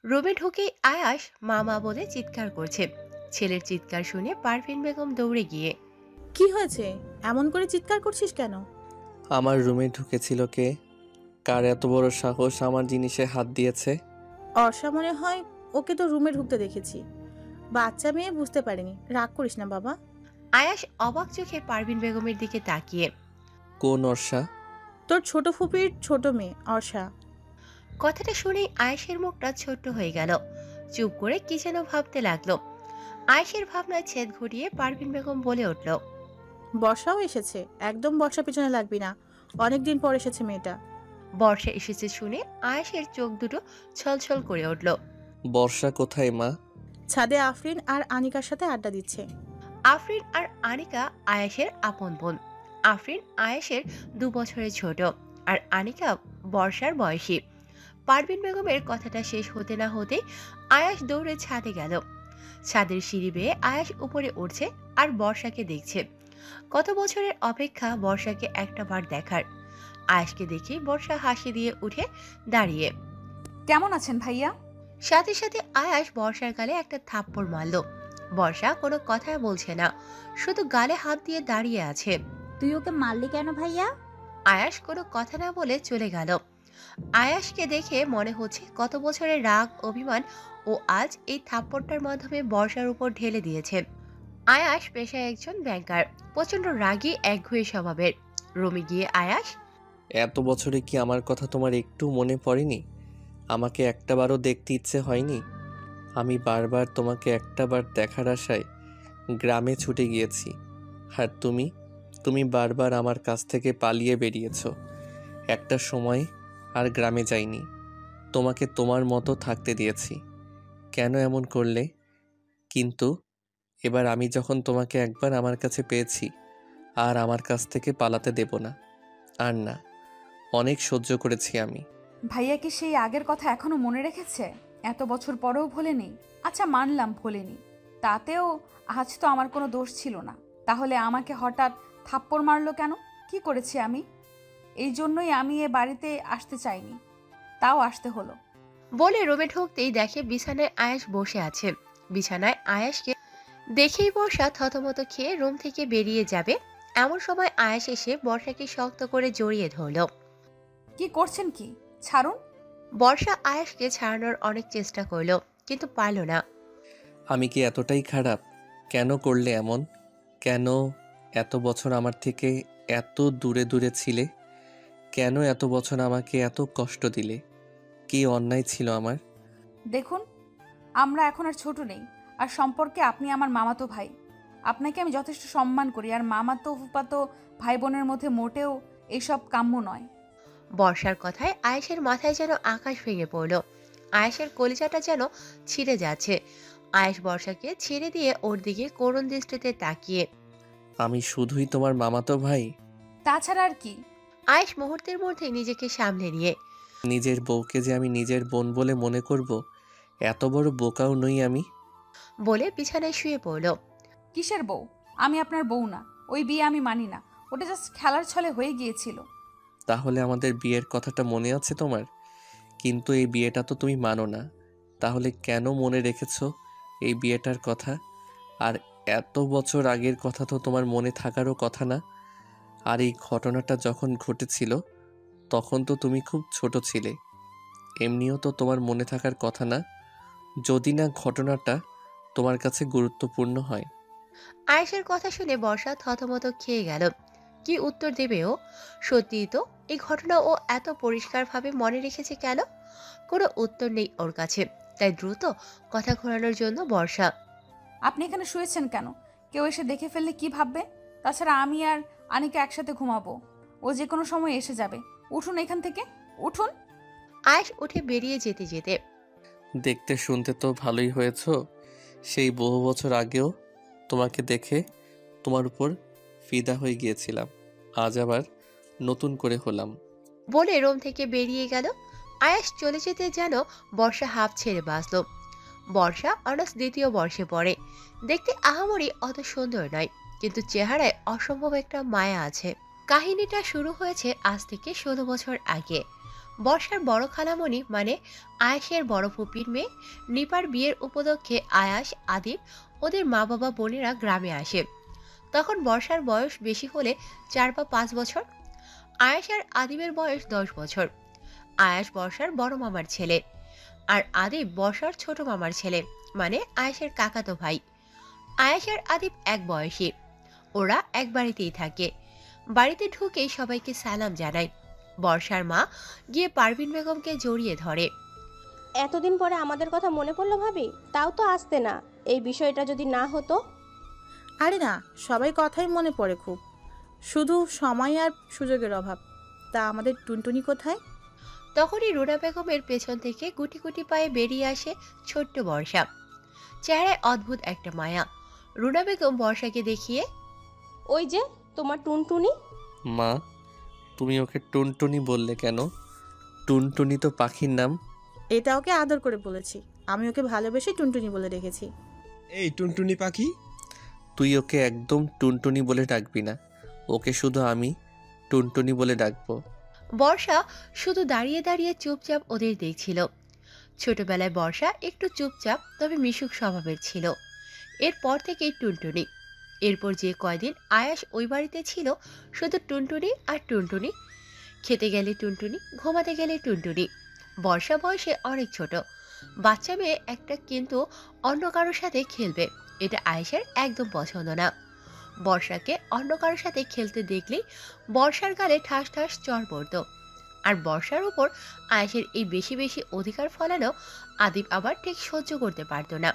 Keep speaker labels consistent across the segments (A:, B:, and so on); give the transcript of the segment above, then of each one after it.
A: রুমে ঢুকেই আয়াস মা মা বলে চিৎকার করছে। ছেলের চিৎকার শুনে পারভিন বেগম দৌড়ে গিয়ে,
B: কি হয়েছে? এমন করে চিৎকার করছিস কেন?
C: আমার রুমে ঢুকেছিল কে? কার এত বড় সাহস আমার জিনিসে হাত দিয়েছে?
B: অর্ষা মনে হয়। ওকে তো রুমে ঢুকতে দেখেছি। বাচ্চা মেয়ে বুঝতে পারিনি, রাগ করিস না বাবা।
A: আয়াস অবাক চোখে পারভিন বেগমের দিকে তাকিয়ে।
C: কোন অর্ষা?
B: তোর ছোট ফুপির ছোট মেয়ে অর্ষা।
A: কথাটা শুনেই আয়েশের মুখটা ছোট্ট হয়ে গেল। চুপ করে কি যেন ভাবতে লাগলো। আয়েশের ভাবনায় ছেদ ঘটিয়ে পারভিন বেগম বলে উঠল,
B: বর্ষাও এসেছে। একদম বর্ষা পিছনে লাগবি না, অনেকদিন পর এসেছে মেয়েটা।
A: বর্ষা এসেছে শুনে আয়েশের চোখ দুটো ছলছল করে উঠল।
C: বর্ষা কোথায় মা?
B: ছাদে আফরিন আর আনিকার সাথে আড্ডা দিচ্ছে।
A: আফরিন আর আনিকা আয়েশের আপন বোন। আফরিন আয়েশের 2 বছরের ছোট, আর আনিকা বর্ষার বয়সী। পারভিন বেগমের কথাটা শেষ হতে না হতে আয়াস দৌড়ে ছাদে গেল। ছাদের সিঁড়ি বেয়ে আয়াস উপরে উঠছে আর বর্ষাকে দেখছে। কত বছরের অপেক্ষা বর্ষাকে একটা বার দেখার। আয়াসকে দেখে বর্ষা হাসি দিয়ে উঠে দাঁড়িয়ে।
D: কেমন আছেন ভাইয়া?
A: সাথে সাথে আয়াস বর্ষার গালে একটা থাপ্পড় মারল। বর্ষা কোনো কথা বলছে না, শুধু গালে হাত দিয়ে দাঁড়িয়ে আছে।
E: তুই ওকে মারলি কেন ভাইয়া?
A: আয়াস কোনো কথা না বলে চলে গেল। আয়াসকে দেখে মনে হচ্ছে কত বছরের রাগ অভিমান ও আজ এই থাপ্পড়টার মাধ্যমে বর্ষার উপর ঢেলে দিয়েছে। আয়াস পেশায় একজন ব্যাংকার, প্রচন্ড রাগী একগুঁয়ে স্বভাবের। রুমে গিয়ে আয়াস,
C: এত বছরে কি আমার কথা তোমার একটু মনে পড়েনি? আমাকে একটাবারও দেখতে ইচ্ছে হয়নি? আমি বারবার তোমাকে একটাবার দেখার আশায় গ্রামে ছুটে গিয়েছি, আর তুমি বারবার আমার কাছ থেকে পালিয়ে বেরিয়েছ। একটা সময় আর গ্রামে যাইনি, তোমাকে তোমার মতো থাকতে দিয়েছি। কেন এমন করলে? কিন্তু এবার আমি যখন তোমাকে একবার আমার কাছে পেয়েছি, আর আমার কাছ থেকে পালাতে দেব না। আর না, অনেক সহ্য করেছি আমি।
D: ভাইয়া কি সেই আগের কথা এখনো মনে রেখেছে? এত বছর পরেও ভোলেনি? আচ্ছা মানলাম ভোলেনি, তাতেও আজ তো আমার কোনো দোষ ছিল না। তাহলে আমাকে হঠাৎ থাপ্পড় মারলো কেন? কি করেছি আমি? এই জন্যই আমি এ বাড়িতে আসতে চাইনি, তাও আসতে হলো।
A: বলে রুমে ঢুকতেই দেখে বিছানায় আয়াস বসে আছে। বিছানায় আয়াসকে দেখেই বর্ষা থতমত খেয়ে রুম থেকে বেরিয়ে যাবে, এমন সময় আয়াস এসে বর্ষাকে শক্ত করে জড়িয়ে ধরল।
D: কি করছেন কি? ছাড়ুন।
A: বর্ষা আয়াসকে ছাড়ানোর অনেক চেষ্টা করলো, কিন্তু পারল না।
C: আমি কি এতটাই খারাপ? কেন করলে এমন? কেন এত বছর আমার থেকে এত দূরে দূরে ছিলে? কেন এত বছর আমাকে এত কষ্ট দিলে? কি অন্যায় ছিল আমার?
D: দেখুন, আমরা এখন আর ছোট নেই, আর সম্পর্কে আপনি আমার মামাতো ভাই। আপনাকে আমি যথেষ্ট সম্মান করি, আর মামাতো ফুফাতো ভাই বোনের মধ্যে মোটেও এসব কাম্য নয়।
A: বর্ষার কথায় আয়েশের মাথায় যেন আকাশ ভেঙে পড়ল। আয়েশের কলিজাটা যেন ছিঁড়ে যাচ্ছে। আয়েশ বর্ষাকে ছেড়ে দিয়ে ওর দিকে করুণ দৃষ্টিতে তাকিয়ে,
C: আমি শুধুই তোমার মামাতো ভাই?
D: তাছাড়া আর কি?
A: আয়েশ মুহূর্তের মধ্যে নিজেকে সামলে নিয়ে,
C: নিজের বউকে যে আমি নিজের বোন বলে মনে করব, এত বড় বোকাও নই আমি।
A: বলে বিছানায় শুয়ে পড়ল।
D: কিসের বউ? আমি আপনার বউ না। ওই বিয়ে আমি মানি না। ওটা জাস্ট খেলার ছলে হয়ে গিয়েছিল।
C: তাহলে আমাদের বিয়ের কথাটা মনে আছে তোমার? কিন্তু এই বিয়েটা তো তুমি মানো না। তাহলে কেন মনে রেখেছো এই বিয়েটার কথা? আর এত বছর আগের কথা তো তোমার মনে থাকারও কথা না। আর এই ঘটনাটা যখন ঘটেছিল তখন তো তুমি খুব ছোট ছিলে। এমনিও তো তোমার মনে থাকার কথা না, যদি না ঘটনাটা তোমার কাছে গুরুত্বপূর্ণ হয়।
A: আয়েশের কথা শুনে বর্ষা থতমত খেয়ে গেল। কি উত্তর দেবে ও? সত্যিই তো এই ঘটনা ও এত পরিষ্কারভাবে মনে রেখেছে কেন? কোনো উত্তর নেই ওর কাছে। তাই দ্রুত কথা ঘোরানোর জন্য বর্ষা,
D: আপনি এখানে শুয়েছেন কেন? কেউ এসে দেখে ফেললে কি ভাববে? তাছাড়া আমি আর আনিকা একসাথে ঘুমাবো। ও যে কোনো সময় এসে যাবে। উঠুন এখান থেকে, উঠুন।
A: আয়েশ উঠে বেরিয়ে যেতে যেতে,
C: দেখতে শুনতে তো ভালোই হয়েছো। সেই বহু বছর আগেও তোমাকে দেখে তোমার উপর ফিদা হয়ে গিয়েছিলাম, আজ আবার নতুন করে হলাম।
A: বলে রুম থেকে বেরিয়ে গেল। আয়েশ চলে যেতে যেন বর্ষা হাঁপ ছেড়ে বাঁচল। বর্ষা অনার্স 2য় বর্ষে পড়ে। দেখতে আহামরি অত সুন্দর নয়, কিন্তু চেহারায় অসম্ভব একটা মায়া আছে। কাহিনীটা শুরু হয়েছে আজ থেকে 16 বছর আগে। বর্ষার বড় খালামণি মানে আয়াসের বড় ফুপির মেয়ে নিপার বিয়ের উপলক্ষে আয়াস আদিব ওদের মা বাবা বোনেরা গ্রামে আসে। তখন বর্ষার বয়স বেশি হলে 4 বা 5 বছর। আয়াস আর আদিবের বয়স 10 বছর। আয়াস বর্ষার বড় মামার ছেলে আর আদিব বর্ষার ছোট মামার ছেলে, মানে আয়াসের কাকাতো ভাই। আয়াস আর আদিব এক বয়সী। ওরা এক বাড়িতেই থাকে। বাড়িতে ঢুকেই সবাইকে সালাম জানায়। বর্ষার মা গিয়ে পারভিন বেগমকে জড়িয়ে ধরে।
F: এতদিন পরে আমাদের কথা মনে পড়লো ভাবি, তাও তো আসতে না। এই বিষয়টা যদি না হতো।
B: আরে না, সবাই কথাই মনে পড়ে খুব, শুধু সময় আর সুযোগের অভাব। তা আমাদের টুনটুনি কোথায়?
A: তখনই রুনা বেগমের পেছন থেকে গুটি গুটি পায়ে বেরিয়ে আসে ছোট্ট বর্ষা। চেহারায় অদ্ভুত একটা মায়া। রুনা বেগম বর্ষাকে দেখিয়ে,
F: ওই যে তোমার টুনটুনি।
C: মা, তুমি ওকে টুনটুনি বললে কেন? টুনটুনি তো পাখির নাম।
B: এটা ওকে আদর করে বলেছি। আমি ওকে ভালোবেসে টুনটুনি বলে রেখেছি।
G: এই টুনটুনি পাখি।
C: তুই ওকে একদম টুনটুনি বলে ডাকবি না, ওকে শুধু আমি টুনটুনি বলে ডাকবো।
A: বর্ষা শুধু দাঁড়িয়ে দাঁড়িয়ে চুপচাপ ওদের দেখছিল। ছোটবেলায় বর্ষা একটু চুপচাপ তবে মিশুক স্বভাবের ছিল। এরপর থেকেই টুনটুনি। এরপর যে কয়দিন আয়াস ওই বাড়িতে ছিল, শুধু টুনটুনি আর টুনটুনি। খেতে গেলে টুনটুনি, ঘুমাতে গেলে টুনটুনি। বর্ষা বয়সে অনেক ছোট, বাচ্চা মেয়ে একটা, কিন্তু অন্য কারোর সাথে খেলবে এটা আয়েশার একদম পছন্দ না। বর্ষাকে অন্য কারোর সাথে খেলতে দেখলেই বর্ষার গালে ঠাস ঠাস চড় পড়ত। আর বর্ষার উপর আয়েশের এই বেশি বেশি অধিকার ফলানো আদিব আবার ঠিক সহ্য করতে পারত না।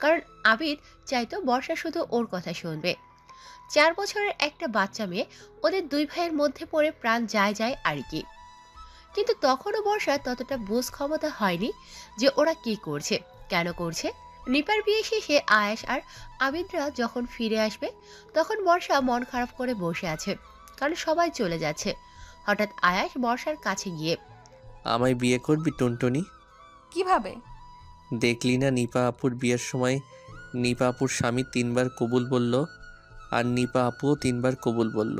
A: কারণ আবিদ চাইতো বর্ষা শুধু ওর কথা শুনবে। 4 বছরের একটা বাচ্চা মেয়ে, ওদের দুই ভাইয়ের মধ্যে পড়ে প্রাণ যায় যায় আর কি। কিন্তু তখনও বর্ষা ততটা বুঝ ক্ষমতা হয়নি যে ওরা কি করছে, কেন করছে। নিপার বিয়ে শেষে আয়েশ আর আবিদরা যখন ফিরে আসবে, তখন বর্ষা মন খারাপ করে বসে আছে, কারণ সবাই চলে যাচ্ছে। হঠাৎ আয়েশ বর্ষার কাছে গিয়ে,
C: আমায় বিয়ে করবি টুনটুনি?
D: কিভাবে?
C: দেখলি না নিপা আপুর বিয়ের সময় নিপা আপুর স্বামী 3 বার কবুল বলল, আর নিপা আপুও 3 বার কবুল বলল,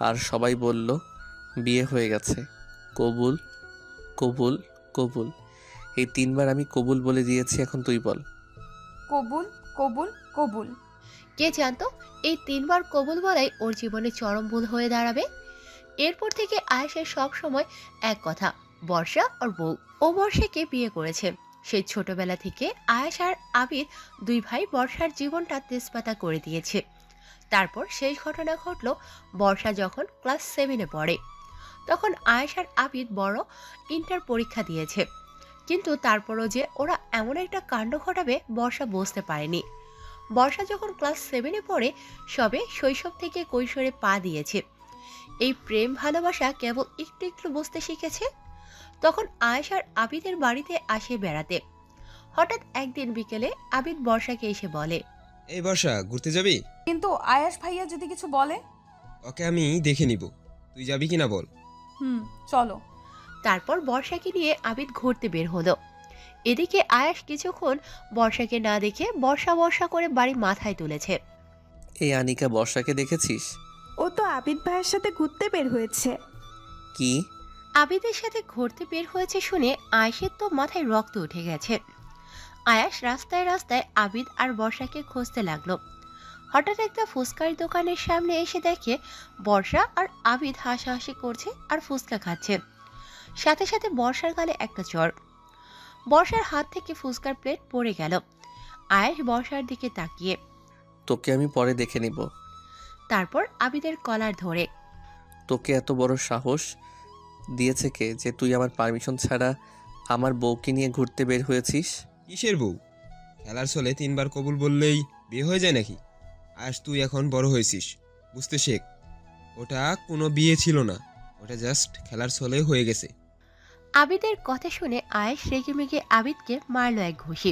C: আর সবাই বলল বিয়ে হয়ে গেছে। কবুল কবুল কবুল, এই 3 বার আমি কবুল বলে দিয়েছি, এখন তুই বল।
D: কবুল কবুল কবুল।
A: কে জানতো এই 3 বার কবুল বলাই ওর জীবনে চরম ভুল হয়ে দাঁড়াবে। এরপর থেকে আয়েশের সব সময় এক কথা, বর্ষা আর বউ। ও বর্ষাকে বিয়ে করেছে। সেই ছোটবেলা থেকে আয়েশ আর আবিদ দুই ভাই বর্ষার জীবনটা তেজপাতা করে দিয়েছে। তারপর শেষ ঘটনা ঘটল বর্ষা যখন ক্লাস 7-এ পড়ে। তখন আয়েশ আর আবিদ বড় ইন্টার পরীক্ষা দিয়েছে, কিন্তু তারপরও যে ওরা এমন একটা কাণ্ড ঘটাবে বর্ষা বুঝতে পারেনি। বর্ষা যখন ক্লাস 7-এ পড়ে, সবে শৈশব থেকে কৈশোরে পা দিয়েছে। এই প্রেম ভালোবাসা কেবল একটু একটু বুঝতে শিখেছে। তখন আয়েশ আর আবিদের বাড়িতে আসে বেড়াতে। হঠাৎ একদিন বিকেলে আবিদ বর্ষাকে এসে বলে,
G: এই বর্ষা, ঘুরতে যাবি?
D: কিন্তু আয়াস ভাইয়া যদি কিছু বলে?
G: ওকে আমি দেখে নিব, তুই যাবি কিনা বল।
D: চলো।
A: তারপর বর্ষাকে নিয়ে আবিদ ঘুরতে বের হলো। এদিকে আয়াস কিছুক্ষণ বর্ষাকে না দেখে বর্ষা বর্ষা করে বাড়ি মাথায় তুলেছে।
C: এই আনিকা বর্ষাকে দেখেছিস?
H: ও তো আবিদ ভাইয়ের সাথে ঘুরতে বের হয়েছে।
C: কি?
A: আবিদের সাথে ঘুরতে বের হয়েছে শুনে আয়েশের তো মাথায় রক্ত উঠে গেছে। আয়াস রাস্তায় রাস্তায় আবিদ আর বর্ষাকে খুঁজতে লাগলো। হঠাৎ একটা ফুচকার দোকানের সামনে এসে দেখে বর্ষা আর আবিদ হাসাহাসি করছে আর ফুচকা খাচ্ছে। সাথে সাথে বর্ষার গালে একটা চড়। বর্ষার হাত থেকে ফুচকার প্লেট পড়ে গেল। আয়েশ বর্ষার দিকে তাকিয়ে,
C: তোকে আমি পরে দেখে নিব।
A: তারপর আবিদের কলার ধরে,
C: তোকে এত বড় সাহস দিয়েছে কে যে তুই আমার পারমিশন ছাড়া আমার বউকে নিয়ে ঘুরতে বের হয়েছিস?
G: কিসের বউ? খেলার ছলে 3 বার কবুল বললেই বিয়ে হয়ে যায় নাকি? আজ তুই এখন বড় হয়েছিস, বুঝতে শেখ। ওটা কোনো বিয়ে ছিল না, ওটা জাস্ট খেলার ছলে হয়ে গেছে।
A: আবিদের কথা শুনে আয়েশ রেগেমেগে আবিদকে মারল এক ঘুষি।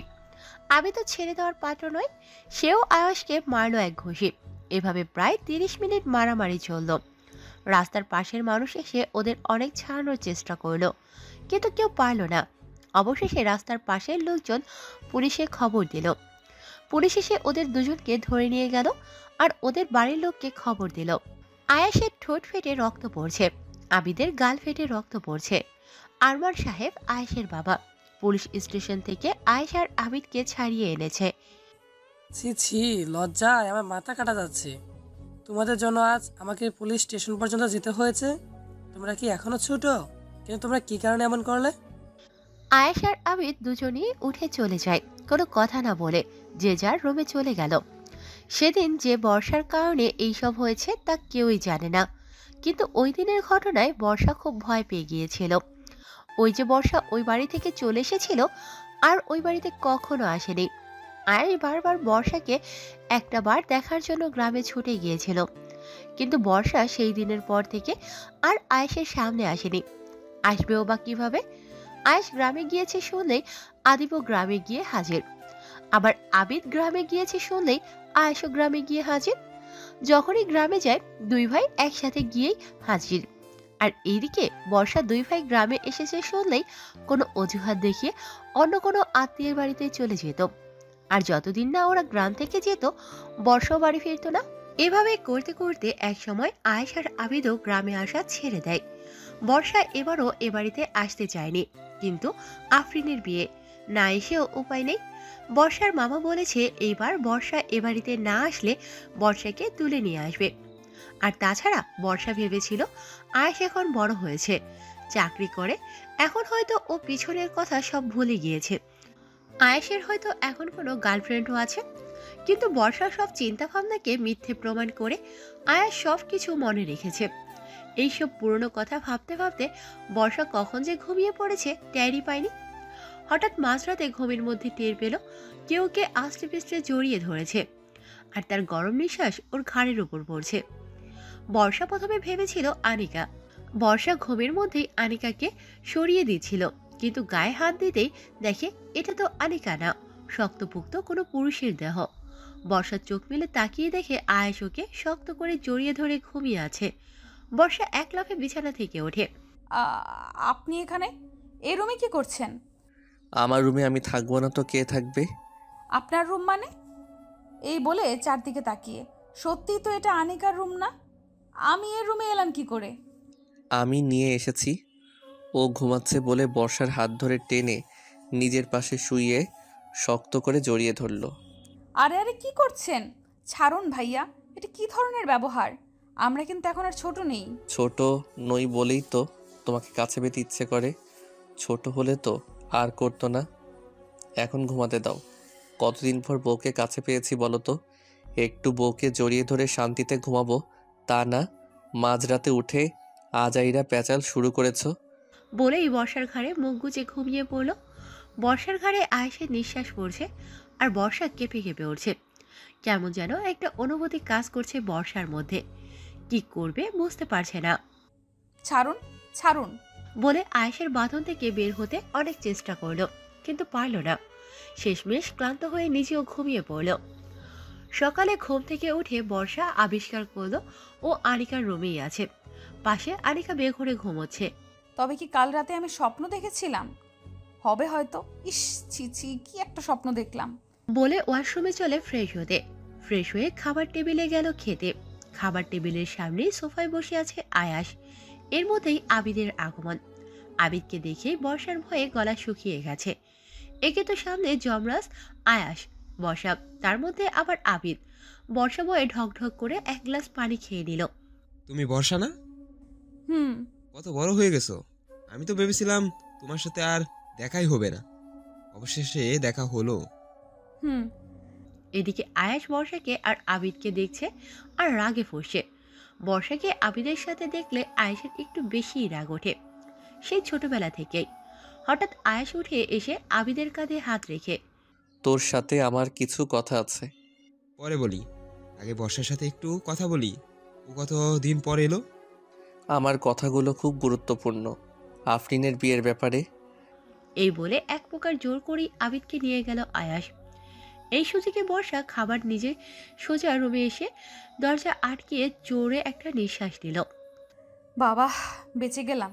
A: আবিদও ছেড়ে দেওয়ার পাত্র নয়, সেও আয়েশকে মারল এক ঘুষি। এভাবে প্রায় 30 মিনিট মারামারি চলল। রাস্তার পাশের মানুষ এসে ওদের অনেক ছাড়ানোর চেষ্টা করলো, কিন্তু কেউ পারল না। অবশেষে রাস্তার পাশের লোকজন পুলিশে খবর দিল। পুলিশ এসে ওদের দুজনকে ধরে নিয়ে গেল আর ওদের বাড়ির লোককে খবর দিল। আয়েশের ঠোঁট ফেটে রক্ত পড়ছে, আবিদের গাল ফেটে রক্ত পড়ছে। আরমান সাহেব আয়েশের বাবা। পুলিশ স্টেশন থেকে আয়েশ আর আবিদকে ছাড়িয়ে এনেছে।
I: ছি ছি, লজ্জায় আমার মাথা কাটা যাচ্ছে। তোমাদের জন্য আজ আমাকে পুলিশ স্টেশন পর্যন্ত যেতে হয়েছে। তোমরা কি এখনো ছোট? কিন্তু তোমরা কি কারণে এমন করলে?
A: আয়েশ আর আবিদ দুজনেই উঠে চলে যায়, কোনো কথা না বলে যে যার রুমে চলে গেল। সেদিন যে বর্ষার কারণে এইসব হয়েছে তা কেউই জানে না, কিন্তু ওই দিনের ঘটনায় বর্ষা খুব ভয় পেয়ে গিয়েছিল। ওই যে বর্ষা ওই বাড়ি থেকে চলে এসেছিল আর ওই বাড়িতে কখনো আসেনি। আয়েশ বারবার বর্ষাকে একটা বার দেখার জন্য গ্রামে ছুটে গিয়েছিল, কিন্তু বর্ষা সেই দিনের পর থেকে আর আয়েশের সামনে আসেনি। আসবেও বা কিভাবে? আয়েশ গ্রামে গিয়েছে শুনলেই আদিবও গ্রামে গিয়ে হাজির, আবার আবিদ গ্রামে গিয়েছে শুনলেই আয়েশও গ্রামে গিয়ে হাজির। যখনই গ্রামে যায় দুই ভাই একসাথে গিয়েই হাজির। আর এইদিকে বর্ষা দুই ভাই গ্রামে এসেছে শুনলেই কোনো অজুহাত দেখিয়ে অন্য কোনো আত্মীয়ের বাড়িতে চলে যেত। আর যতদিন না ওরা গ্রাম থেকে যেত বর্ষাও বাড়ি ফিরতো না। এভাবে করতে করতে একসময় আয়েশ আর আবিদও গ্রামে আসা ছেড়ে দেয়। বর্ষা এবারও এ বাড়িতে আসতে চায়নি, কিন্তু আফরিনের বিয়ে, না এসেও উপায় নেই। বর্ষার মামা বলেছে এইবার বর্ষা এ বাড়িতে না আসলে বর্ষাকে তুলে নিয়ে আসবে। আর তাছাড়া বর্ষা ভেবেছিল আয়েশ এখন বড় হয়েছে, চাকরি করে, এখন হয়তো ও পিছনের কথা সব ভুলে গিয়েছে। আয়েশের হয়তো এখন কোনো গার্লফ্রেন্ডও আছে, কিন্তু বর্ষা সব চিন্তা ভাবনাকে মিথ্যে প্রমাণ করে আয়েশ সব কিছু মনে রেখেছে। এইসব পুরনো কথা ভাবতে ভাবতে বর্ষা কখন যে ঘুমিয়ে পড়েছে টেরই পায়নি। হঠাৎ মাঝরাতে ঘুমের মধ্যে টের পেল কেউ কে আস্তে পিস্তে জড়িয়ে ধরেছে, আর তার গরম নিঃশ্বাস ওর ঘাড়ের উপর পড়ছে। বর্ষা প্রথমে ভেবেছিল আনিকা। বর্ষা ঘুমের মধ্যেই আনিকাকে সরিয়ে দিচ্ছিল, কিন্তু গায়ে হাত দিতেই দেখে এটা তো আনিকা না, শক্তপুক্ত কোনো পুরুষের দেহ। বর্ষার চোখ মেলে তাকিয়ে দেখে আয়েশ ওকে শক্ত করে জড়িয়ে ধরে ঘুমিয়ে আছে। বর্ষা এক লাফে বিছানা থেকে ওঠে।
D: আপনি এখানে এই রুমে কি করছেন?
C: আমার রুমে আমি থাকবো না তো কে থাকবে?
D: আপনার রুম মানে? এই বলে চারদিকে তাকিয়ে, সত্যিই তো এটা আনিকার রুম না? আমি এর রুমে এলাম কি করে?
C: আমি নিয়ে এসেছি। ও ঘুমাচ্ছে বলে বর্ষার হাত ধরে টেনে নিজের পাশে শুইয়ে শক্ত করে জড়িয়ে ধরল।
D: আরে আরে কি করছেন? ছাড়ুন ভাইয়া, এটা কি ধরনের ব্যবহার? আমরা কিন্তু এখন আর ছোট নেই।
C: ছোট নই বলেই তো তোমাকে কাছে পেতে ইচ্ছে করে। ছোট হলে তো আর করতো না। এখন ঘুমাতে দাও। কতদিন পর বউকে কাছে পেয়েছি বলো তো? একটু বউকে জড়িয়ে ধরে শান্তিতে ঘুমাবো, তা না মাঝরাতে উঠে আজাইরা প্যাচাল শুরু করেছো।
A: বলেই বর্ষার ঘাড়ে মুখ গুজে ঘুমিয়ে পড়ল। বর্ষার ঘাড়ে আয়েশের নিঃশ্বাস পড়ছে আর বর্ষা কেঁপে কেঁপে উঠছে। কেমন যেন একটা অনুভূতি কাজ করছে বর্ষার মধ্যে, কি করবে বুঝতে পারছে না।
D: ছাড়ুন ছাড়ুন
A: বলে আয়েশের বাঁধন থেকে বের হতে অনেক চেষ্টা করলো, কিন্তু পারল না। শেষমেশ ক্লান্ত হয়ে নিজেও ঘুমিয়ে পড়ল। সকালে ঘুম থেকে উঠে বর্ষা আবিষ্কার করলো ও আনিকার রুমেই আছে। পাশে আনিকা বেঘরে ঘুমোচ্ছে।
D: তবে কি কাল রাতে আমি স্বপ্ন দেখেছিলাম? হবে হয়তো। ইস, ছি ছি, কি একটা স্বপ্ন দেখলাম।
A: বলে ওয়াশরুমে চলে ফ্রেশ হতে। ফ্রেশ হয়ে খাবার টেবিলে গেল খেতে। খাবার টেবিলের সামনেই সোফায় বসে আছে আয়াস। এর মধ্যেই আবিদের আগমন। আবিদকে দেখেই বর্ষার ভয়ে গলা শুকিয়ে গেছে। একে তো সামনে যমরাজ, আয়াস, বর্ষা, তার মধ্যে আবার আবিদ। বর্ষা ভয়ে ঢক ঢক করে এক গ্লাস পানি খেয়ে নিল।
G: তুমি বর্ষা না?
D: হুম।
G: কত বড় হয়ে গেছো। আমি তো ভেবেছিলাম তোমার সাথে আর দেখাই হবে না, অবশেষে দেখা হলো।
D: হুম।
A: এদিকে আয়াস বর্ষাকে আর আবিদকে দেখছে আর রাগে ফুঁসছে। বর্ষাকে আবিদের সাথে দেখলে আয়েশের একটু বেশিই রাগ ওঠে, সেই ছোটবেলা থেকেই। হঠাৎ আয়েশ উঠে এসে আবিদের কাঁধে হাত রেখে,
C: তোর সাথে আমার কিছু কথা আছে।
G: পরে বলি, আগে বর্ষার সাথে একটু কথা বলি। ও কত দিন পর এলো।
C: আমার কথাগুলো খুব গুরুত্বপূর্ণ, আফরিনের বিয়ের ব্যাপারে।
A: এই বলে এক প্রকার জোর করেই আবিদকে নিয়ে গেল আয়াস। এই সুযোগে বর্ষা খাবার নিজে সোজা রুমে এসে দরজা আটকিয়ে জোরে একটা নিঃশ্বাস দিল।
D: বাবা, বেঁচে গেলাম।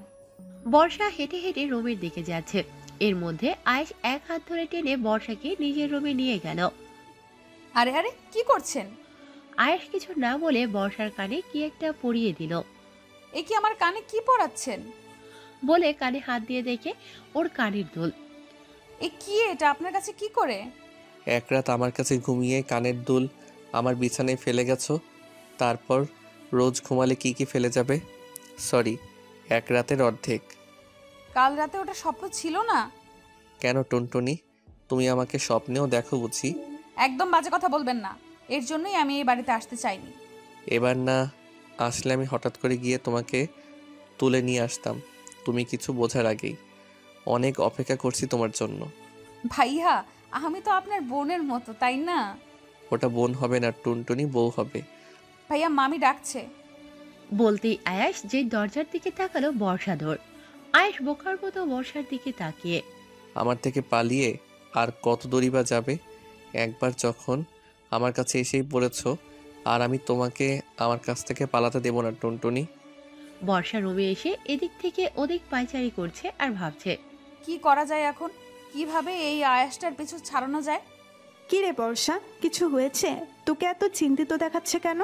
A: বর্ষা হেঁটে হেঁটে রুমের দিকে যাচ্ছে। এর মধ্যে আয়েশ এক হাত ধরে টেনে বর্ষাকে নিজের রুমে নিয়ে গেল।
D: আরে আরে কি করছেন?
A: আয়েশ কিছু না বলে বর্ষার কানে কি একটা পরিয়ে দিল।
D: এ কি আমার কানে কি পরাচ্ছেন?
A: বলে কানে হাত দিয়ে দেখে ওর কানের দুল।
D: এ কি এটা আপনার কাছে কি করে?
C: এক রাত আমার কাছে ঘুমিয়ে কানের দুল আমার বিছানায় ফেলে গেছো, তারপর রোজ ঘুমালে কি কি ফেলে যাবে? সরি, এক রাতের অর্ধেক।
D: কাল রাতে ওটা স্বপ্ন ছিল না?
C: কেন টুনটুনি, তুমি আমাকে স্বপ্নেও দেখো বুঝি?
D: একদম বাজে কথা বলবেন না, এর জন্যই আমি এই বাড়িতে আসতে চাইনি।
C: এবার না আসলে আমি হঠাৎ করে গিয়ে তোমাকে তুলে নিয়ে আসতাম, তুমি কিছু বোঝার আগেই। অনেক অপেক্ষা করছি তোমার জন্য।
D: ভাইয়া, আমি তো আপনার বোনের মতো, তাই না?
C: ওটা বোন হবে না টুনটুনি, বউ হবে।
D: ভাইয়া, মামি ডাকছে।
A: বলতেই আয়াস যে দরজার দিকে তাকালো বর্ষাধর। আয়াস বোকার মতো বর্ষার দিকে তাকিয়ে।
C: আমার থেকে পালিয়ে আর কত দূরই বা যাবে? একবার যখন আমার কাছে এসেই পড়েছো, আর আমি তোমাকে আমার কাছ থেকে পালাতে দেব না টুনটুনি।
A: বর্ষা রুমে এসে এদিক থেকে ওদিক পায়চারি করছে আর ভাবছে
D: কি করা যায় এখন, কিভাবে এই আয়াসটার পিছু ছাড়ানো যায়।
H: কি রে বর্ষা, কিছু হয়েছে? তোকে এত চিন্তিত দেখাচ্ছে কেন?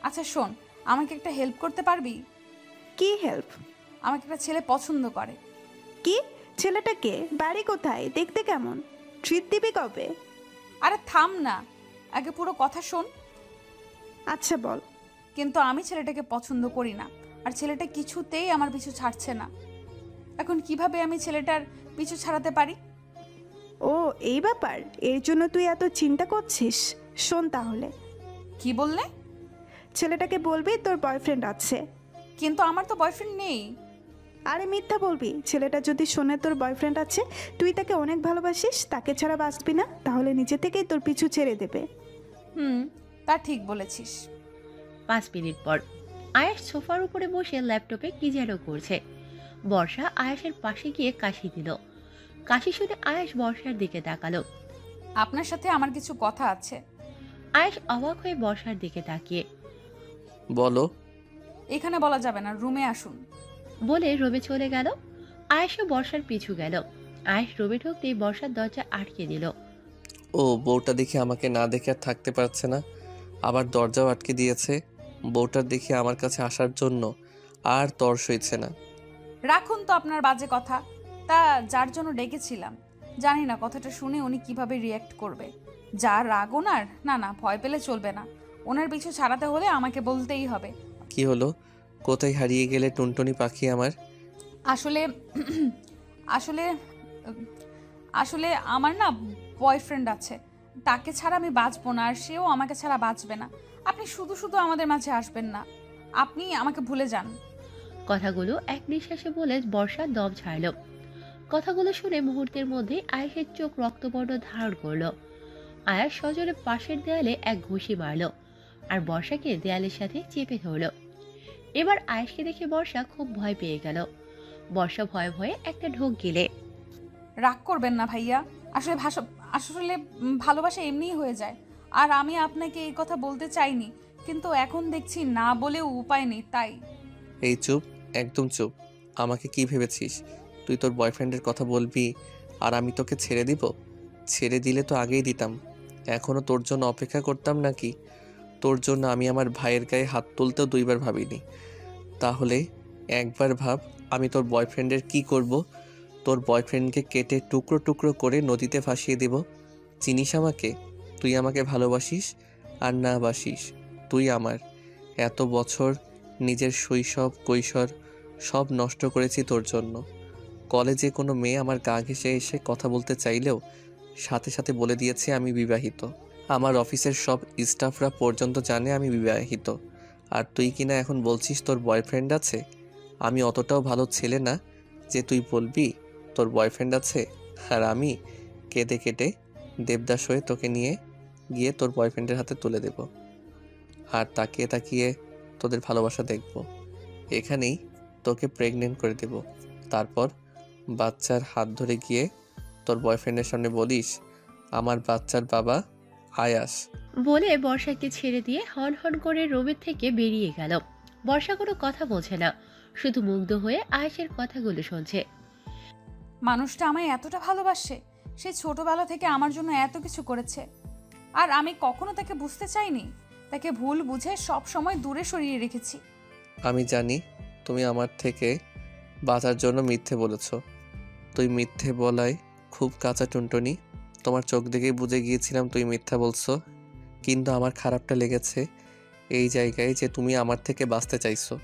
D: আচ্ছা শোন, আমাকে একটা হেল্প করতে পারবি?
H: কি হেল্প?
D: আমাকে একটা ছেলে পছন্দ করে।
H: কি? ছেলেটা কে? বাড়ি কোথায়? দেখতে কেমন? ট্রিট দিবি কবে?
D: আরে থাম না, আগে পুরো কথা শোন।
H: আচ্ছা বল।
D: কিন্তু আমি ছেলেটাকে পছন্দ করি না, আর ছেলেটা কিছুতেই আমার পিছু ছাড়ছে না। এখন কিভাবে আমি ছেলেটার পিছু ছাড়াতে পারি?
H: ও এই ব্যাপার, এর জন্য তুই এত চিন্তা করছিস? শোন তাহলে।
D: কি বললে?
H: ছেলেটাকে বলবি তোর বয়ফ্রেন্ড আছে।
D: কিন্তু আমার তো বয়ফ্রেন্ড নেই।
H: আরে মিথ্যা বলবি। ছেলেটা যদি শোনে তোর বয়ফ্রেন্ড আছে, তুই তাকে অনেক ভালোবাসিস, তাকে ছাড়া বাঁচবি না, তাহলে নিজে থেকেই তোর পিছু ছেড়ে দেবে।
D: তা ঠিক বলেছিস।
A: 5 মিনিট পর আয়াস সোফার উপরে বসে ল্যাপটপে কি যেন করছে। বর্ষা আয়াসের পাশে গিয়ে কাশি দিল। কাশি শুনে আয়াস বর্ষার দিকে তাকালো।
D: আপনার সাথে আমার কিছু কথা আছে।
A: আয়াস অবাক হয়ে বর্ষার দিকে তাকিয়ে।
C: বলো।
D: এখানে বলা যাবে না, রুমে আসুন।
A: বলে রুমে চলে গেল। আয়াসও বর্ষার পিছু গেল। আয়াস রুমে ঢুকতেই বর্ষার দরজা আটকে দিল।
C: ও বউটা দেখে আমাকে না দেখে আর থাকতে পারছে না, আবার দরজাও আটকে দিয়েছে। বউটার দেখে আমার কাছে আসার জন্য আর তর সইছে না।
D: রাখুন তো আপনার বাজে কথা। তা যার জন্য ডেকেছিলাম, জানি না কথাটা শুনে উনি কিভাবে রিয়্যাক্ট করবে। যার রাগ ওনার, না না, ভয় পেলে চলবে না। ওনার পিছু ছাড়াতে হলে আমাকে বলতেই হবে।
C: কি হলো? কোথায় হারিয়ে গেলে টুনটুনি পাখি আমার?
D: আসলে আসলে আসলে আমার না বয়ফ্রেন্ড আছে, তাকে ছাড়া আমি বাঁচবো না, আর সেও আমাকে ছাড়া বাঁচবে না। আপনি শুধু শুধু আমাদের মাঝে আসবেন না, আপনি আমাকে ভুলে যান।
A: কথাগুলো এক নিঃশ্বাসে বলে বর্ষা দম ছাড়ল। কথাগুলো শুনে মুহূর্তের মধ্যে আয়াসের চোখ রক্তবর্ণ ধারণ করলো। আয়াস সজোরে পাশের দেয়ালে এক ঘুষি মারল আর বর্ষাকে দেয়ালের সাথে চেপে ধরল। এবার আয়াসকে দেখে বর্ষা খুব ভয় পেয়ে গেল। বর্ষা ভয়ে ভয়ে একটা ঢোক গেলে।
D: রাগ করবেন না ভাইয়া, আসলে ভালোবাসা এমনিই হয়ে যায়। আর আমি আপনাকে এই কথা বলতে চাইনি, কিন্তু এখন দেখছি না বলেও উপায় নেই, তাই।
C: এই চুপ, একদম চুপ। আমাকে কি ভেবেছিস তুই তোর বয়ফ্রেন্ডের কথা বলবি আর আমি তোকে ছেড়ে দিব? ছেড়ে দিলে তো আগেই দিতাম। এখনো তোর জন্য অপেক্ষা করতাম নাকি? তোর জন্য আমি আমার ভাইয়ের গায়ে হাত তুলতেও 2বার ভাবিনি। তাহলে একবার ভাব, আমি তোর বয়ফ্রেন্ডের কি করব? তোর বয়ফ্রেন্ডকে কেটে টুকরো টুকরো করে নদীতে ভাসিয়ে দেব। চিনিস আমাকে? তুই আমাকে ভালোবাসিস আর না বাসিস, তুই আমার এত বছর নিজের শৈশব কৈশোর সব নষ্ট করেছি তোর জন্য। কলেজে কোনো মেয়ে আমার গা ঘেঁষে এসে কথা বলতে চাইলেও সাথে সাথে বলে দিয়েছে আমি বিবাহিত। আমার অফিসের সব স্টাফরা পর্যন্ত জানে আমি বিবাহিত। আর তুই কিনা এখন বলছিস তোর বয়ফ্রেন্ড আছে? আমি অতটাও ভালো ছেলে না যে তুই বলবি তোর বয়ফ্রেন্ড আছে। আর আমি কেঁদে কেটে দেবদাস হয়ে তোকে নিয়ে গিয়ে তোর বয়ফ্রেন্ডের হাতে তুলে দেব, আর তাকিয়ে তাকিয়ে তোদের ভালোবাসা দেখব। এখানেই তোকে প্রেগনেন্ট করে দেব। তারপর বাচ্চার হাত ধরে গিয়ে তোর বয়ফ্রেন্ডের সামনে বলিস আমার বাচ্চার বাবা আয়াস।
A: বলে বর্ষাকে ছেড়ে দিয়ে হন হন করে রুমের থেকে বেরিয়ে গেল। বর্ষা কোনো কথা বোঝে না, শুধু মুগ্ধ হয়ে আয়াসের কথাগুলো শুনছে।
D: মানুষটা আমায় এতটা ভালোবাসে, সে ছোটবেলা থেকে আমার জন্য এত কিছু করেছে, আর আমি কখনো তাকে বুঝতে চাইনি। তাকে ভুল বুঝে সব সময় দূরে সরিয়ে রেখেছি।
C: আমি জানি তুমি আমার থেকে বাঁচার জন্য মিথ্যে বলেছ। তুই মিথ্যে বলায় খুব কাঁচা টুনটুনি। তোমার চোখ দেখেই বুঝে গিয়েছিলাম তুই মিথ্যা বলছো। কিন্তু আমার খারাপটা লেগেছে এই জায়গায় যে তুমি আমার থেকে বাঁচতে চাইছো,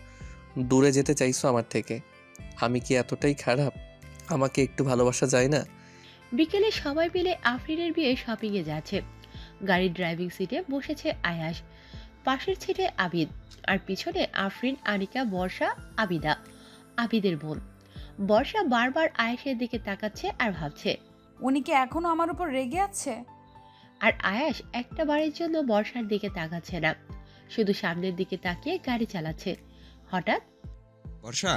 C: দূরে যেতে চাইছো আমার থেকে। আমি কি এতটাই খারাপ? আমাকে একটু ভালোবাসা যায় না?
A: বিকেলে সবাই মিলে আফরিনের বিয়ে শপিংয়ে যাচ্ছে। গাড়ির ড্রাইভিং সিটে বসেছে আয়াস, পাশের সিটে আবিদ, আর পিছনে আফরিন, আনিকা, বর্ষা, আবিদা, আবিদের বোন। বর্ষা বারবার আয়াসের দিকে তাকাচ্ছে আর ভাবছে।
D: উনি কি এখনো আমার উপর রেগে আছে?
A: আর আয়াস একটা বারের জন্য বর্ষার দিকে তাকাচ্ছে না, শুধু সামনের দিকে তাকিয়ে গাড়ি চালাচ্ছে। হঠাৎ
G: বর্ষা,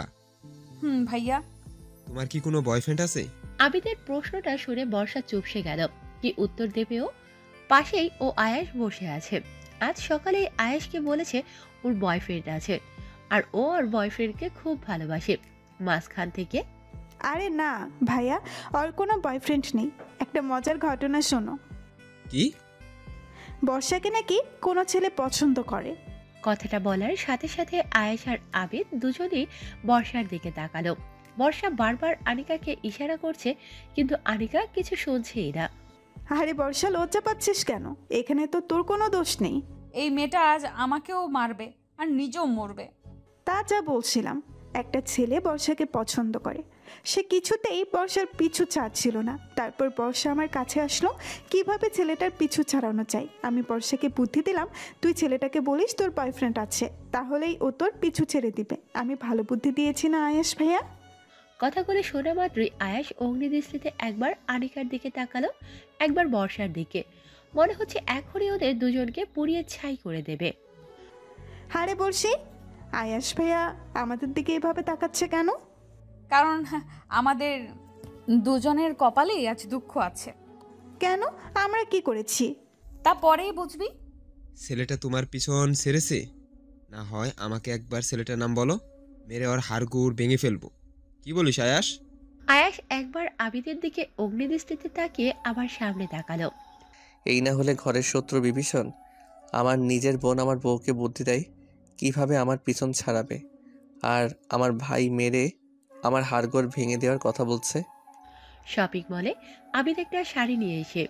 D: ভাইয়া।
G: তোমার কি কোনো বয়ফ্রেন্ড আছে?
A: আবিদের প্রশ্নটা শুনে বর্ষা চুপসে গেল। কি উত্তর দেবেও? পাশেই ও আয়াস বসে আছে। আজ সকালে আয়াসকে বলেছে ওর বয়ফ্রেন্ড আছে, আর ও ওর বয়ফ্রেন্ডকে খুব ভালোবাসে। মাঝখান থেকে
H: আরে না ভাইয়া, ওর কোনো বয়ফ্রেন্ড নেই। একটা মজার ঘটনা শোনো।
G: কি?
H: বর্ষাকে নাকি কোনো ছেলে পছন্দ করে।
A: কথাটা বলার সাথে সাথে আয়েশ আর আবিদ দুজনেই বর্ষার দিকে তাকালো। বর্ষা বারবার আনিকাকে ইশারা করছে, কিন্তু আনিকা কিছু শুনছেই না।
H: আরে বর্ষা, লজ্জা পাচ্ছিস কেন? এখানে তো তোর কোনো দোষ নেই।
D: এই মেয়েটা আজ আমাকেও মারবে আর নিজেও মরবে।
H: তা যা বলছিলাম, একটা ছেলে বর্ষাকে পছন্দ করে। সে কিছুতেই বর্ষার পিছু ছাড়ছিল না। তারপর বর্ষা আমার কাছে আসলো কিভাবে ছেলেটার পিছু ছাড়ানো চাই। আমি বর্ষাকে বুদ্ধি দিলাম, তুই ছেলেটাকে বলিস তোর বয়ফ্রেন্ড আছে, তাহলেই ও তোর পিছু ছেড়ে দিবে। আমি ভালো বুদ্ধি দিয়েছি না আয়েশ ভাইয়া?
A: কথাগুলো শোনা মাত্রই আয়াস অগ্নিদৃষ্টিতে একবার আনিকার দিকে তাকালো, একবার বর্ষার দিকে। মনে হচ্ছে এখনই ওদের দুজনকে পুড়িয়ে ছাই করে দেবে।
H: হারে বলছি, আয়াস ভাইয়া আমাদের দিকে এভাবে তাকাচ্ছে কেন?
D: কারণ আমাদের দুজনের কপালেই আজ দুঃখ আছে।
H: কেন? আমরা কি করেছি?
D: তা পরেই বুঝবি।
G: ছেলেটা তোমার পিছন ছেড়েছে? না হয় আমাকে একবার ছেলেটার নাম বলো, মেরে ওর হাড়গোড় ভেঙে ফেলবো। কি বলিস আয়াস?
A: আয়াস একবার আবিদের দিকে অগ্নিদৃষ্টিতে তাকিয়ে আবার সামনে তাকালো।
C: এই না হলে ঘরের শত্রু বিভীষণ আমার নিজের বোন আমার বউকে বুদ্ধি দেয় কিভাবে আমার পিছন ছাড়াবে, আর আমার ভাই মেরে আমার হাড়গোড় ভেঙে দেওয়ার কথা বলছে।
A: শপিং মলে আবিদ একটা শাড়ি নিয়ে এসে,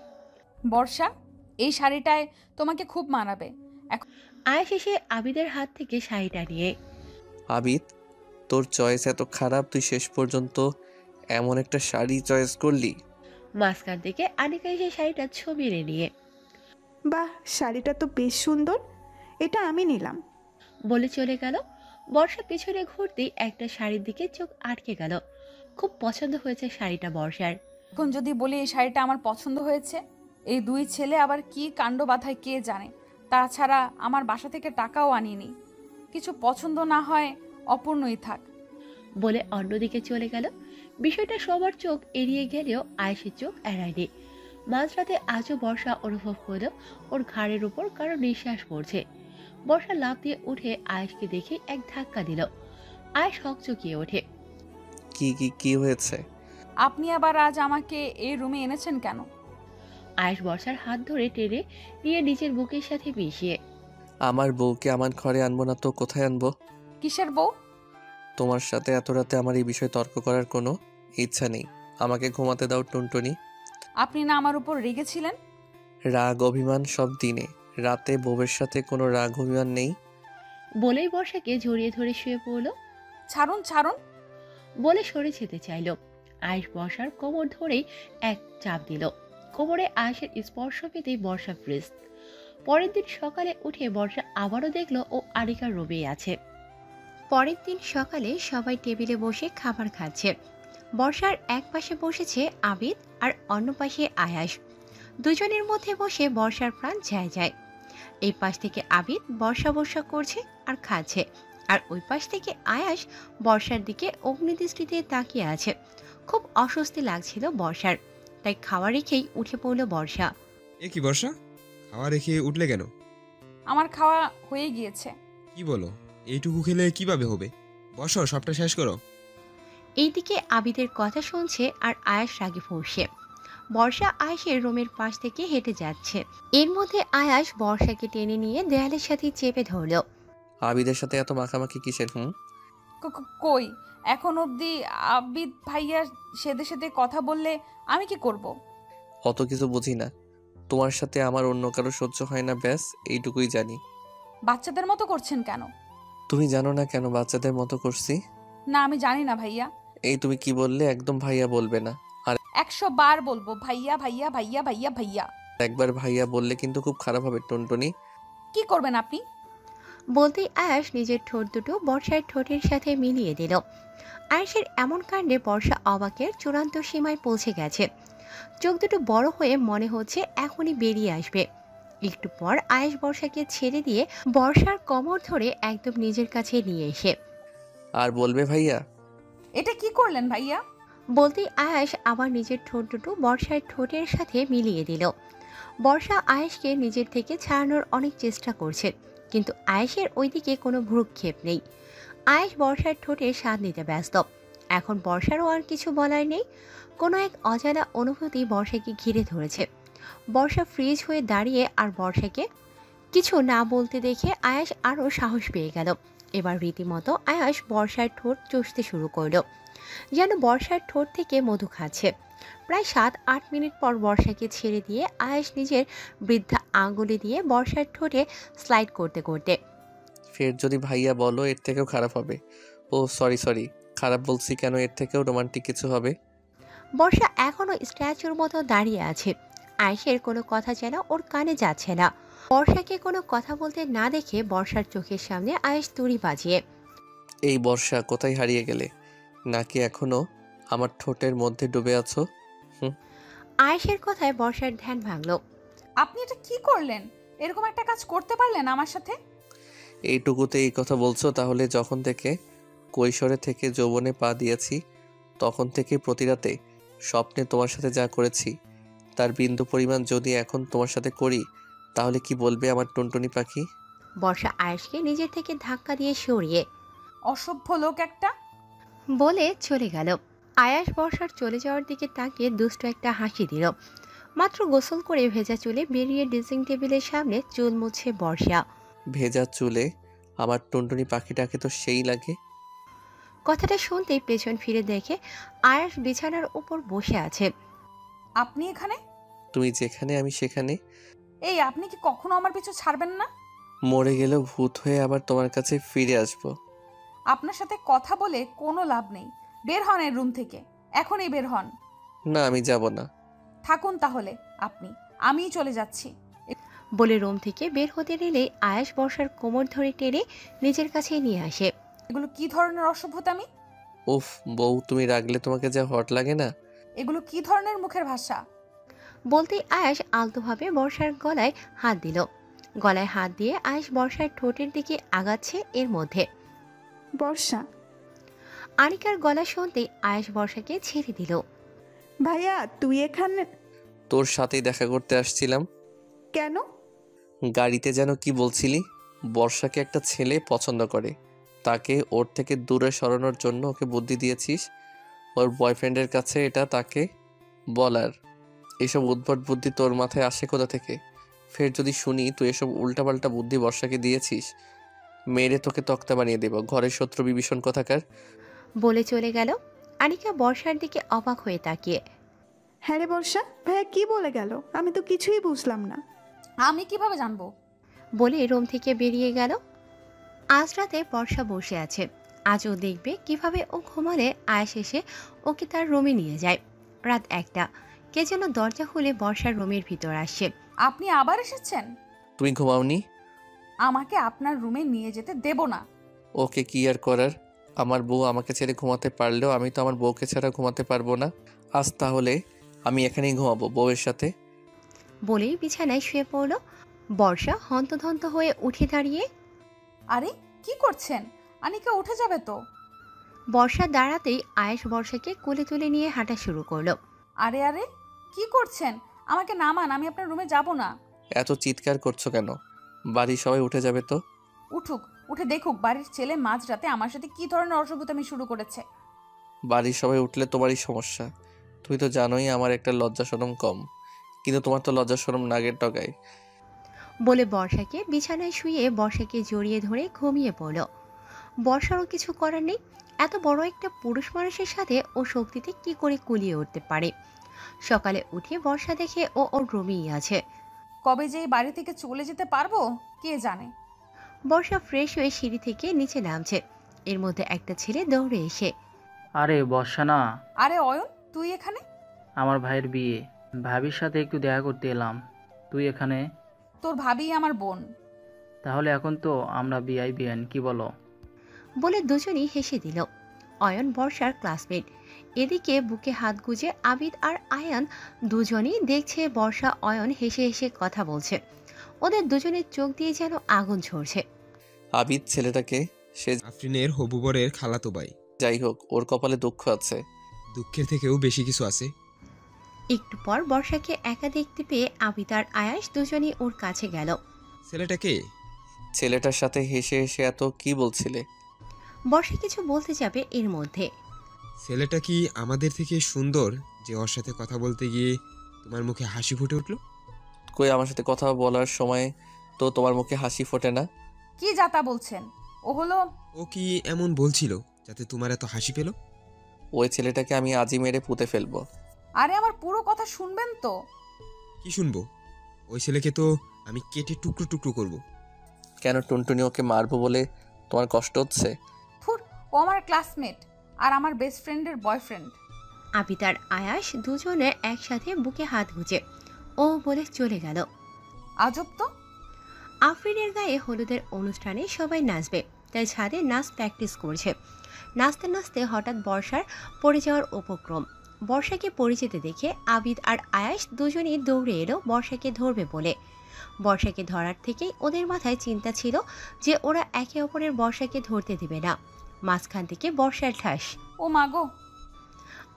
D: বর্ষা, এই শাড়িটায় তোমাকে খুব মানাবে।
A: আয়াস এসে আবিদের হাত থেকে শাড়িটা নিয়ে,
C: আবিদ, তোর চয়েস এত খারাপ, তুই শেষ পর্যন্ত এমন একটা শাড়ি চয়েস করলি?
A: মাঝখান থেকে আনিকা এসে শাড়িটা ছবিয়ে নিয়ে,
H: বাহ, শাড়িটা তো বেশ সুন্দর, এটা আমি নিলাম
A: বলে চলে গেল। বর্ষা পিছনে ঘুরতেই একটা শাড়ির দিকে চোখ আটকে গেল। খুব পছন্দ হয়েছে শাড়িটা বর্ষার।
D: এখন যদি বলি এই শাড়িটা আমার পছন্দ হয়েছে, এই দুই ছেলে আবার কি কাণ্ড বাঁধায় কে জানে। তাছাড়া আমার বাসা থেকে টাকাও আনিনি। কিছু পছন্দ না হয় অপূর্ণই থাক,
A: বলে অন্যদিকে চলে গেল। বিষয়টা সবার চোখ এড়িয়ে গেলেও আয়েশের চোখ এড়ায়নি। মাঝরাতে আজও বর্ষা অনুভব করল ওর ঘাড়ের উপর কারো নিঃশ্বাস পড়ছে। বর্ষা লাফ দিয়ে উঠে আয়েশকে দেখে এক ধাক্কা দিল। আয়েশ হকচকিয়ে ওঠে।
C: কি কি কি হয়েছে?
D: আপনি আবার আজ আমাকে এই রুমে এনেছেন কেন?
A: আয়েশ বর্ষার হাত ধরে টেনে নিয়ে নিজের বুকের সাথে মিশিয়ে,
C: আমার বউকে আমার ঘরে আনবো না তো কোথায় আনবো?
D: কিসের বউ?
C: তোমার সাথে এত রাতে আমার এই বিষয়ে তর্ক করার কোনো ইচ্ছা নেই। আমাকে ঘুমাতে দাও টুনটুনি।
D: আপনি না আমার উপর রেগেছিলেন?
C: রাগ অভিমান সব দিনে, রাতে বউয়ের সাথে কোনো রাগ অভিমান নেই।
A: বলেই বর্ষাকে জড়িয়ে ধরে শুয়ে পড়ল।
D: ছাড়ুন ছাড়ুন
A: বলে সরে যেতে চাইল। আয়েশ বর্ষার কোমর ধরেই এক চাপ দিল। কোমরে আয়েশের স্পর্শ পেতেই বর্ষা ফ্রিজ। পরের দিন সকালে উঠে বর্ষা আবারও দেখলো ও আনিকার রুমেই আছে। পরের দিন সকালে সবাই টেবিলে বসে খাবার খাচ্ছে। বর্ষার এক পাশে বসেছে আবিদ আর অন্য পাশে আয়াস। দুজনের মধ্যে বসে বর্ষার প্রাণ যায় যায়। এই পাশ থেকে আবিদ বর্ষা বর্ষা করছে আর খাচ্ছে, আর ওই পাশ থেকে আয়াস বর্ষার দিকে অগ্নিদৃষ্টিতে তাকিয়ে আছে। খুব অস্বস্তি লাগছিল বর্ষার, তাই খাওয়া রেখেই উঠে পড়ল বর্ষা।
G: এ কি বর্ষা, খাওয়া রেখে উঠলে কেন?
D: আমার খাওয়া হয়ে গিয়েছে।
G: কি বলো, এইটুকু খেলে কিভাবে হবে? বসো, সবটা শেষ করো।
A: এইদিকে আবিদের কথা শুনছে আর আয়াস রাগে ফুঁসছে। বর্ষা আয়াসের রুমের পাশ থেকে হেঁটে যাচ্ছে। এর মধ্যে আয়াস বর্ষাকে টেনে নিয়ে দেয়ালের সাথে চেপে ধরল।
C: আবিদের সাথে এত মাখামাখি কিসের?
D: কই এখন অবধি আবিদ ভাইয়া সেদে সেদে কথা বললে আমি কি করব?
C: অত কিছু বুঝি না, তোমার সাথে আমার অন্য কারো সহ্য হয় না, ব্যাস এইটুকুই জানি।
D: বাচ্চাদের মতো করছেন কেন?
C: তুমি জানো না কেন বাচ্চাদের মতো করছি?
D: না আমি জানি না ভাইয়া।
C: এই তুমি কি বললে? একদম ভাইয়া বলবে না। আর
D: 100 বার বলবো ভাইয়া ভাইয়া ভাইয়া ভাইয়া ভাইয়া।
C: একবার ভাইয়া বললে কিন্তু খুব খারাপ হবে টুনটুনি।
D: কি করবেন আপনি?
A: বলতেই আয়াস নিজের ঠোঁট দুটো বর্ষার ঠোঁটের সাথে মিলিয়ে দিল। আয়াসের এমন কাণ্ডে বর্ষা অবাকের চূড়ান্ত সীমায় পৌঁছে গেছে। চোখ দুটো বড় হয়ে মনে হচ্ছে এখনই বেরিয়ে আসবে। একটু পর আয়াস বর্ষাকে ছেড়ে দিয়ে বর্ষার কোমর ধরে একদম নিজের কাছে নিয়ে এসে
C: আর বলবে ভাইয়া?
D: এটা কি করলেন ভাইয়া?
A: বলতেই আয়াস আবার নিজের ঠোঁট দুটো বর্ষার ঠোঁটের সাথে মিলিয়ে দিল। বর্ষা আয়াসকে নিজের থেকে ছাড়ানোর অনেক চেষ্টা করছে, কিন্তু আয়াসের ওইদিকে কোনো ভ্রুক্ষেপ নেই। আয়াস বর্ষার ঠোঁটে স্বাদ নিতে ব্যস্ত। এখন বর্ষারও আর কিছু বলার নেই। কোনো এক অজানা অনুভূতি বর্ষাকে ঘিরে ধরেছে। বর্ষা ফ্রিজ হয়ে দাঁড়িয়ে আর বর্ষাকে কিছু না বলতে দেখে আয়াস আরও সাহস পেয়ে গেল। এবার রীতিমতো আয়াস বর্ষার ঠোঁট চষতে শুরু করলো, যেন বর্ষার ঠোঁট থেকে মধু খাচ্ছে। প্রায় 7-8 মিনিট পর বর্ষাকে ছেড়ে দিয়ে আয়াস নিজের বৃদ্ধা আঙ্গুলি দিয়ে বর্ষার ঠোঁটে স্লাইড করতে করতে
C: ফের যদি ভাইয়া বলো এর থেকেও খারাপ হবে। ও সরি, খারাপ বলছি কেন? এর থেকেও রোমান্টিক কিছু হবে।
A: বর্ষা এখনো স্ট্যাচুর মতো দাঁড়িয়ে আছে। আয়েশের কোনো কথা যেন ওর কানে যাচ্ছে না। বর্ষাকে কোনো কথা বলতে না দেখে বর্ষার চোখের সামনে আয়েশ তুড়ি বাজিয়ে,
C: এই বর্ষা কোথায় হারিয়ে গেলে? নাকি এখনো আমার ঠোঁটের মধ্যে ডুবে আছো?
A: আয়েশের কথায় বর্ষার ধ্যান ভাঙল।
D: আপনি এটা কি করলেন? এরকম একটা কাজ করতে পারলেন আমার সাথে?
C: এইটুকুতে এই কথা বলছো? তাহলে যখন থেকে কৈশোরে থেকে যৌবনে পা দিয়েছি তখন থেকে প্রতি রাতে স্বপ্নে তোমার সাথে যা করেছি তার বিন্দু পরিমাণ যদি এখন তোমার সাথে করি তাহলে কি বলবে আমার টুনটুনি পাখি?
A: বর্ষা আয়েশকে নিজের থেকে ধাক্কা দিয়ে সরিয়ে
D: অসভ্য লোক একটা
A: বলে চলে গেল। আয়াস বর্ষার চলে যাওয়ার দিকে তাকিয়ে দুষ্ট একটা হাসি দিল। মাত্র গোসল করে ভেজা চুলে বেরিয়ে ড্রেসিং টেবিলের সামনে চুল মুছে বর্ষা।
C: ভেজা চুলে আমার টুনটুনি পাখিটাকে তো সেই লাগে।
A: কথাটা শুনতেই পেছন ফিরে দেখে আয়াস বিছানার উপর বসে আছে।
D: আপনি এখানে?
C: তুমি যেখানে আমি সেখানে।
D: এই আপনি কি কখনো আমার পিছু ছাড়বেন না?
C: মরে গেলেও ভূত হয়ে আবার তোমার কাছে ফিরে আসবো।
D: আপনার সাথে কথা বলে কোনো লাভ নেই। বের হন এর রুম থেকে, এখনই বের হন।
C: না, আমি যাব না।
D: থাকুন তাহলে আপনি, আমিই চলে যাচ্ছি।
A: বলে রুম থেকে বের হতে নিলে আয়াস বর্ষার কোমর ধরে টেনে নিজের কাছে নিয়ে আসে।
D: এগুলো কি ধরনের অসভ্যতামি?
C: উফ বউ, তুমি রাগলে তোমাকে যা হট লাগে না।
D: এগুলো কি ধরনের মুখের ভাষা?
A: বলতেই আয়াস আলতোভাবে বর্ষার গলায় হাত দিল। গলায় হাত দিয়ে আয়াস বর্ষার ঠোঁটের দিকে আগাচ্ছে। এর মধ্যে
H: বর্ষা,
A: আনিকার গলা শুনতেই আয়াস বর্ষাকে ছেড়ে দিল।
H: ভাইয়া তুই এখানে
C: তোর সাথেই দেখা করতে আসছিলাম।
H: কেন?
C: গাড়িতে যেন কি বলছিলি? বর্ষাকে একটা ছেলে পছন্দ করে, তাকে ওর থেকে দূরে সরানোর জন্য ওকে বুদ্ধি দিয়েছিস। ওর বয়ফ্রেন্ডের কাছে এটা তাকে বলার। এসব উদ্ভট বুদ্ধি তোর মাথায় আসে কোথা থেকে? ফের যদি শুনি তুই এসব উল্টাপাল্টা বুদ্ধি বর্ষাকে দিয়েছিস, মেরে তোকে তক্তা বানিয়ে দেব। ঘরের শত্রু বিভীষণ কোথাকার।
A: বলে চলে গেল। আনিকা বর্ষার দিকে অবাক হয়ে তাকিয়ে,
H: হ্যাঁ রে বর্ষা, ভাইয়া কি বলে গেল? আমি তো কিছুই বুঝলাম না।
D: আমি কিভাবে জানবো?
A: বলে রুম থেকে বেরিয়ে গেল। আজ রাতে বর্ষা বসে আছে। আজ ও দেখবে কিভাবে ও ঘুমালে আয়াস এসে ওকে তার রুমে নিয়ে যায়। রাত 1টা। কে যেন দরজা খুলে বর্ষার রুমের ভিতর আসছে।
D: আপনি আবার এসেছেন?
C: তুমি ঘুমাওনি?
D: আমাকে আপনার রুমে নিয়ে যেতে দেব না।
C: ওকে কি আর করার? আমার বউ আমাকে ছেড়ে ঘুমাতে পারলেও আমি তো আমার বউকে ছাড়া ঘুমাতে পারবো না। আজ তাহলে আমি এখানেই ঘুমাবো বউয়ের সাথে।
A: বলেই বিছানায় শুয়ে পড়ল। বর্ষা হন্তদন্ত হয়ে উঠে দাঁড়িয়ে,
D: আরে কি করছেন? আনিকা উঠে যাবে তো।
A: বর্ষা দাঁড়াতেই আয়েশ বর্ষাকে কোলে তুলে নিয়ে হাঁটা শুরু করলো।
D: আরে আরে কি করছেন? আমাকে নামান, আমি আপনার রুমে যাব না।
C: এত চিৎকার করছো কেন? বাড়ির সবাই উঠে যাবে তো।
D: উঠুক, উঠে দেখুক বাড়ির ছেলে মাঝরাতে আমার সাথে কি ধরনের অসভ্যতামি শুরু করেছে।
C: বাড়ির সবাই উঠলে তোমারই সমস্যা। তুমি তো জানোই আমার একটা লজ্জা শরম কম, কিন্তু তোমার তো লজ্জা শরম নাগের ডগায়।
A: বলে বর্ষাকে বিছানায় শুয়ে বর্ষাকে জড়িয়ে ধরে ঘুমিয়ে পড়ল। বর্ষারও কিছু করার নেই। এত বড় একটা পুরুষ মানুষের সাথে ও শক্তিতে কি করে কুলিয়ে উঠতে পারে। সকালে উঠে বর্ষা দেখে ও ওর রুমেই আছে।
D: কবে যে এই বাড়ি থেকে চলে যেতে পারবো কে জানে।
A: বর্ষা ফ্রেশ হয়ে সিঁড়ি থেকে নিচে নামছে। এর মধ্যে একটা ছেলে দৌড়ে এসে,
J: আরে বর্ষা না,
D: আরে অয়ন, তুই এখানে?
J: আমার ভাইয়ের বিয়ে, ভাবির সাথে একটু দেখা করতে এলাম। তুই এখানে?
D: তোর ভাবি আমার বোন।
J: তাহলে এখন তো আমরা বিআই বিয়ান, কি বলো?
A: বলে দুজনই হেসে দিল। অয়ন বর্ষার ক্লাসমেট। এদিকে বুকে হাত গুজে আবিদ আর আয়ান দুজনই দেখছে বর্ষা অয়ন হেসে হেসে কথা বলছে। ওদের দুজনের চোখ দিয়ে যেন আগুন ঝরছে।
C: আবিদ ছেলেটাকে, সে
G: আফরিনের হবু বরের খালাতো ভাই।
C: যাই হোক, ওর কপালে দুঃখ আছে।
G: দুঃখের থেকেও বেশি কিছু আছে।
A: একটু পর বর্ষাকে একা দেখতে পেয়ে আবিদ আর আয়াস দুজনই ওর কাছে গেল।
G: ছেলেটা কে?
C: ছেলেটার সাথে হেসে হেসে এত কি বলছিলে?
A: বর্ষা কিছু বলতে যাবে এর মধ্যে
G: ছেলেটা কি আমাদের থেকে সুন্দর যে ওর সাথে কথা বলতে গিয়ে তোমার মুখে হাসি ফুটে উঠলো?
C: কই, আমার সাথে কথা বলার সময় তো তোমার মুখে হাসি ফোটে না।
D: কি যাতা বলছেন? ও হলো।
G: ও কি এমন বলছিল যাতে তোমার এত হাসি পেল?
C: ওই ছেলেটাকে আমি আজই মেরে পুঁতে ফেলবো।
D: আরে আমার পুরো কথা শুনবেন তো।
G: কি শুনবো? ওই ছেলেকে তো আমি কেটে টুকরো টুকরো করব।
C: কেন, টুনটুনি ওকে মারবো বলে তোমার কষ্ট হচ্ছে?
D: থুর, ও আমার ক্লাসমেট আর আমার বেস্ট ফ্রেন্ডের বয়ফ্রেন্ড।
A: আবিদ আর আয়াস দুজনে একসাথে বুকে হাত গুজে ও বলে চলে গেল।
D: আজব তো।
A: আফরিনের গায়ে হলুদের অনুষ্ঠানে সবাই নাচবে, তাই ছাদে নাচ প্র্যাকটিস করছে। নাচতে নাচতে হঠাৎ বর্ষার পড়ে যাওয়ার উপক্রম। বর্ষাকে পড়ে যেতে দেখে আবিদ আর আয়াস দুজনেই দৌড়ে এলো বর্ষাকে ধরবে বলে। বর্ষাকে ধরার থেকেই ওদের মাথায় চিন্তা ছিল যে ওরা একে অপরের বর্ষাকে ধরতে দেবে না। মাঝখান থেকে বর্ষার ঠাস।
D: ও মাগো।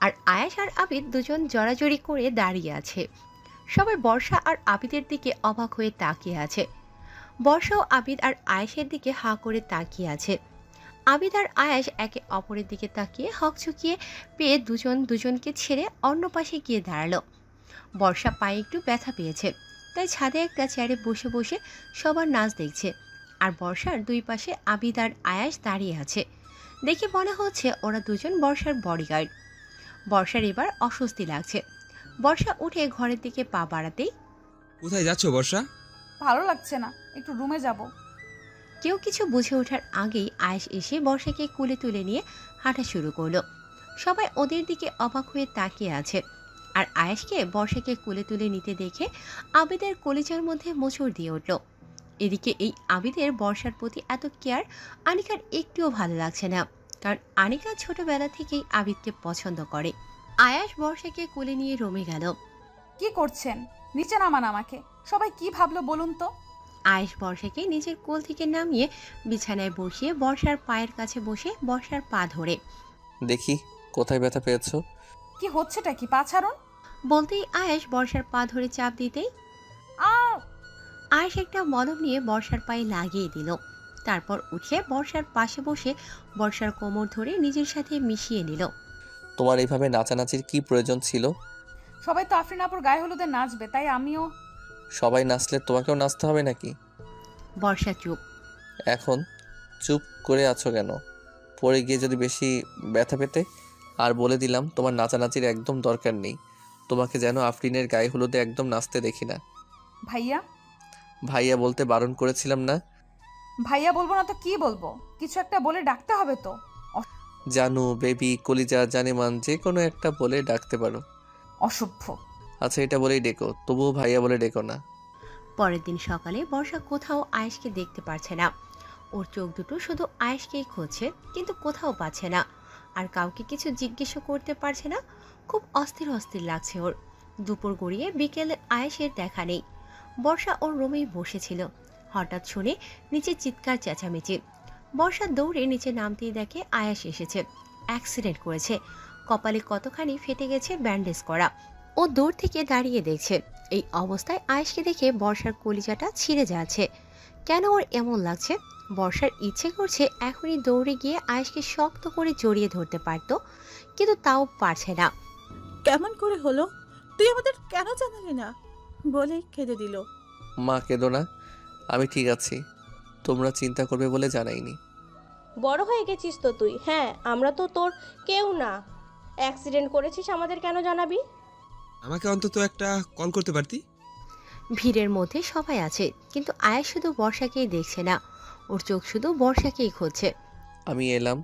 A: আর আয়াস আর আবিদ দুজন জড়াজড়ি করে দাঁড়িয়ে আছে। সবাই বর্ষা আর আবিদের দিকে অবাক হয়ে তাকিয়ে আছে। বর্ষাও আবিদ আর আয়েশের দিকে হাঁ করে তাকিয়ে আছে। আবিদ আর আয়াস একে অপরের দিকে তাকিয়ে হকচকিয়ে পেয়ে দুজন দুজনকে ছেড়ে অন্য পাশে গিয়ে দাঁড়ালো। বর্ষা পায়ে একটু ব্যথা পেয়েছে, তাই ছাদে একটা চেয়ারে বসে বসে সবার নাচ দেখছে। আর বর্ষার দুই পাশে আবিদ আর আয়াস দাঁড়িয়ে আছে। দেখে মনে হচ্ছে ওরা দুজন বর্ষার বডিগার্ড। বর্ষার এবার অস্বস্তি লাগছে। বর্ষা উঠে ঘরের দিকে পা বাড়াতেই,
G: কোথায় যাচ্ছ বর্ষা?
D: ভালো লাগছে না, একটু রুমে যাব।
A: কেউ কিছু বুঝে ওঠার আগেই আয়েশ এসে বর্ষাকে কোলে তুলে নিয়ে হাঁটা শুরু করলো। সবাই ওদের দিকে অবাক হয়ে তাকিয়ে আছে। আর আয়েশকে বর্ষাকে কোলে তুলে নিতে দেখে আবিদের কলিজার মধ্যে মোচড় দিয়ে উঠল। এদিকে এই আবিদের বর্ষার প্রতি এত কেয়ার আনিকার একটুও ভালো লাগছে না, কারণ আনিকা ছোটবেলা থেকেই আবিদকে পছন্দ করে। আয়াস বর্ষাকে কোলে নিয়ে রুমে গেল।
D: কি করছেন? নিচে নামান আমাকে। সবাই কি ভাবলো বলুন তো?
A: আয়েশ বর্ষাকে নিজের কোল থেকে নামিয়ে বিছানায় বসিয়ে বর্ষার পায়ের কাছে বসে বর্ষার পা ধরে,
C: দেখি কোথায় ব্যথা পেয়েছো।
D: কি হচ্ছেটা কি? পা ছাড়ুন।
A: বলতেই আয়েশ বর্ষার পা ধরে চাপ দিতেই আয়েশ একটা মলম নিয়ে বর্ষার পায়ে লাগিয়ে দিল। তারপর উঠে বর্ষার পাশে বসে বর্ষার কোমর ধরে নিজের সাথে মিশিয়ে নিল।
C: তোমার এইভাবে নাচানাচির কি প্রয়োজন ছিল?
D: সবাই তো আফরিন আপুর গায়ে হলুদে নাচবে, তাই আমিও।
C: সবাই নাচলে তোমাকেও নাচতে হবে নাকি?
A: বর্ষা চুপ।
C: এখন চুপ করে আছো কেন? পরে গিয়ে যদি বেশি ব্যথা পেতে? আর বলে দিলাম, তোমার নাচানাচির একদম দরকার নেই। তোমাকে যেন আফরিনের গায়ে হলুদে একদম নাচতে দেখি না।
D: ভাইয়া?
C: ভাইয়া বলতে বারণ করেছিলাম না?
D: ভাইয়া বলবো না তো কি বলবো? কিছু একটা বলে ডাকতে হবে তো।
C: জানু, বেবি, কলিজা, জানেমান, যে কোনো একটা বলে ডাকতে পারো।
D: অসভ্য।
C: আচ্ছা, এটা বলেই ডেকো, তবুও ভাইয়া বলে ডেকো না।
A: পরের দিন সকালে বর্ষা কোথাও আয়েশকে দেখতে পারছে না। ওর চোখ দুটো শুধু আয়েশকেই খুঁজছে, কিন্তু কোথাও পাচ্ছে না। আর কাউকে কিছু জিজ্ঞেসও করতে পারছে না। খুব অস্থির অস্থির লাগছে ওর। দুপুর গড়িয়ে বিকেলে আয়েশের দেখা নেই। বর্ষা ওর রুমেই বসেছিল। হঠাৎ শুনে নিচে চিৎকার চেঁচামেচি। বর্ষা দৌড়ে নিচে নামতেই দেখে আয়েশ এসেছে। অ্যাক্সিডেন্ট করেছে, কপালে কতখানি ফেটে গেছে ব্যান্ডেজ করা। ও দূর থেকে দাঁড়িয়ে দেখছে। এই অবস্থায় আয়েশকে দেখে বর্ষার কলিজাটা ছিঁড়ে যাচ্ছে। কেন ওর এমন লাগছে? বর্ষার ইচ্ছে করছে এখনই দৌড়ে গিয়ে আয়েশকে শক্ত করে জড়িয়ে ধরতে পারত, কিন্তু তাও পারছে না।
B: কেমন করে হলো? তুই আমাদের কেন জানালি না? বলেই খেতে দিল।
C: মা, কেঁদো না, আমি ঠিক আছি। তোমরা চিন্তা করবে বলে জানাইনি।
F: বড় হয়ে গেছিস তো তুই। হ্যাঁ, আমরা তো তোর কেউ না। অ্যাক্সিডেন্ট করেছিস আমাদের কেন জানাবি?
G: আমাকে অন্তত একটা কল করতে পারতি।
A: ভিড়ের মধ্যে সবাই আছে, কিন্তু আয়াস শুধু বর্ষাকেই দেখছে না, ওর চোখ শুধু বর্ষাকেই খুঁজছে।
C: আমি এলাম,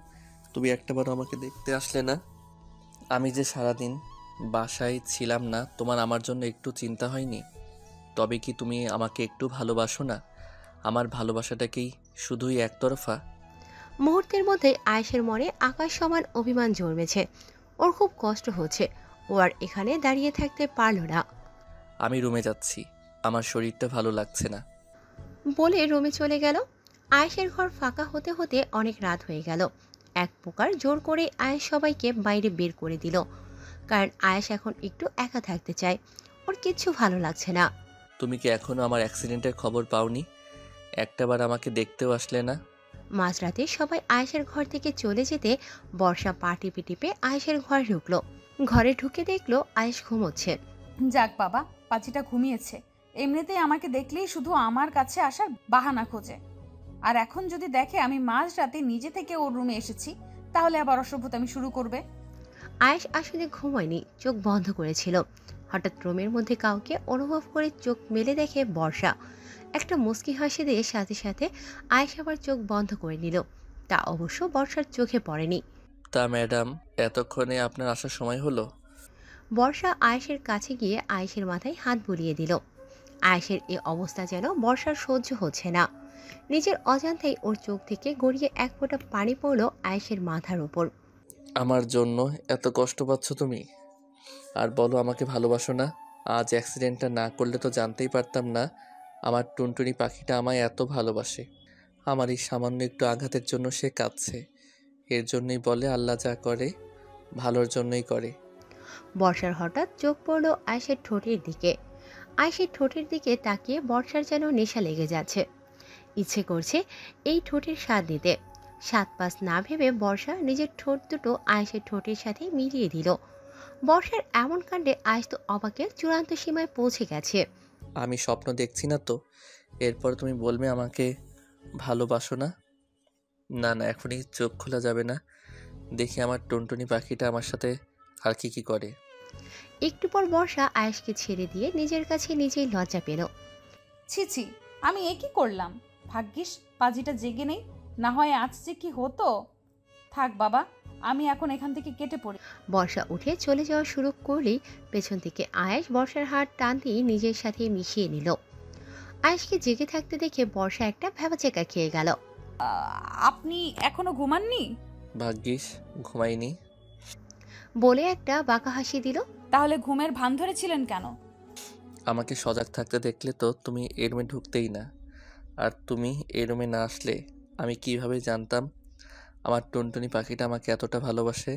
C: তুমি একটাবারও আমাকে দেখতে আসলে না। আমি যে সারাদিন বাসায় ছিলাম না, তোমার আমার জন্য একটু চিন্তা হয়নি? তবে কি তুমি আমাকে একটু ভালোবাসো না? আমার ভালোবাসাটা কি শুধুই একতরফা?
A: মুহূর্তের মধ্যে আয়েশের মনে আকাশ সমান অভিমান জন্মেছে। ওর খুব কষ্ট হচ্ছে, ও আর এখানে দাঁড়িয়ে থাকতে পারল না।
C: আমি রুমে যাচ্ছি, আমার শরীরটা ভালো লাগছে না।
A: বলে রুমে চলে গেল। আয়েশের ঘর ফাঁকা হতে হতে অনেক রাত হয়ে গেল। এক প্রকার জোর করে আয়েশ সবাইকে বাইরে বের করে দিল, কারণ আয়েশ এখন একটু একা থাকতে চায়। ওর কিচ্ছু ভালো লাগছে না।
C: তুমি কি এখনো আমার অ্যাক্সিডেন্টের খবর পাওনি? একটাবার আমাকে দেখতেও আসলে না।
A: মাঝরাতে সবাই আয়েশের ঘর থেকে চলে যেতে বর্ষা পা টিপে টিপে আয়েশের ঘরে ঢুকলো। ঘরে ঢুকে দেখলো আয়েশ ঘুমোচ্ছে।
D: যাক বাবা, পাচিটা ঘুমিয়েছে। এমনিতেই আমাকে দেখলেই শুধু আমার কাছে আসার বাহানা খোঁজে। আর এখন যদি দেখে আমি মাঝরাতে নিজে থেকে ওর রুমে এসেছি, তাহলে আবার অসভ্যতামি শুরু করবে।
A: আয়েশ আসলে ঘুমায়নি, চোখ বন্ধ করেছিল। হঠাৎ রুমের মধ্যে কাউকে অনুভব করে চোখ মেলে দেখে বর্ষা। একটা মুচকি হাসি দিয়ে সাথে সাথে আয়েশ আবার চোখ বন্ধ করে নিল। তা অবশ্য বর্ষার চোখে পড়েনি।
C: তা ম্যাডাম, এতক্ষণে আপনার আসার সময় হলো?
A: বর্ষা আয়েশের কাছে গিয়ে আয়েশের মাথায় হাত বুলিয়ে দিল। আয়েশের এ অবস্থা যেন বর্ষার সহ্য হচ্ছে না। নিজের অজান্তেই ওর চোখ থেকে গড়িয়ে এক ফোঁটা পানি পড়ল আয়েশের মাথার উপর।
C: আমার জন্য এত কষ্ট পাচ্ছ তুমি? আর বলো আমাকে ভালোবাসো না? আজ অ্যাক্সিডেন্টটা না করলে তো জানতেই পারতাম না আমার টুনটুনি পাখিটা আমায় এত ভালোবাসে। আমার এই সামান্য একটু আঘাতের জন্য সে কাঁদছে। এর জন্যই বলে আল্লাহ যা করে ভালোর জন্যই করে।
A: বর্ষার হঠাৎ চোখ পড়ল আয়েশের ঠোঁটের দিকে। আয়েশের ঠোঁটের দিকে তাকিয়ে বর্ষার যেন নেশা লেগে যাচ্ছে। ইচ্ছে করছে এই ঠোঁটের স্বাদ নিতে। স্বাদ পাস না ভেবে বর্ষা নিজের ঠোঁট দুটো আয়েশের ঠোঁটের সাথে মিলিয়ে দিল। বর্ষার এমন কাণ্ডে আয়েশ তো অবাকের চূড়ান্ত সীমায় পৌঁছে গেছে।
C: আমি স্বপ্ন দেখছি না তো? এরপর তুমি বলবে আমাকে ভালোবাসো না? না না, এখনই চোখ খোলা যাবে না। দেখি আমার টুনটুনি পাখিটা আমার সাথে আর কি করে।
A: একটু পর বর্ষা আয়েশকে ছেড়ে দিয়ে নিজের কাছে নিজেই লজ্জা পেল।
D: ছি ছি, আমি এ কি করলাম? ভাগ্যিস পাজিটা জেগে নেই, না হয় আজ যে কি হতো। থাক বাবা, আমি এখন এখান থেকে কেটে পড়ি।
A: বর্ষা উঠে চলে যাওয়া শুরু করলেই পেছন থেকে আয়েশ বর্ষার হাত টান দিয়ে নিজের সাথে মিশিয়ে নিল। আয়েশকে জেগে থাকতে দেখে বর্ষা একটা ভ্যাবাচেকা খেয়ে গেল।
D: আপনি এখনো ঘুমাননি?
C: ভাগ্যিস ঘুমাইনি।
A: বলে একটা বাঁকা হাসি দিল।
D: তাহলে ঘুমের ভান ধরেছিলেন কেন?
C: আমাকে সজাগ থাকতে দেখলে তো তুমি এই রুমে ঢুকতেই না। আর তুমি এই রুমে না আসলে আমি কিভাবে জানতাম আমার টুনটুনি পাখিটা আমাকে এতটা ভালোবাসে?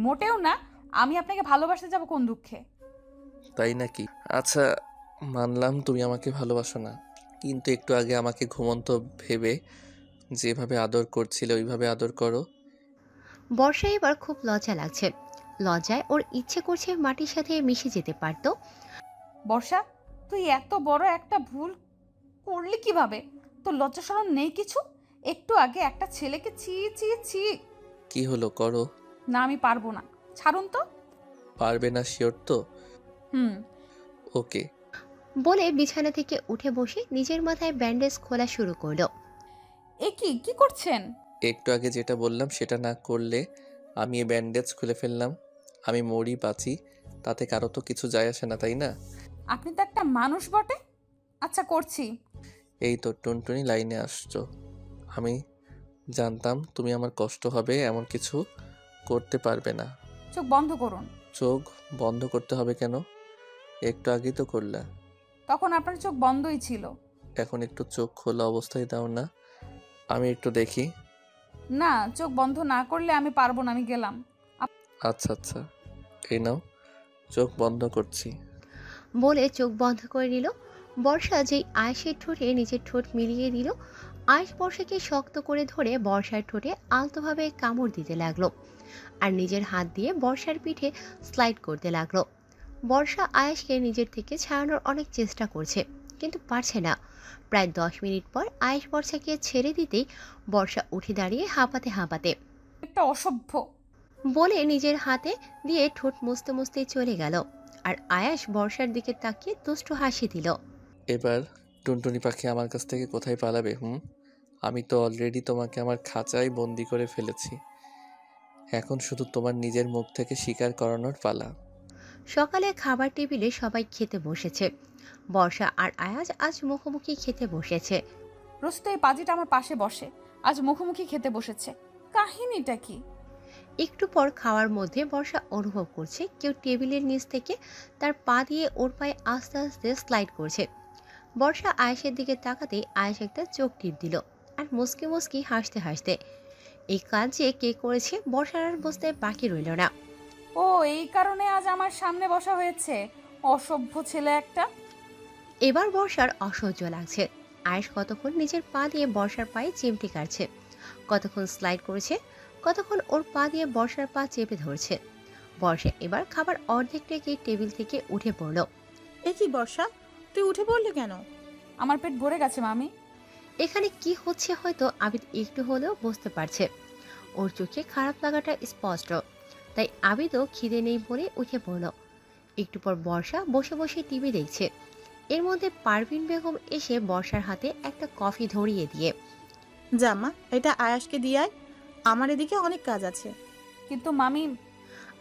D: মোটেও না। আমি আপনাকে ভালোবাসতে যাব কোন দুঃখে?
C: তাই নাকি? আচ্ছা, মানলাম তুমি আমাকে ভালোবাসো না, কিন্তু একটু আগে আমাকে ঘুমন্ত ভেবে যেভাবে আদর করছিলে ওইভাবে আদর করো।
A: বর্ষা এবার খুব লজ্জা লাগছে। লজ্জায় ওর ইচ্ছে করছে মাটির সাথে মিশে যেতে পারত।
D: বর্ষা, তুই এত বড় একটা ভুল করলি কিভাবে? তোর লজ্জা শরম নেই কিছু? একটু আগে একটা ছেলেকে ছি ছি ছি।
C: কি হলো, করো
D: না, আমি পারবো না। ছাড়ুন তো।
C: পারবে না? শিওর তো? ওকে।
A: বলে বিছানা থেকে উঠে বসে নিজের মাথায় ব্যান্ডেজ খোলা শুরু করলো।
D: এ কি করছেন?
C: একটু আগে যেটা বললাম সেটা না করলে আমি এই ব্যান্ডেজ খুলে ফেললাম, আমি মরি বাঁচি তাতে কারো তো কিছু যায় আসে না, তাই না?
D: আপনি তো একটা মানুষ বটে। আচ্ছা, করছি।
C: এই তো টুনটুনি লাইনে আসছো। আমি জানতাম তুমি আমার কষ্ট হবে এমন কিছু করতে পারবে না।
D: চোখ বন্ধ করুন।
C: চোখ বন্ধ করতে হবে কেন? একটু আগেই তো করলা।
D: তখন আপনার চোখ বন্ধই ছিল।
C: এখন একটু চোখ খোলা অবস্থায় দাও না, আমি একটু দেখি।
D: না, চোখ বন্ধ না করলে আমি পারবো না, আমি গেলাম।
C: আচ্ছা আচ্ছা, এই নাও, চোখ বন্ধ করছি।
A: বলে চোখ বন্ধ করে নিল। বর্ষা যেই আয়েশের ঠোঁটে নিজের ঠোঁট মিলিয়ে দিল, আয়েশ বর্ষাকে শক্ত করে ধরে বর্ষার ঠোঁটে আলতোভাবে কামড় দিতে লাগলো আর নিজের হাত দিয়ে বর্ষার পিঠে স্লাইড করতে লাগলো। বর্ষা আয়েশকে নিজের থেকে ছাড়ানোর অনেক চেষ্টা করছে, কিন্তু পারছে না। প্রায় 10 মিনিট পর আয়েশ বর্ষাকে ছেড়ে দিতেই বর্ষা উঠে দাঁড়িয়ে হাঁপাতে হাঁপাতে
D: একটা অসভ্য।
A: বলে নিজের হাতে দিয়ে ঠোঁট মুছতে মুছতে চলে গেল। আর আয়াস বর্ষার দিকে তাকিয়ে দুষ্টু হাসি দিল।
C: এবার টুনটুনি পাখি আমার কাছ থেকে কোথায় পালাবে? আমি তো অলরেডি তোমাকে আমার খাঁচায় বন্দি করে ফেলেছি। এখন শুধু তোমার নিজের মুখ থেকে স্বীকার করানোর পালা।
A: সকালে খাবার টেবিলে সবাই খেতে বসেছে। বর্ষা আর আয়াজ আজ মুখোমুখি খেতে বসেছে।
D: রোজ তো এই পাজিটা আমার পাশে বসে, আজ মুখোমুখি খেতে বসেছে, কাহিনীটা কি?
A: একটু পর খাওয়ার মধ্যে বর্ষা অনুভব করছে কেউ টেবিলের নিচ থেকে তার পা দিয়ে ওর পায়ে আস্তে আস্তে স্লাইড করছে। বর্ষা আয়েশের দিকে তাকাতেই আয়েশ একটা চোখ টিপ দিল আর মুসকি মুসকি হাসতে হাসতে। এই কাজ যে কে করেছে বর্ষার আর বুঝতে বাকি রইল না।
D: ও এই কারণে আজ আমার সামনে বসা হয়েছে, অসভ্য ছেলে একটা।
A: এবার বর্ষার অসহ্য লাগছে। আয়েশ কতক্ষণ নিজের পা দিয়ে বর্ষার পায়ে চিমটি কাটছে, কতক্ষণ স্লাইড করেছে, কতক্ষণ ওর পা দিয়ে বর্ষার পা চেপে ধরছে। বর্ষা এবার খাবার অর্ধেক রেখে টেবিল থেকে উঠে পড়ল।
B: এ কি বর্ষা, তুই উঠে পড়লি কেন?
D: আমার পেট ভরে গেছে মামি।
A: এখানে কি হচ্ছে হয়তো আবিদ একটু হলেও বুঝতে পারছে। ওর চোখে খারাপ লাগাটা স্পষ্ট, তাই আবিদও খিদে নেই বলে উঠে পড়ল। একটু পর বর্ষা বসে বসে টিভি দেখছে। এর মধ্যে পারভিন বেগম এসে বর্ষার হাতে একটা কফি ধরিয়ে দিয়ে,
B: জামা এটা আয়াসকে দিয়ে আয়, আমার এদিকে অনেক কাজ আছে।
D: কিন্তু মামি।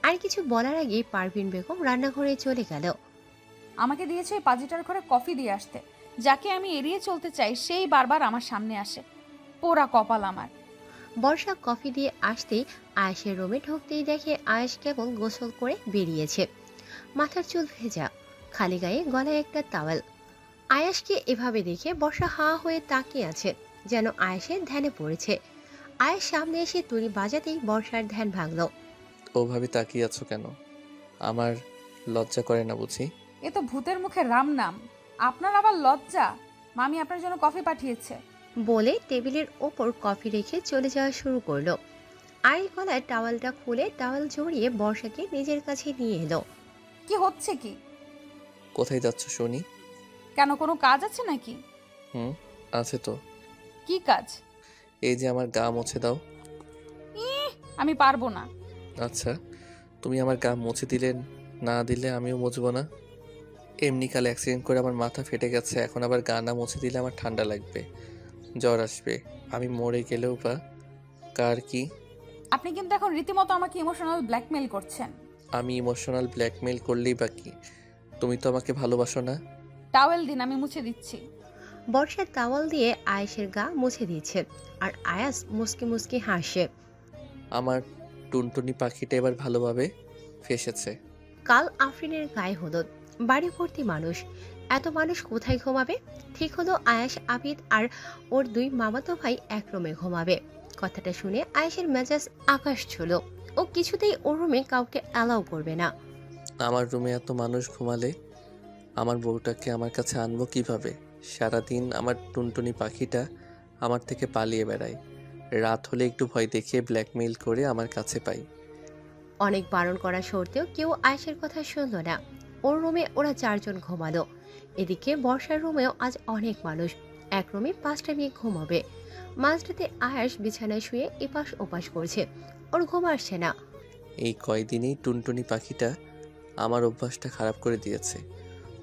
A: আর কিছু বলার আগেই পারভিন বেগম রান্নাঘরে চলে গেল।
D: আমাকে দিয়েছে ওই পাজিটার ঘরে কফি দিয়ে আসতে, যাকে আমি এড়িয়ে চলতে চাই সেই বারবার আমার সামনে আসে। পোড়া কপাল আমার।
A: বর্ষা কফি দিয়ে আসতেই আয়েশের রুমে ঢুকতেই দেখে আয়েশ কেবল গোসল করে বেরিয়েছে। মাথার চুল ভেজা, খালি গায়ে গলায় একটা টাওয়েল। আয়েশকে এভাবে দেখে বর্ষা হা হয়ে তাকিয়ে আছে, যেন আয়েশের ধ্যানে পড়েছে। আয়েশ সামনে এসে তুড়ি বাজাতেই বর্ষার ধ্যান ভাঙল।
C: ওভাবে তাকিয়ে আছো কেন? আমার লজ্জা করে না বুঝি?
D: এ তো ভূতের মুখে রাম নাম, আপনার আবার লজ্জা? মামি আপনার জন্য কফি পাঠিয়েছে।
A: বলে টেবিলের ওপর কফি রেখে চলে যাওয়া শুরু করলো। আয়েশ গলায় টাওয়েলটা খুলে টাওয়েল জড়িয়ে বর্ষাকে নিজের কাছে নিয়ে এলো।
D: কি হচ্ছে কি?
C: কোথায় যাচ্ছ শুনি?
D: কেন, কোনো কাজ আছে নাকি?
C: আছে তো।
D: কি কাজ?
C: এই যে আমার গা মুছে দাও।
D: আমি পারবো না।
C: আচ্ছা, তুমি আমার গা মুছে দিলে না দিলে আমিও মুছবো না। এমনি কাল অ্যাক্সিডেন্ট করে আমার মাথা ফেটে গেছে, এখন আবার গা না মুছে দিলে আমার ঠান্ডা লাগবে, জ্বর আসবে, আমি মরে গেলেও বা কার কি?
D: আপনি কিন্তু এখন রীতিমতো আমাকে ইমোশনাল ব্ল্যাকমেল করছেন।
C: আমি ইমোশনাল ব্ল্যাকমেল করলেই বা কি? তুমি তো আমাকে ভালোবাসো না?
D: টাওয়েল দিন, আমি মুছে দিচ্ছি।
A: বর্ষা টাওয়াল দিয়ে আয়েশের গা মুছে দিচ্ছে আর আয়াস মুসকি মুসকি হাসে।
C: আমার টুনটুনি পাখিটা এবার ভালোভাবে ফেসেছে।
A: কাল আফরিনের গায়ে হলুদ, বাড়ি ভর্তি মানুষ। এত মানুষ কোথায় ঘুমাবে? ঠিক হলো আয়াস, আবিদ আর ওর দুই মামাতো ভাই এক রুমে ঘুমাবে। কথাটা শুনে আয়েশের মেজাজ আকাশ ছিল। ও কিছুতেই ওর রুমে কাউকে অ্যালাউ করবে না।
C: আমার রুমে এত মানুষ ঘুমালে আমার বউটাকে আমার কাছে আনবো কিভাবে? সারাদিন আমার টুনটুনি পাখিটা আমার থেকে পালিয়ে বেড়ায়, রাত হলে একটু ভয় দেখিয়ে ব্ল্যাকমেইল করে আমার কাছে পাই।
A: অনেক বারণ করা সত্ত্বেও কেউ আয়েশের কথা শুনল না। ওর রুমে ওরা 4 জন ঘুমালো। এদিকে বর্ষার রুমেও আজ অনেক মানুষ। এক রুমে 5টা মেয়ে ঘুমাবে। মাঝরাতে আয়েশ বিছানায় শুয়ে এপাশ ওপাশ করছে, ওর ঘুম আসছে না।
C: এই কয়দিনেই টুনটুনি পাখিটা আমার অভ্যাসটা খারাপ করে দিয়েছে।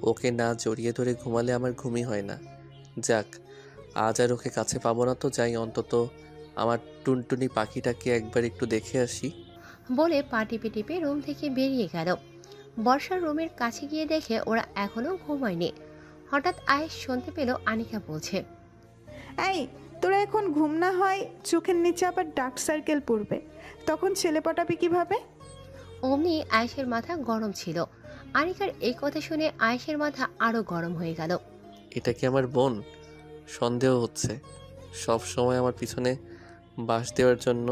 C: ওকে না জড়িয়ে ধরে ঘুমালে আমার ঘুমই হয় না। যাক, আজ আর ওকে কাছে পাবো না তো যাই অন্তত আমার টুনটুনি পাখিটাকে একবার একটু দেখে আসি।
A: বলে পা টিপে টিপে রুম থেকে বেরিয়ে গেল। বর্ষার রুমের কাছে গিয়ে দেখে ওরা এখনো ঘুমায়নি। হঠাৎ আয়েশ শুনতে পেল আনিকা বলছে,
H: এই তোরা এখন ঘুম না হয় চোখের নিচে আবার ডার্ক সার্কেল পড়বে, তখন ছেলে পটাবি কিভাবে?
A: অমনি আয়েশের মাথা গরম ছিল। আনিকার এই কথা শুনে আয়েশের মাথা আরো গরম হয়ে গেল।
C: এটা কি আমার বোন? সন্দেহ হচ্ছে। সব সময় আমার পিছনে বাঁশ দেওয়ার জন্য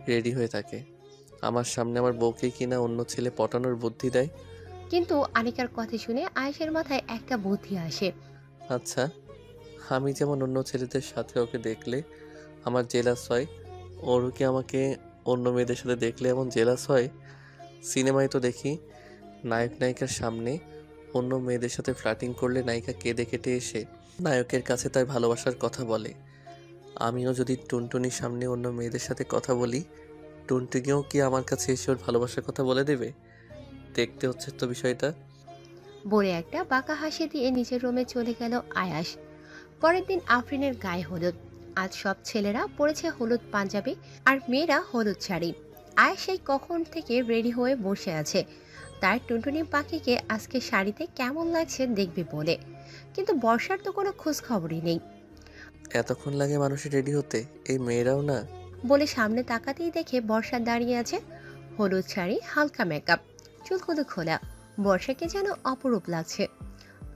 C: রেডি হয়ে থাকে। আমার সামনে আমার বউকে কিনা অন্য ছেলে পটানোর বুদ্ধি দেয়।
A: কিন্তু আনিকার কথা শুনে আয়েশের মাথায় একটা বুদ্ধি আসে।
C: আচ্ছা, আমি যেমন অন্য ছেলেদের সাথে ওকে দেখলে আমার জেলাস হয়, ওরও কি আমাকে অন্য মেয়েদের সাথে দেখলে এমন জেলাস হয়? সিনেমায় তো দেখি নায়ক নায়িকার সামনে অন্য মেয়েদের সাথে ফ্লার্টিং করলে নায়িকা কেঁদে কেটে এসে নায়কের কাছে তার ভালোবাসার কথা বলে। আমিও যদি টুনটুনির সামনে অন্য মেয়েদের সাথে কথা বলি, টুনটুনিও কি আমার কাছে এসে ওর ভালোবাসার কথা বলে দেবে? দেখতে হচ্ছে তো বিষয়টা।
A: বলে একটা বাঁকা হাসি দিয়ে নিজের রুমে চলে গেল আয়াস। পরের দিন আফরিনের গায়ে হলুদ। আজ সব ছেলেরা পরেছে হলুদ পাঞ্জাবি আর মেয়েরা হলুদ শাড়ি। আয়াস সেই কখন থেকে রেডি হয়ে বসে আছে তার টুনটুনি পাখিকে আজকে শাড়িতে কেমন লাগছে দেখবে বলে, কিন্তু বর্ষার তো কোনো খোঁজ খবরই নেই।
C: এতক্ষণ লাগে মানুষের রেডি হতে, এই মেয়েরাও না।
A: বলে সামনে তাকাতেই দেখে বর্ষা দাঁড়িয়ে আছে, হলুদ শাড়ি, হালকা মেকআপ, চুলগুলো খোলা। বর্ষাকে যেন অপরূপ লাগছে।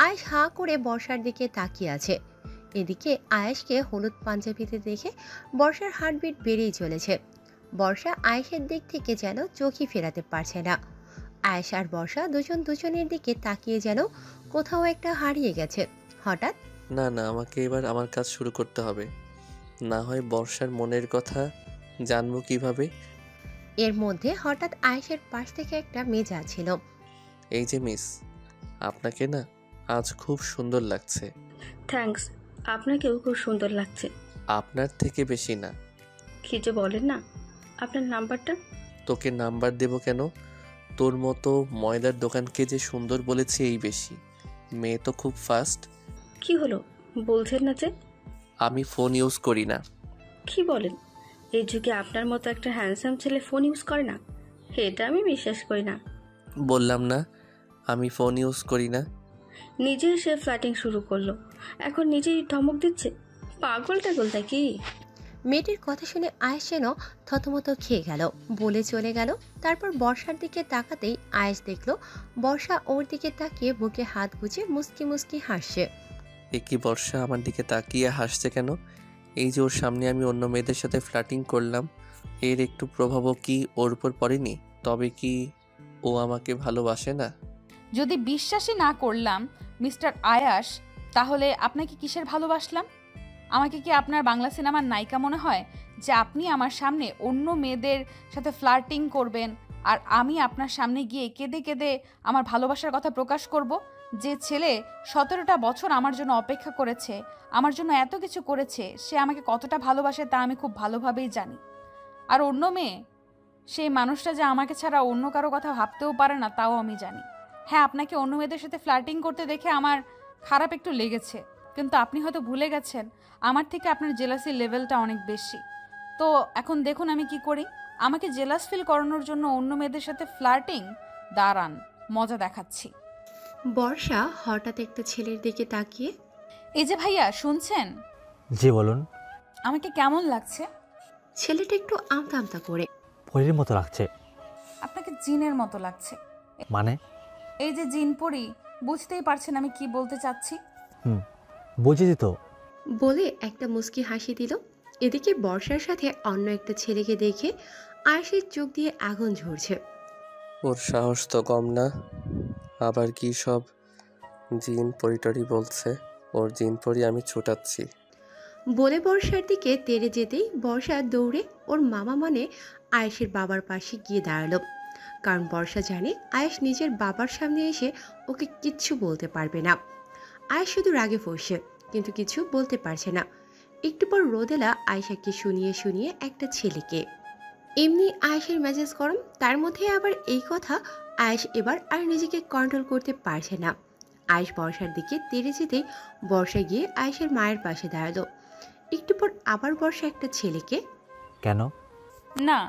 A: আয়েশ হাঁ করে বর্ষার দিকে তাকিয়ে আছে। এদিকে আয়েশকে হলুদ পাঞ্জাবিতে দেখে বর্ষার হার্টবিট বেড়েই চলেছে। বর্ষা আয়েশের দিক থেকে যেন চোখই ফেরাতে পারছে না। আয়েশ আর বর্ষা দুজন দুজনের দিকে তাকিয়ে যেন কোথাও একটা হারিয়ে গেছে। হঠাৎ,
C: না না, আমাকে এবার আমার কাজ শুরু করতে হবে, না হয় বর্ষার মনের কথা জানবো কিভাবে।
A: এর মধ্যে হঠাৎ আয়েশের পাশ থেকে একটা মেয়ে যাচ্ছিল।
C: এই যে মিস, আপনাকে না আজ খুব সুন্দর লাগছে।
K: থ্যাঙ্কস, আপনাকেও খুব সুন্দর লাগছে।
C: আপনার থেকে বেশি না।
K: কি যে বলেন না, আপনার নাম্বারটা?
C: তোকে নাম্বার দেব কেন? তোর মতো ময়দার দোকানকে যে সুন্দর বলেছি এই বেশি। মেয়ে তো খুব ফাস্ট।
K: কি হলো বলছেন না যে?
C: আমি ফোন ইউজ করি না।
K: কি বলেন? এই যুগে আপনার মতো একটা হ্যান্ডসাম ছেলে ফোন ইউজ করে না? এটা আমি বিশ্বাস করি না।
C: বললাম না আমি ফোন ইউজ করি না।
K: নিজেই সে ফ্ল্যাটিং শুরু করলো, এখন নিজেই ধমক দিচ্ছে। পাগল টাগল কি?
A: মেয়েটির কথা শুনে আয়েশ যেন থতমত খেয়ে গেল, বলে চলে গেল। তারপর বর্ষার দিকে তাকাতেই আয়েশ দেখলো বর্ষা ওর দিকে তাকিয়ে বুকে হাত গুজে মুস্কি মুস্কি হাসছে।
C: এ কি বর্ষা আমার দিকে তাকিয়ে হাসছে কেন? এই যে ওর সামনে আমি অন্য মেয়েদের সাথে ফ্লার্টিং করলাম, এর একটু প্রভাবও কি ওর উপর পড়েনি? তবে কি ও আমাকে ভালোবাসে না?
D: যদি বিশ্বাসই না করলাম মিস্টার আয়াস, তাহলে আপনাকে কিসের ভালোবাসলাম? আমাকে কি আপনার বাংলা সিনেমার নায়িকা মনে হয় যে আপনি আমার সামনে অন্য মেয়েদের সাথে ফ্লার্টিং করবেন আর আমি আপনার সামনে গিয়ে কেঁদে কেঁদে আমার ভালোবাসার কথা প্রকাশ করব? যে ছেলে 17টা বছর আমার জন্য অপেক্ষা করেছে, আমার জন্য এত কিছু করেছে, সে আমাকে কতটা ভালোবাসে তা আমি খুব ভালোভাবেই জানি। আর অন্য মেয়ে, সেই মানুষটা যে আমাকে ছাড়া অন্য কারো কথা ভাবতেও পারে না তাও আমি জানি। হ্যাঁ, আপনাকে অন্য মেয়েদের সাথে ফ্লার্টিং করতে দেখে আমার খারাপ একটু লেগেছে, কিন্তু আপনি হয়তো ভুলে গেছেন আমার থেকে আপনার জেলাসির লেভেলটা অনেক বেশি। তো এখন দেখুন আমি কি করি। আমাকে জেলাস ফিল করানোর জন্য অন্য মেয়েদের সাথে ফ্লার্টিং? দাঁড়ান, মজা দেখাচ্ছি।
A: বর্ষা হঠাৎ একটা ছেলের দিকে তাকিয়ে,
D: এই যে ভাইয়া, শুনছেন?
L: জি বলুন।
D: আমাকে কেমন লাগছে?
A: ছেলেটা একটু আমতা আমতা করে,
L: পরীর মতো লাগছে।
D: আপনাকে জিনের মতো লাগছে।
L: মানে?
D: এই যে জিন পরি, বুঝতেই পারছেন আমি কি বলতে চাচ্ছি।
L: বুঝেছি তো।
A: বলে একটা মুস্কি হাসি দিল। এদিকে বর্ষার সাথে অন্য একটা ছেলেকে দেখে আয়েশের চোখ দিয়ে আগুন ঝরছে।
C: ওর সাহস তো কম না, আবার কি সব জিন পরিটরি বলছে। ওর জিন পরি আমি ছুটাচ্ছি।
A: বলে বর্ষার দিকে তেড়ে যেতেই বর্ষা দৌড়ে ওর মামা মানে আয়েশের বাবার পাশে গিয়ে দাঁড়ালো। কারণ বর্ষা জানে আয়েশ নিজের বাবার সামনে এসে ওকে কিচ্ছু বলতে পারবে না। আয়েশ শুধু রাগে ফসছে, কিন্তু কিছু বলতে পারছে না। একটু পর রোদেলা আয়েশাকে শুনিয়ে শুনিয়ে একটা ছেলেকে। এমনি আয়েশের মেজাজ গরম, তার মধ্যে আবার এই কথা। আয়েশ এবার আর নিজেকে কন্ট্রোল করতে পারছে না। আয়েশ বর্ষার দিকে তেড়ে যেতেই বর্ষা গিয়ে আয়েশের মায়ের পাশে দাঁড়ালো। একটু পর আবার বর্ষা একটা ছেলেকে।
L: কেন?
D: না,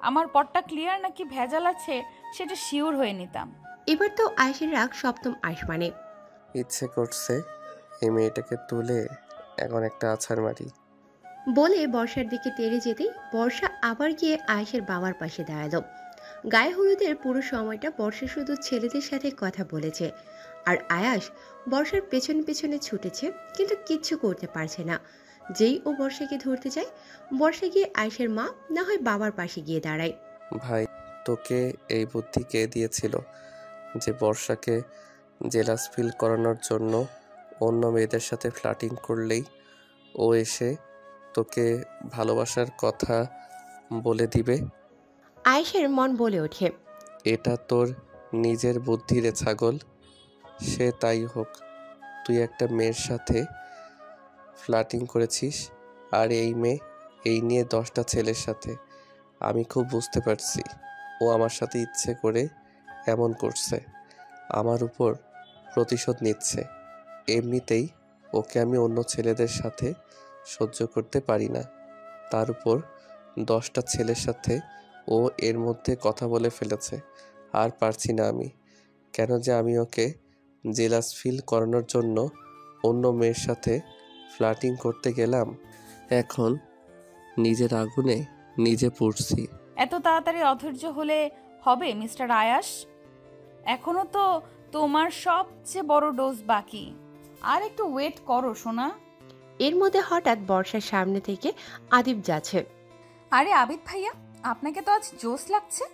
D: আমার পটটা ক্লিয়ার নাকি ভেজাল আছে সেটা শিওর হয়ে নিতাম।
A: এবার তো আয়েশের রাগ সপ্তম আসমানে।
C: ইচ্ছে করছে এই মেয়েটাকে তুলে এখন একটা আছাড় মারি।
A: বলে বর্ষার দিকে তেড়ে যেতেই বর্ষা আবার গিয়ে আয়েশের বাবার পাশে দাঁড়ালো। গায়ে হলুদের পুরো সময়টা বর্ষা শুধু ছেলেদের সাথে কথা বলেছে, আর আয়াস বর্ষার পেছনে পেছনে ছুটেছে, কিন্তু কিচ্ছু করতে পারছে না। যেই ও বর্ষাকে ধরতে যায়, বর্ষা গিয়ে আয়েশের মা না হয় বাবার পাশে গিয়ে দাঁড়ায়।
C: ভাই, তোকে এই বুদ্ধি কে দিয়েছিল যে বর্ষাকে জেলাস ফিল করানোর জন্য অন্য মেয়েদের সাথে ফ্লার্টিং করলেই ও এসে তোকে ভালোবাসার কথা বলে দিবে?
A: আয়েশের মন বলে ওঠে,
C: এটা তোর নিজের বুদ্ধি রে ছাগল। সে তাই হোক, তুই একটা মেয়ের সাথে ফ্লার্টিং করেছিস, আর এই মেয়ে এই নিয়ে 10টা ছেলের সাথে। আমি খুব বুঝতে পারছি ও আমার সাথে ইচ্ছে করে এমন করছে, আমার উপর প্রতিশোধ নিচ্ছে। এমনিতেই ওকে আমি অন্য ছেলেদের সাথে সহ্য করতে পারি না, তার উপর 10টা ছেলের সাথে ও এর মধ্যে কথা বলে ফেলেছে। আর পারছি না আমি, কেন যে আমি ওকে জেলাস ফিল করানোর জন্য অন্য মেয়ের সাথে ফ্লার্টিং করতে গেলাম। এখন নিজের আগুনে নিজে পুড়ছি।
D: এত তাড়াতাড়ি অধৈর্য হলে হবে মিস্টার আয়াস? এখনো তো তোমার সবচেয়ে বড় ডোজ বাকি, আর একটু ওয়েট করো সোনা।
A: এর মধ্যে হঠাৎ বর্ষার সামনে থেকে আদিব যাচ্ছে।
D: আরে আবিদ ভাইয়া, আপনাকে তো আজ জোশ লাগছে।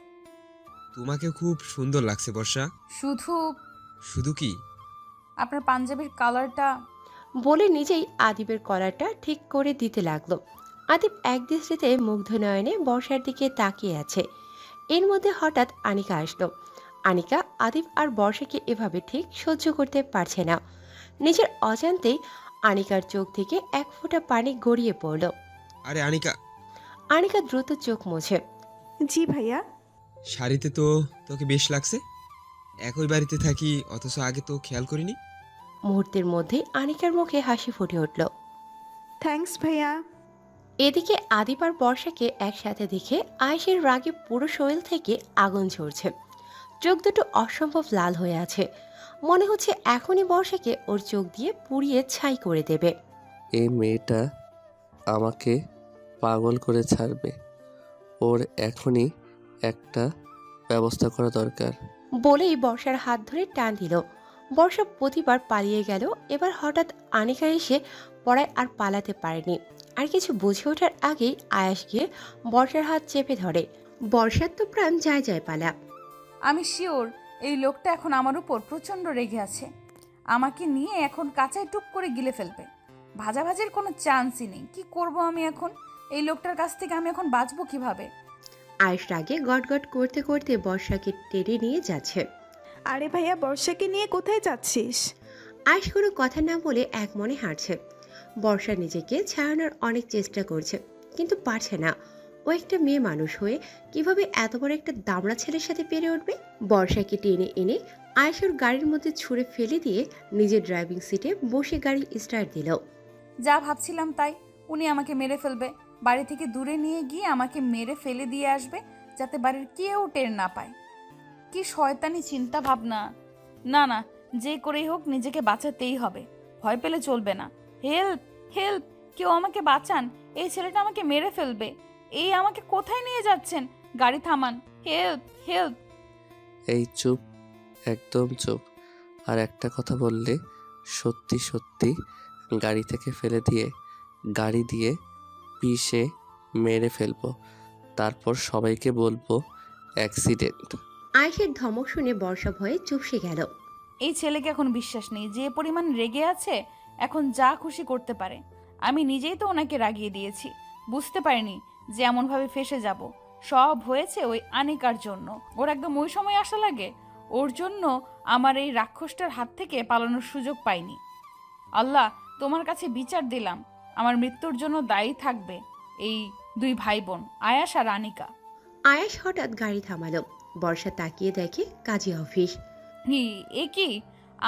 G: তোমাকে খুব সুন্দর লাগছে বর্ষা।
D: শুধু
G: শুধু কি?
D: আপনার পাঞ্জাবির কালারটা।
A: বলে নিজেই আদিবের কলারটা ঠিক করে দিতে লাগলো। আদিব এক দৃষ্টিতে মুগ্ধ নয়নে বর্ষার দিকে তাকিয়ে আছে। এর মধ্যে হঠাৎ আনিকা আসলো। আনিকা আদিব আর বর্ষাকে এভাবে ঠিক সহ্য করতে পারছে না। নিজের অজান্তেই আনিকার চোখ থেকে এক ফোঁটা পানি গড়িয়ে পড়ল।
G: আরে আনিকা।
A: আনিকা দ্রুত চোখ মুছে।
H: জি ভাইয়া।
G: শাড়িতে তো তোকে বেশ লাগছে। একই বাড়িতে থাকি অথচ আগে তো খেয়াল করিনি।
A: মুহূর্তের মধ্যে আনিকার মুখে হাসি ফুটে উঠল।
H: থ্যাঙ্কস ভাইয়া।
A: এদিকে আদিব আর বর্ষাকে একসাথে দেখে আয়েশের রাগে পুরো শরীর থেকে আগুন ঝরছে। চোখ দুটো অসম্ভব লাল হয়ে আছে। মনে হচ্ছে এখনই বর্ষাকে ওর চোখ দিয়ে পুড়িয়ে ছাই করে দেবে।
C: এই মেয়েটা আমাকে পাগল করে ছাড়বে, ওর এখনই একটা ব্যবস্থা করা দরকার।
A: বলেই বর্ষার হাত ধরে টান দিল। বর্ষা প্রতিবার পালিয়ে গেল, এবার হঠাৎ আনিকা এসে পড়ায় আর পালাতে পারেনি। আর কিছু বুঝে ওঠার আগেই আয়াস গিয়ে বর্ষার হাত চেপে ধরে। বর্ষার তো প্রাণ যায় যায় পালা।
D: আমি শিওর এই লোকটা এখন আমার উপর প্রচণ্ড রেগে আছে। আমাকে নিয়ে এখন কাঁচায় টুক করে গিলে ফেলবে। ভাজাভাজির কোনো চান্সই নেই। কি করব আমি এখন? এই লোকটার কাছ থেকে আমি এখন বাঁচবো কিভাবে?
A: আয়েশ রাগে গটগট করতে করতে বর্ষাকে টেনে নিয়ে যাচ্ছে।
H: আরে ভাইয়া, বর্ষাকে নিয়ে কোথায় যাচ্ছিস?
A: আয়েশ কোনো কথা না বলে এক মনে হাঁটছে। বর্ষা নিজেকে ছাড়ানোর অনেক চেষ্টা করছে, কিন্তু পারছে না। ও একটা মেয়ে মানুষ হয়ে কিভাবে এত বড় একটা দামড়া ছেলের সাথে পেরে উঠবে? বর্ষাকে টেনে এনে আয়েশের গাড়ির মধ্যে ছুঁড়ে ফেলে দিয়ে নিজের ড্রাইভিং সিটে বসে গাড়ি স্টার্ট দিল।
D: যা ভাবছিলাম তাই। উনি আমাকে মেরে ফেলবে। বাড়ি থেকে দূরে নিয়ে গিয়ে আমাকে মেরে ফেলে দিয়ে আসবে, যাতে বাড়ির কেউ টের না পায়। কি শয়তানি চিন্তা ভাবনা। না না, যে করেই হোক নিজেকে বাঁচাতেই হবে। ভয় পেলে চলবে না। হেল্প হেল্প, কেউ আমাকে বাঁচান। এই ছেলেটা আমাকে মেরে ফেলবে। এই আমাকে কোথায় নিয়ে যাচ্ছেন? গাড়ি থামান। Help help.
C: এই চুপ, একদম চুপ। আর একটা কথা বললে সত্যি সত্যি গাড়ি থেকে ফেলে দিয়ে গাড়ি দিয়ে পিষে মেরে ফেলবো, তারপর সবাইকে বলবো অ্যাক্সিডেন্ট।
A: আয়েশের ধমক শুনে বর্ষা ভয়ে চুপসে গেল।
D: এই ছেলেকে এখন বিশ্বাস নেই। যে পরিমাণ রেগে আছে, এখন যা খুশি করতে পারে। আমি নিজেই তো ওনাকে রাগিয়ে দিয়েছি। বুঝতে পারিনি যে এমনভাবে ফেসে যাব। সব হয়েছে ওই আনিকার জন্য। ওর একদম ওই সময় আসা লাগে। ওর জন্য আমার এই রাক্ষসটার হাত থেকে পালানোর সুযোগ পাইনি। আল্লাহ, তোমার কাছে বিচার দিলাম। আমার মৃত্যুর জন্য দায়ী থাকবে এই দুই ভাই বোন, আয়াস আর আনিকা।
A: আয়াস হঠাৎ গাড়ি থামালো। বর্ষা তাকিয়ে দেখে কাজী অফিস।
D: এ কি?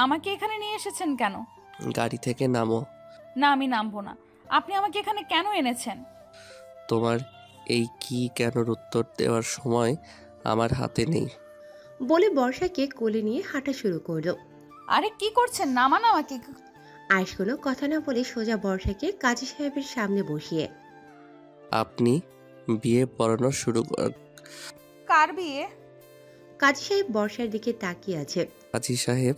D: আমাকে এখানে নিয়ে এসেছেন কেন?
C: গাড়ি থেকে নামো।
D: না, আমি নামবো না। আপনি আমাকে এখানে কেন এনেছেন?
C: তোমার এই কি কেনর উত্তর দেওয়ার সময় আমার হাতে নেই।
A: বলে বর্ষাকে কোলে নিয়ে হাঁটা শুরু করলো।
D: আরে কি করছেন? নামান আমাকে।
A: আয়েশ কোনো কথা না বলে সোজা বর্ষাকে কাজী সাহেবের সামনে বসিয়ে।
C: আপনি বিয়ে পড়ানো শুরু করেন।
D: কার বিয়ে?
A: কাজী সাহেব বর্ষার দিকে তাকিয়ে আছে।
C: কাজী সাহেব,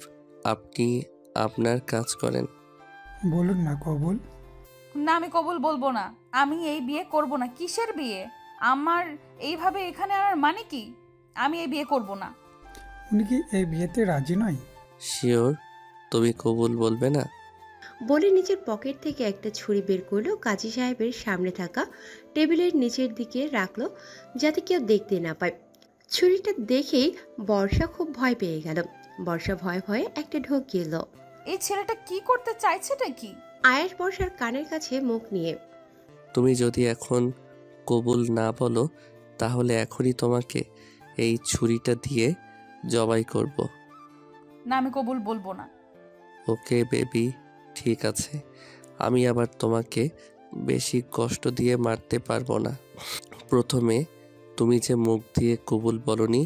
C: আপনি আপনার কাজ করেন।
M: বলুন না কবুল।
D: না, আমি কবুল বলবো না। আমি এই বিয়ে করব না। কিসের বিয়ে? আমার এইভাবে এখানে আনার মানে কি? আমি এই বিয়ে করব না।
M: উনি কি এই বিয়েতে রাজি নয়?
C: শিওর তুমি কবুল বলবে না?
A: বলে নিজের পকেট থেকে একটা ছুরি বের করলো। কাজী সাহেবের সামনে থাকা টেবিলের নিচের দিকে রাখলো, যাতে কেউ দেখতে না পায়। ছুরিটা দেখেই বর্ষা খুব ভয় পেয়ে গেল। বর্ষা ভয়ে ভয়ে একটা ঢোক গেল।
D: এই ছেলেটা কি করতে চাইছেটা কি?
A: আয়াস বর্ষার কানের কাছে মুখ নিয়ে,
C: তুমি যদি এখন কবুল না বলো তাহলে এখনই তোমাকে এই ছুরিটা দিয়ে জবাই করব।
D: না, আমি কবুল বলবো না।
C: ওকে বেবি, ঠিক আছে। আমি আবার তোমাকে বেশি কষ্ট দিয়ে মারতে পারবো না। প্রথমে তুমি যে মুখ দিয়ে কবুল বলনি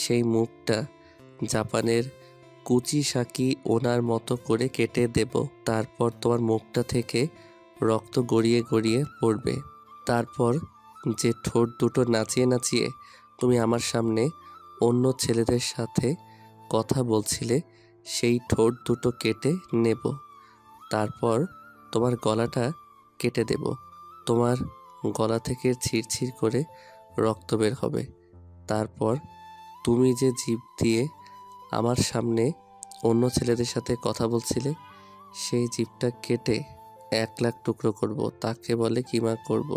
C: সেই মুখটা জাপানের কুচিসাকি ওনার মতো করে কেটে দেব। তারপর তোমার মুখটা থেকে রক্ত গড়িয়ে গড়িয়ে পড়বে। তারপর যে ঠোঁট দুটো নাচিয়ে নাচিয়ে তুমি আমার সামনে অন্য ছেলেদের সাথে কথা বলছিলে সেই ঠোঁট দুটো কেটে নেব। তারপর তোমার গলাটা কেটে দেব। তোমার গলা থেকে ছিরছির করে রক্ত বের হবে। তারপর তুমি যে জিভ দিয়ে আমার সামনে অন্য ছেলেদের সাথে কথা বলছিলে সেই জিভটা কেটে 1,00,000 টুকরো করব। তাকে বলে কিমা করব।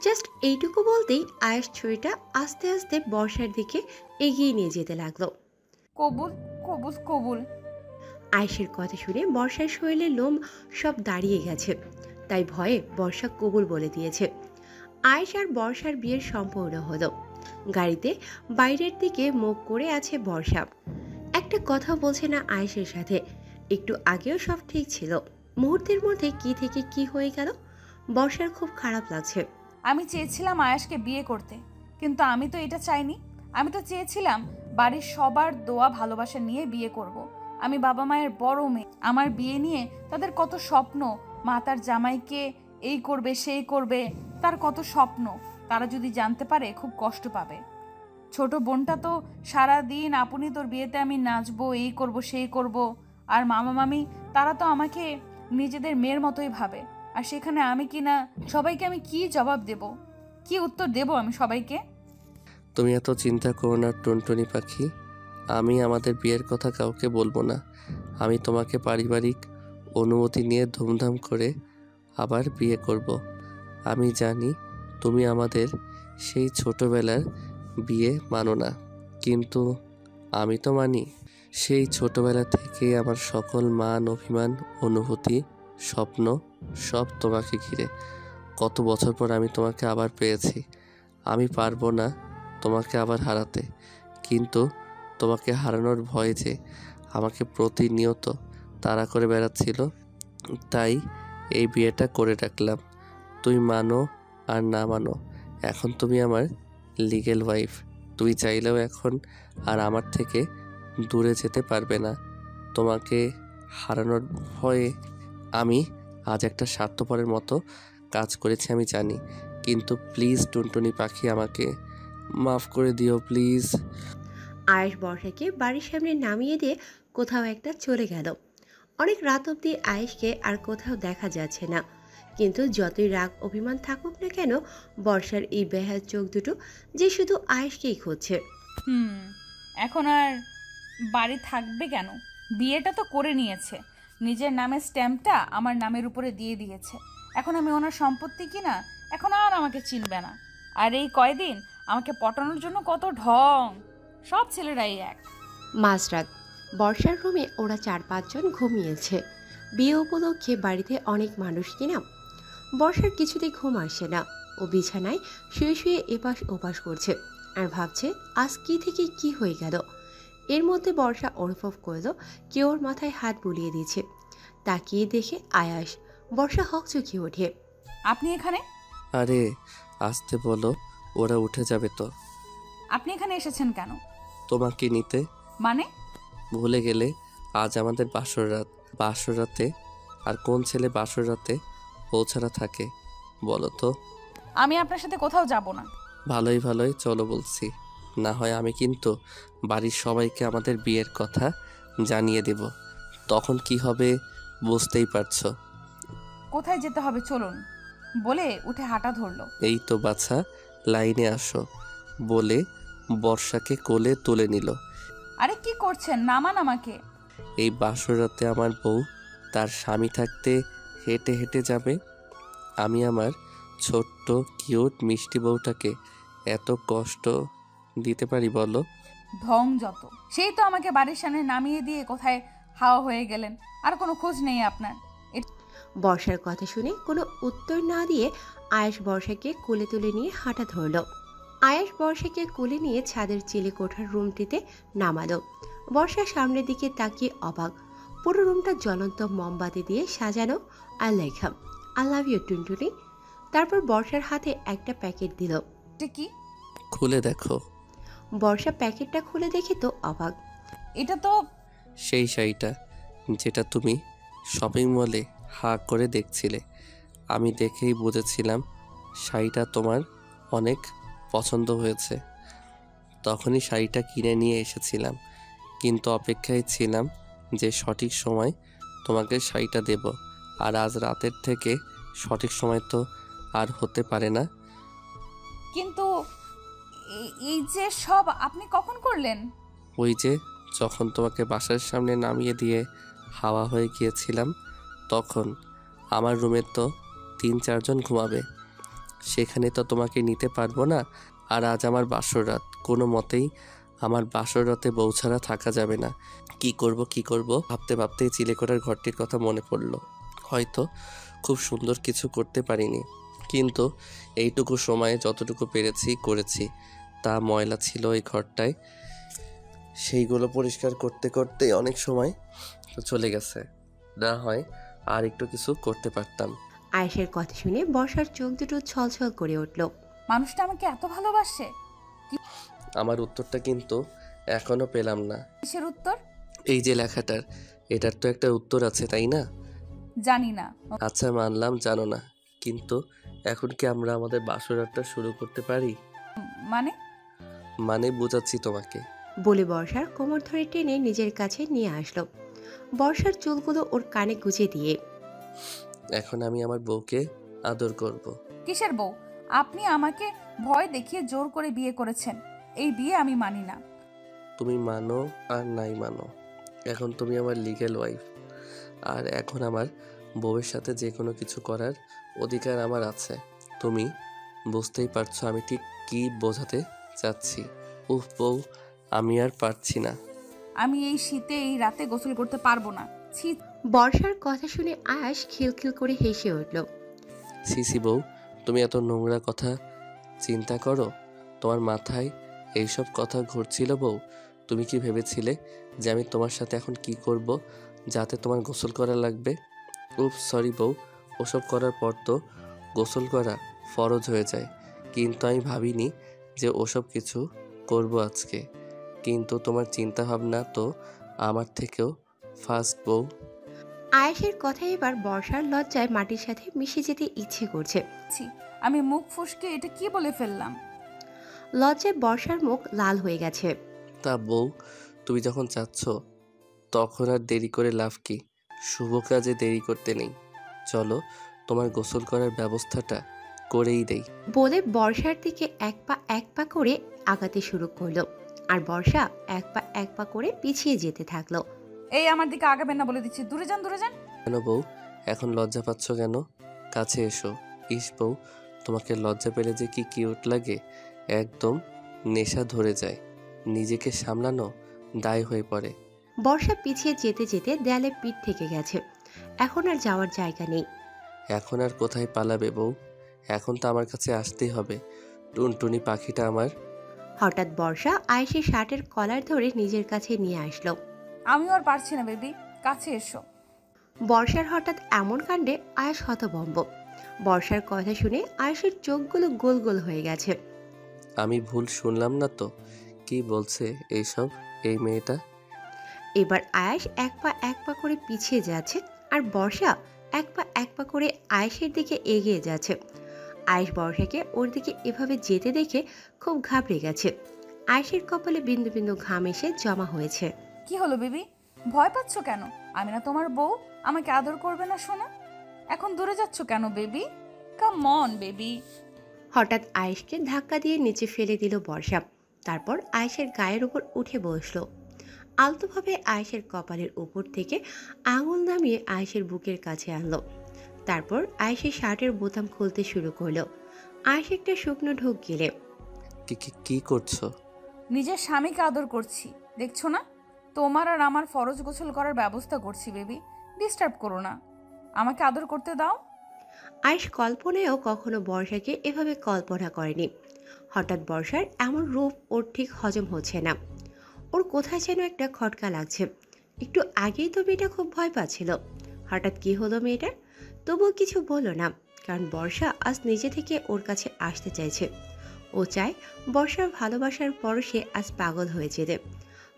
A: জাস্ট এইটুকু বলতেই আয়াস ছুরিটা আস্তে আস্তে বর্ষার দিকে এগিয়ে নিয়ে যেতে লাগলো।
D: কবুল কবুল কবুল।
A: আয়েশের কথা শুনে বর্ষার শরীরে লোম সব দাঁড়িয়ে গেছে, তাই ভয়ে বর্ষা কবুল বলে দিয়েছে। আয়েশ আর বর্ষার বিয়ের সম্পূর্ণ হলো। গাড়িতে বাইরের দিকে মুখ করে আছে বর্ষা, একটা কথা বলছে না আয়েশের সাথে। একটু আগেও সব ঠিক ছিল, মুহূর্তের মধ্যে কি থেকে কি হয়ে গেল। বর্ষার খুব খারাপ লাগছে।
D: আমি চেয়েছিলাম আয়াসকে বিয়ে করতে, কিন্তু আমি তো এটা চাইনি। আমি তো চেয়েছিলাম বাড়ির সবার দোয়া ভালোবাসা নিয়ে বিয়ে করব। আমি বাবা মায়ের বড় মেয়ে, আমার বিয়ে নিয়ে তাদের কত স্বপ্ন। মা তার জামাইকে এই করবে সেই করবে, তার কত স্বপ্ন। তারা যদি জানতে পারে খুব কষ্ট পাবে। ছোট বোনটা তো সারা দিন আপনি তোর বিয়েতে আমি নাচবো, এই করব সেই করব। আর মামা মামি তারা তো আমাকে নিজেদের মেয়ের মতোই ভাবে। আর সেখানে আমি কি না, সবাইকে আমি কি জবাব দেব, কি উত্তর দেব আমি সবাইকে?
C: তুমি এত চিন্তা করো না টুনটুনি পাখি। আমি আমাদের বিয়ের কথা কাউকে বলবো না। আমি তোমাকে পারিবারিক অনুমতি নিয়ে ধুমধাম করে আবার বিয়ে করব। আমি জানি তুমি আমাদের সেই ছোটবেলার বিয়ে মানো না, কিন্তু আমি তো মানি। সেই ছোটবেলা থেকে আমার সকল মান অভিমান অনুভূতি স্বপ্ন সব তোমাকে ঘিরে। কত বছর পর আমি তোমাকে আবার পেয়েছি। আমি পারবো না তোমাকে আবার হারাতে, কিন্তু তোমাকে হারানোর ভয় যে আমাকে প্রতিনিয়ত তাড়া করে বেড়াচ্ছিল, তাই এই বিয়েটা করে রাখলাম। তুই মানো আর না মানো, এখন তুমি আমার লিগ্যাল ওয়াইফ। তুই চাইলেও এখন আর আমার থেকে দূরে যেতে পারবে না। তোমাকে হারানোর ভয়ে আমি আজ একটা স্বার্থপরের মতো কাজ করেছি আমি জানি, কিন্তু প্লিজ টুনটুনি পাখি আমাকে মাফ করে দিও প্লিজ।
A: আয়েশ বর্ষাকে বাড়ির সামনে নামিয়ে দিয়ে কোথাও একটা চলে গেল। অনেক রাত অবধি আয়েশকে আর কোথাও দেখা যাচ্ছে না, কিন্তু যতই রাগ অভিমান থাকুক না কেন, বর্ষার এই বেহাল চোখ দুটো যে শুধু আয়েশকেই খুঁজছে।
D: এখন আর বাড়ি থাকবে কেন? বিয়েটা তো করে নিয়েছে, নিজের নামের স্ট্যাম্পটা আমার নামের উপরে দিয়ে দিয়েছে। এখন আমি ওনার সম্পত্তি কিনা, এখন আর আমাকে চিনবে না। আর এই কয়দিন আমাকে পটানোর জন্য কত ঢং, সব ছেলেরাই এক।
A: মাঝরাত বর্ষার রুমে ওরা 4-5 জন ঘুমিয়েছে। বিয়ে উপলক্ষে বাড়িতে অনেক মানুষ কিনা। বর্ষার কিছুতেই ঘুম আসে না, ও বিছানায় শুয়ে শুয়ে এপাশ ওপাশ করছে আর ভাবছে আজ কি থেকে কি হয়ে গেল। এর মধ্যে বর্ষা অনুভব করল কেউ ওর মাথায় হাত বুলিয়ে দিচ্ছে। তাকিয়ে দেখে আয়াস। বর্ষা হকচকিয়ে ওঠে।
D: আপনি এখানে?
C: আরে আসতে বলো, ওরা উঠে যাবে তো।
D: আপনি এখানে এসেছেন কেন?
C: তোমাকে নিতে।
D: মানে?
C: ভুলে গেলে আজ আমাদের বাসর রাত। বাসর রাতে আর কোন ছেলে বাসর রাতে পৌঁছারা থাকে বলো তো?
D: আমি আপনার সাথে কোথাও যাব না।
C: ভালোই ভালোই চলো বলছি, না হয় আমি কিন্তু বাড়ির সবাইকে আমাদের বিয়ের কথা জানিয়ে দেব। তখন কি হবে বুঝতেই পারছো।
D: কোথায় যেতে হবে চলুন বলে উঠে হাঁটা ধরলো।
C: এই তো বাছা, লাইনে আসো বলে বর্ষাকে কোলে তুলে নিল।
D: আরে কি করছেন, নামান আমাকে।
C: এই বাসর রাতে আমার বউ তার স্বামী থাকতে হেঁটে হেঁটে যাবে। আমি আমার ছোট্ট কিউট মিষ্টি বউটাকে এত কষ্ট দিতে পারি বলো?
D: ঢং যত। সেই তো আমাকে বাড়ির সামনে নামিয়ে দিয়ে কোথায় হাওয়া হয়ে গেলেন, আর কোনো খোঁজ নেই আপনার।
A: বর্ষার কথা শুনে কোনো উত্তর না দিয়ে আয়াস বর্ষাকে কোলে তুলে নিয়ে হাঁটা ধরল। আয়াস বর্ষাকে কোলে নিয়ে ছাদের চিলে কোঠার রুমটিতে নামালো। বর্ষা সামনের দিকে তাকিয়ে অবাক। পুরো রুমটা জ্বলন্ত মোমবাতি দিয়ে সাজানো আর লেখা আই লাভ ইউ টুনটুনি। তারপর বর্ষার হাতে একটা প্যাকেট দিল।
D: এটা কি?
C: খুলে দেখো।
A: বর্ষা প্যাকেটটা খুলে দেখে তো অবাক।
D: এটা তো
C: সেই শাড়িটা যেটা তুমি শপিং মলে হা করে দেখছিলে। আমি দেখেই বুঝেছিলাম শাড়িটা তোমার অনেক পছন্দ হয়েছে। তখনই শাড়িটা কিনে নিয়ে এসেছিলাম, কিন্তু অপেক্ষায় ছিলাম যে সঠিক সময় তোমাকে শাড়িটা দেব। আর আজ রাতের থেকে সঠিক সময় তো আর হতে পারে না।
D: কিন্তু এই যে সব আপনি কখন করলেন?
C: ওই যে যখন তোমাকে বাসার সামনে নামিয়ে দিয়ে হাওয়া হয়ে গিয়েছিলাম, তখন আমার রুমে তো 3-4 জন ঘুমাবে, সেখানে তো তোমাকে নিতে পারবো না। আর আজ আমার বাসর রাত, কোনো মতেই আমার বাসর রাতে বউ ছাড়া থাকা যাবে না। কি করব ভাবতে ভাবতেই চিলেকোঠার ঘরটির কথা মনে পড়ল। হয়তো খুব সুন্দর কিছু করতে পারিনি, কিন্তু এইটুকু সময়ে যতটুকু পেরেছি করেছি। তা ময়লা ছিল এই ঘরটায়, সেইগুলো পরিষ্কার করতে করতে অনেক সময় চলে গেছে। না হয় আর একটু কিছু করতে পারতাম।
A: আয়েশের কথা শুনে বর্ষার চোখ দুটো ছলছল করে উঠল।
D: মানুষটা আমাকে এত ভালোবাসে?
C: আমার উত্তরটা কিন্তু এখনো পেলাম না।
D: কিসের উত্তর?
C: এই যে লেখাটার, এটার তো একটা উত্তর আছে, তাই না?
D: জানি না।
C: আচ্ছা মানলাম জানো না, কিন্তু এখন কি আমরা আমাদের বাসরাতটা শুরু করতে পারি? মানে বোঝাচ্ছি তোমাকে।
A: বলে বর্ষার কোমর ধরে টেনে নিজের কাছে নিয়ে আসলো। বর্ষার চুলগুলো ওর কানে গুজে দিয়ে,
C: এখন আমি আমার বউকে আদর করব।
D: কিসের বউ? আপনি আমাকে ভয় দেখিয়ে জোর করে বিয়ে করেছেন। এই বিয়ে আমি মানি না।
C: তুমি মানো আর নাই মানো, এখন তুমি আমার লিগ্যাল ওয়াইফ। আর এখন আমার বউয়ের সাথে যে কোনো কিছু করার অধিকার আমার আছে। তুমি বুঝতেই পারছো আমি ঠিক কি বোঝাতে চাচ্ছি। উফ বউ, আমি আর পারছি না।
D: আমি এই শীতে এই রাতে গোসল করতে পারবো না। ছি।
A: বর্ষার কথা শুনে আয়াস খিলখিল করে হেসে উঠল।
C: সিসি বউ, তুমি এত নোংরা কথা চিন্তা করো? তোমার মাথায় এইসব কথা ঘুরছিল বউ? তুমি কি ভেবেছিলে যে আমি তোমার সাথে এখন কি করব যাতে তোমার গোসল করা লাগবে? উফ সরি বউ, ওসব করার পর তো গোসল করা ফরজ হয়ে যায়। কিন্তু আমি ভাবিনি যে ওসব কিছু করব আজকে। কিন্তু তোমার চিন্তা ভাবনা তো আমার থেকেও ফাস্ট বউ।
A: আয়েশের কথা এবার বর্ষার লজ্জায় মাটির সাথে মিশে যেতে ইচ্ছে করছে।
D: আমি মুখ ফুসকে এটা কি বলে ফেললাম?
A: লজ্জায় বর্ষার মুখ লাল হয়ে গেছে।
C: তা বউ, তুমি যখন চাচ্ছ তখন আর দেরি করে লাভ কি? শুভ কাজে দেরি করতে নেই। চলো তোমার গোসল করার ব্যবস্থাটা করেই দেই।
A: বলে বর্ষার দিকে এক পা করে আগাতে শুরু করলো। আর বর্ষা এক পা করে পিছিয়ে যেতে থাকলো।
D: এই আমার দিকে আগাবেন না বলে দিচ্ছি। দূরে যান, দূরে যান।
C: কেন বউ, এখন লজ্জা পাচ্ছ কেন? কাছে এসো। ইস বউ, তোমাকে লজ্জা পেলে যে কি কিউট লাগে, একদম নেশা ধরে যায়। নিজেকে সামলানো দায় হয়ে পড়ে।
A: বর্ষা পিছিয়ে যেতে যেতে দেয়ালে পিঠ থেকে গেছে। এখন আর যাওয়ার জায়গা নেই।
C: এখন আর কোথায় পালাবে বউ? এখন তো আমার কাছে আসতেই হবে। টুনটুনি পাখিটা আমার।
A: হঠাৎ বর্ষা আয়েশের শার্টের কলার ধরে নিজের কাছে নিয়ে আসলো।
D: আমিও আর পারছি না বেবি, কাছে এসো।
A: বর্ষার হঠাৎ এমন কাণ্ডে আয়েশ হতভম্ব। বর্ষার কথা শুনে আয়েশের চোখগুলো গোল গোল হয়ে গেছে।
C: আমি ভুল শুনলাম না তো? কি বলছে এইসব এই মেয়েটা?
A: এবার আয়েশ এক পা করে পিছিয়ে যাচ্ছে, আর বর্ষা এক পা করে আয়েশের দিকে এগিয়ে যাচ্ছে। আয়েশ বর্ষাকে ওর দিকে এভাবে যেতে দেখে খুব ঘাবড়ে গেছে। আয়েশের কপালে বিন্দু বিন্দু ঘাম এসে জমা হয়েছে।
D: কি হলো বেবি, ভয় পাচ্ছ কেন? আমি না তোমার বউ? আমাকে আদর করবে না শোনা? এখন দূরে যাচ্ছ কেন বেবি? Come on baby.
A: হঠাৎ আয়েশকে ধাক্কা দিয়ে নিচে ফেলে দিল বর্ষা। তারপর আয়েশের গায়ের উপর উঠে বসলো। আলতোভাবে আয়েশের কপালের উপর থেকে আঙুল নামিয়ে আয়েশের বুকের কাছে আনলো। তারপর আয়েশের শার্টের বোতাম খুলতে শুরু করলো। আয়েশ একটা শুকনো ঢোক গেলে,
C: কি করছো?
D: নিজের স্বামীকে আদর করছি, দেখছো না? তোমার আর আমার ফরজ গোসল করার ব্যবস্থা করছি। বেবি, ডিস্টার্ব করো না, আমাকে আদর করতে দাও।
A: আয়েশ কল্পনায়ও কখনো বর্ষাকে এভাবে কল্পনা করেনি। হঠাৎ বর্ষার এমন রূপ ওর ঠিক হজম হচ্ছে না। ওর কোথায় যেন একটা খটকা লাগছে। একটু আগেই তো মেয়েটা খুব ভয় পাচ্ছিল। হঠাৎ কি হলো মেয়েটার? তবুও কিছু বলল না, কারণ বর্ষা আজ নিজে থেকে ওর কাছে আসতে চাইছে। ও চায় বর্ষার ভালোবাসার পরশে আজ পাগল হয়ে যেতে।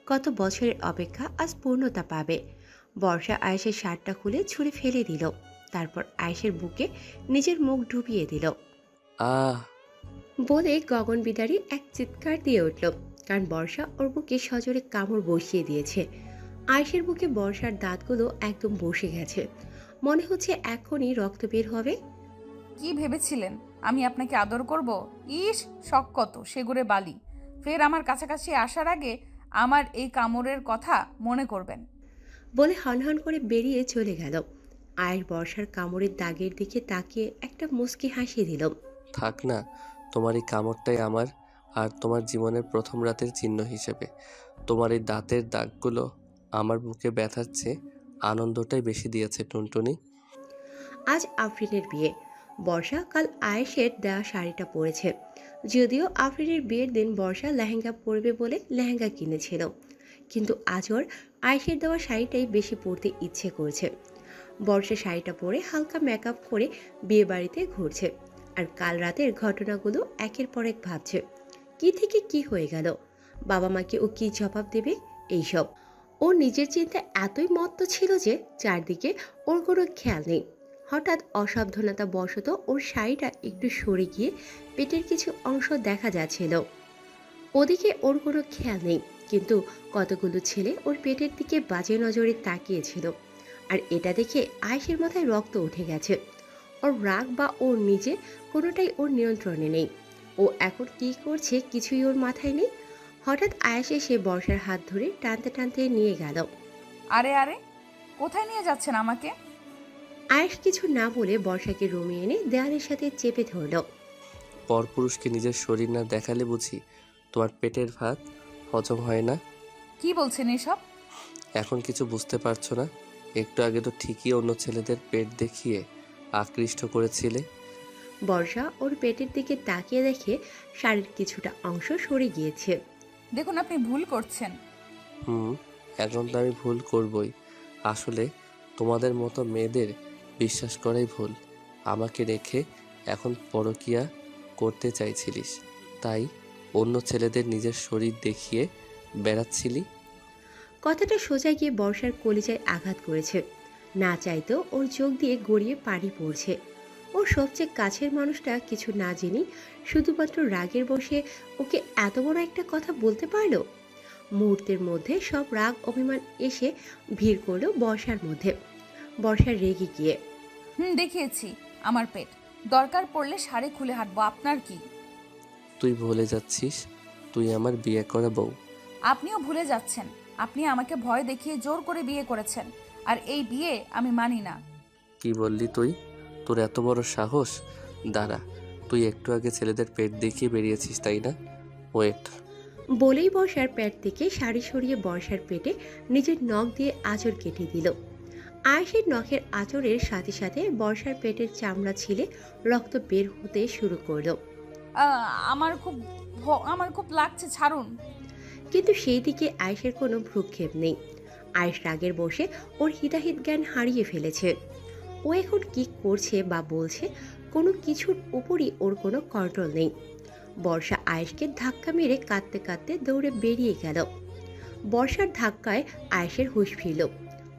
A: কত বছরের অপেক্ষা আজ পূর্ণতা পাবে। বর্ষা আয়েশের শার্টটা খুলে ছুঁড়ে ফেলে দিল, তারপর আয়েশের বুকে নিজের মুখ ডুবিয়ে দিল।
C: আহ
A: বলে গগন বিদারী এক চিৎকার দিয়ে উঠল, কারণ বর্ষা ওর বুকে সজোরে কামড় বসিয়ে দিয়েছে। আয়েশের বুকে বর্ষার দাঁতগুলো একদম বসে গেছে, মনে হচ্ছে এখনই রক্ত বের হবে।
D: কি ভেবেছিলেন আমি আপনাকে আদর করব? ইস, শখ কত সেগুড়ে বালি। ফের আমার কাছাকাছি আসার আগে আমার এই কামড়ের কথা মনে করবেন।
A: বলে হনহন করে বেরিয়ে চলে গেল। আয়ের বর্ষার কামড়ের দাগের দিকে তাকিয়ে একটা মুচকি হাসি দিল।
C: থাক না, তোমার এই কামড়টাই আমার আর তোমার জীবনের প্রথম রাতের চিহ্ন হিসেবে। তোমার এই দাঁতের দাগগুলো আমার বুকে ব্যথার চেয়ে আনন্দটাই বেশি দিয়েছে টুনটুনি।
A: আজ আফরিনের বিয়ে। বর্ষা কাল আয়েশের দেওয়া শাড়িটা পরেছে। যদিও আফরিনের বিয়ের দিন বর্ষা লেহেঙ্গা পরবে বলে লেহেঙ্গা কিনেছিল, কিন্তু আজ ওর আয়েশের দেওয়া শাড়িটাই বেশি পরতে ইচ্ছে করছে। বর্ষা শাড়িটা পরে হালকা মেকআপ করে বিয়ে বাড়িতে ঘুরছে, আর কাল রাতের ঘটনাগুলো একের পর এক ভাবছে। কি থেকে কি হয়ে গেল, বাবা মাকে ও কি জবাব দেবে, এইসব। ও নিজের চিন্তা এতই মত্ত ছিল যে চারদিকে ওর কোনো খেয়াল নেই। হঠাৎ অসাবধানতা বশত ওর শাড়িটা একটু সরে গিয়ে পেটের কিছু অংশ দেখা যাচ্ছিল। ওদিকে ওর কোনো খেয়াল নেই, কিন্তু কতগুলো ছেলে ওর পেটের দিকে বাজে নজরে তাকিয়েছিল। আর এটা দেখে আয়েশের মাথায় রক্ত উঠে গেছে। ওর রাগ বা ওর নিজে কোনোটাই ওর নিয়ন্ত্রণে নেই। ও এখন কী করছে কিছুই ওর মাথায় নেই। হঠাৎ আয়েশ এসে বর্ষার হাত ধরে টানতে টানতে নিয়ে গেল।
D: আরে আরে, কোথায় নিয়ে যাচ্ছেন আমাকে?
A: আয়েশ কিছু না বলে বর্ষাকে রুমে এনে দেয়ালের সাথে চেপে ধরল।
C: পরপুরুষকে নিজের শরীর না দেখালে বুঝি তোমার পেটের ভাত হজম হয় না?
D: কি বলছেন এসব?
C: এখন কিছু বুঝতে পারছো না? একটু আগে তো ঠিকই অন্য ছেলেদের পেট দেখিয়ে আকৃষ্ট করেছিলে।
A: বর্ষা ওর পেটের দিকে তাকিয়ে দেখে শাড়ির কিছুটা অংশ সরে গিয়েছে।
D: দেখুন, আপনি ভুল করছেন।
C: এখন তো আমি ভুল করবই। আসলে তোমাদের মতো মেয়েদের বিশ্বাস করাই ভুল। আমাকে রেখে এখন পরকিয়া করতে চাইছিলিস, তাই অন্য ছেলেদের নিজের শরীর দেখিয়ে বেড়াচ্ছিলি।
A: কথাটা সোজা গিয়ে বর্ষার কলিজায় আঘাত করেছে। না চাইতেও ওর চোখ দিয়ে গড়িয়ে পানি পড়ছে। ওর সবচেয়ে কাছের মানুষটা কিছু না জেনে শুধুমাত্র রাগের বশে ওকে এত বড় একটা কথা বলতে পারলো। মুহূর্তের মধ্যে সব রাগ অভিমান এসে ভিড় করলো বর্ষার মধ্যে। বর্ষার রেগে গিয়ে,
D: দেখিয়েছি আমার পেট, দরকার পড়লে শাড়ি খুলে হাঁটবো, আপনার কি?
C: তুই ভুলে যাচ্ছিস তুই আমার বিয়ে করা বউ।
D: আপনিও ভুলে যাচ্ছেন, আপনি আমাকে ভয় দেখিয়ে জোর করে বিয়ে করেছেন, আর এই বিয়ে আমি মানি না।
C: কি বললি তুই? তোর এত বড় সাহস? দাঁড়া, তুই একটু আগে ছেলেদের পেট দেখিয়ে বেরিয়েছিস তাই না? ওয়েট।
A: বলেই বর্ষার পেট থেকে শাড়ি সরিয়ে বর্ষার পেটে নিজের নখ দিয়ে আঁচড় কেটে দিল। আয়েশের নখের আঁচড়ের সাথে সাথে বর্ষার পেটের চামড়া ছিলে রক্ত বের হতে শুরু করলো।
D: আমার খুব লাগছে, ছাড়ুন।
A: কিন্তু সেই দিকে আয়েশের কোনো ভ্রুক্ষেপ নেই। আয়েশ রাগের বসে ওর হিতাহিত জ্ঞান হারিয়ে ফেলেছে। ও এখন কি করছে বা বলছে কোনো কিছুর উপরই ওর কোনো কন্ট্রোল নেই। বর্ষা আয়েশকে ধাক্কা মেরে কাঁদতে কাঁদতে দৌড়ে বেরিয়ে গেল। বর্ষার ধাক্কায় আয়েশের হুঁশ ফিরল।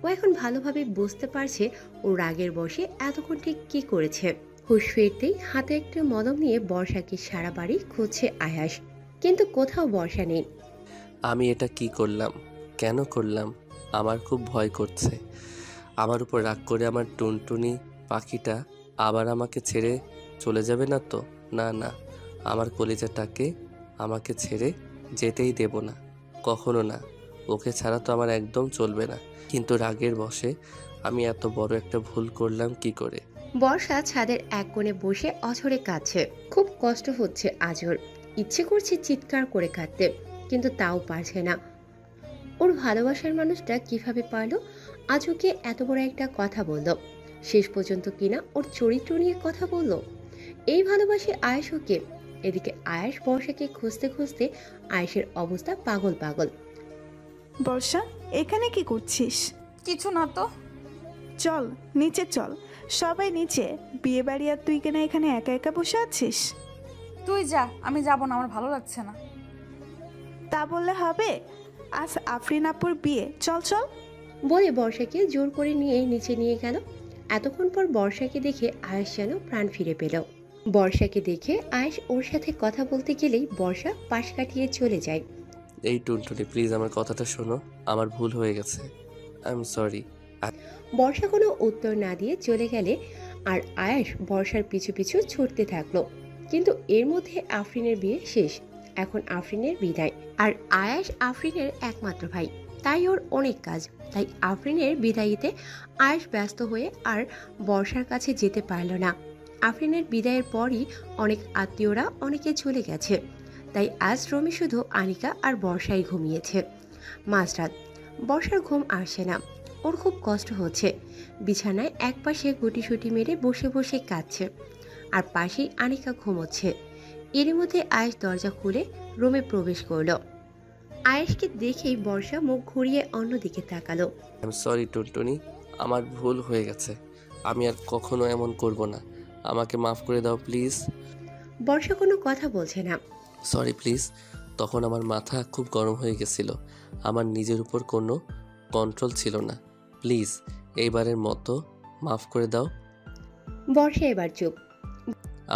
A: ও এখন ভালোভাবে বুঝতে পারছে ও রাগের বশে এতক্ষণ ঠিক কী করেছে। হুঁশ ফিরতেই হাতে একটা মলম নিয়ে বর্ষাকে সারা বাড়ি খুঁজছে আয়াস, কিন্তু কোথাও বর্ষা নেই।
C: আমি এটা কি করলাম, কেন করলাম? আমার খুব ভয় করছে। আমার উপর রাগ করে আমার টুনটুনি পাখিটা আবার আমাকে ছেড়ে চলে যাবে না তো? না না, আমার কলিজাটাকে আমাকে ছেড়ে যেতেই দেব না, কখনো না। ওকে ছাড়া তো আমার একদম চলবে না। কিন্তু রাগের বশে আমি এত বড় একটা ভুল করলাম কি করে?
A: বর্ষা ছাদের এক কোণে বসে অঝরে কাঁদছে। খুব কষ্ট হচ্ছে আজর। ইচ্ছে করছে চিৎকার করে কাঁদতে, কিন্তু তাও পারছে না। ওর ভালোবাসার মানুষটা কিভাবে পারলো আজ ওকে এত বড় একটা কথা বলল, শেষ পর্যন্ত কিনা ওর চরিত্র নিয়ে কথা বলল। এই ভালোবাসে আয়েশ ওকে। এদিকে আয়েশ বর্ষাকে খুঁজতে খুঁজতে আয়েশের অবস্থা পাগল পাগল।
H: বর্ষা, এখানে কি করছিস?
D: কিছু না তো।
H: চল নিচে চল, সবাই নিচে। বিয়ে বাড়ি আর তুই কেনা এখানে একা একা বসে আছিস?
D: তুই যা, আমি যাব না, আমার ভালো লাগছে না।
H: তা বললে হবে? আজ আফরিন আপুর বিয়ে, চল চল।
A: বলে বর্ষাকে জোর করে নিয়ে নিচে নিয়ে গেল। এতক্ষণ পর বর্ষাকে দেখে আয়েশ যেন প্রাণ ফিরে পেল। বর্ষাকে দেখে আয়েশ ওর সাথে কথা বলতে গেলেই বর্ষা পাশ কাটিয়ে চলে যায়।
C: এই টুনটুনি প্লিজ আমার কথাটা শোনো, আমার ভুল হয়ে গেছে, আই এম সরি।
A: বর্ষা কোনো উত্তর না দিয়ে চলে গেলে আর আয়েশ বর্ষার পিছু পিছু ছুটতে থাকলো। কিন্তু এর মধ্যে আফরিনের বিয়ে শেষ। এখন আফরিনের বিদায়। আর আয়েশ আফরিনের একমাত্র ভাই, তাই ওর অনেক কাজ। তাই আফরিনের বিদায়ীতে আয়েশ ব্যস্ত হয়ে আর বর্ষার কাছে যেতে পারল না। আফরিনের বিদায়ের পরই অনেক আত্মীয়রা অনেকে চলে গেছে। তাই আজ রুমে শুধু আনিকা আর বর্ষাই ঘুমিয়েছে। মাঝরাত, বর্ষার ঘুম আসছে না। ওর খুব কষ্ট হচ্ছে। বিছানায় একপাশে গুটিসুটি মেরে বসে বসে কাঁদছে, আর পাশেই আনিকা ঘুমোচ্ছে। এর মধ্যে আয়েশ দরজা খুলে রুমে প্রবেশ করলো। আয়েশকে দেখেই বর্ষা মুখ ঘুরিয়ে অন্যদিকে তাকালো।
C: আই এম সরি টুনটুনি, আমার ভুল হয়ে গেছে, আমি আর কখনো এমন করব না, আমাকে মাফ করে দাও প্লিজ।
A: বর্ষা কোনো কথা বলছে না।
C: সরি প্লিজ, তখন আমার মাথা খুব গরম হয়ে গেছিল, আমার নিজের উপর কোনো কন্ট্রোল ছিল না, প্লিজ এইবারের মতো মাফ করে দাও।
A: বর্ষা এবার চুপ।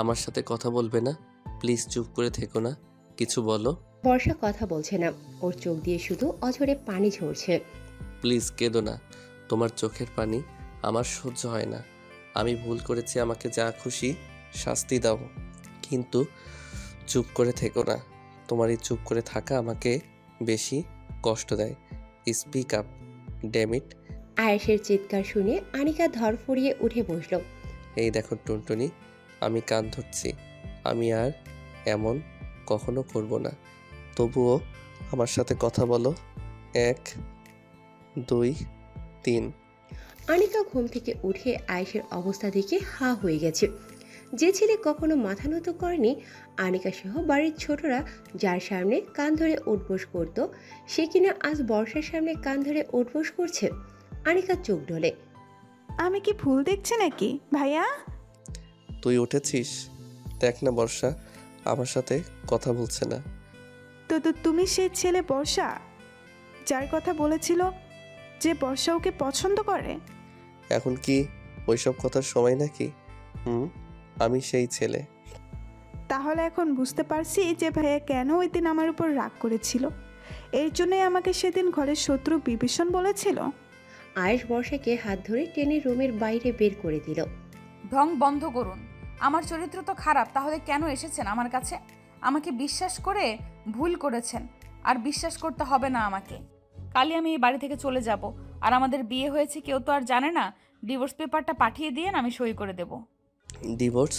C: আমার সাথে কথা বলবে না, প্লিজ চুপ করে থেকো না, কিছু বলো।
A: বর্ষা কথা বলছে না, ওর চোখ দিয়ে শুধু অঝরে পানি ঝরছে।
C: প্লিজ কেঁদো না, তোমার চোখের পানি আমার সহ্য হয় না, আমি ভুল করেছি, আমাকে যা খুশি শাস্তি দাও, কিন্তু চুপ করে থেকো না, তোমার এই চুপ করে থাকা আমাকে বেশি কষ্ট দেয়, স্পিক আপ ড্যামিট।
A: আয়েশের চিৎকার শুনে আনিকা ধরফড়িয়ে উঠে বসলো।
C: এই দেখো টুনটুনি, আমি কান ধরছি, আমি আর এমন কখনো করব না, তবুও আমার সাথে কথা বলো, 1 2 3।
A: আনিকা ঘুম থেকে উঠে আয়েশের অবস্থা দেখে হা হয়ে গেছে। যে ছেলে কখনো মাথা নত করেনি, আনিকা সহ বাড়ির ছোটরা যার সামনে কান ধরে উঠবোস করত, সে কিনা আজ বর্ষার সামনে কান ধরে উঠবোস করছে। আনিকা চোখ ঢোলে।
H: আমি কি ভুল দেখছি নাকি ভাইয়া?
C: তুই উঠেছিস? দেখ না বর্ষা আমার সাথে কথা বলছে না।
H: তো তুমি সেই ছেলে বর্ষা, যার কথা বলেছিল যে বর্ষা ওকে পছন্দ করে?
C: এখন কি ওইসব কথার সময় নাকি? আমি সেই ছেলে।
H: তাহলে এখন বুঝতে পারছি যে ভাইয়া কেন ওই দিন আমার উপর রাগ করেছিল। এর জন্যই আমাকে সেদিন ঘরের শত্রু বিভীষণ বলেছিল।
A: আয়েশ বর্ষাকে হাত ধরে টেনে রুমের বাইরে বের করে দিল।
D: ঢং বন্ধ করুন, আমার চরিত্র তো খারাপ, তাহলে কেন এসেছেন আমার কাছে? আমাকে বিশ্বাস করে ভুল করেছেন, আর বিশ্বাস করতে হবে না আমাকে। কালই আমি এই বাড়ি থেকে চলে যাব, আর আমাদের বিয়ে হয়েছে কেউ তো আর জানে না। ডিভোর্স পেপারটা পাঠিয়ে দিয়েন, আমি সই করে দেব।
C: ডিভোর্স?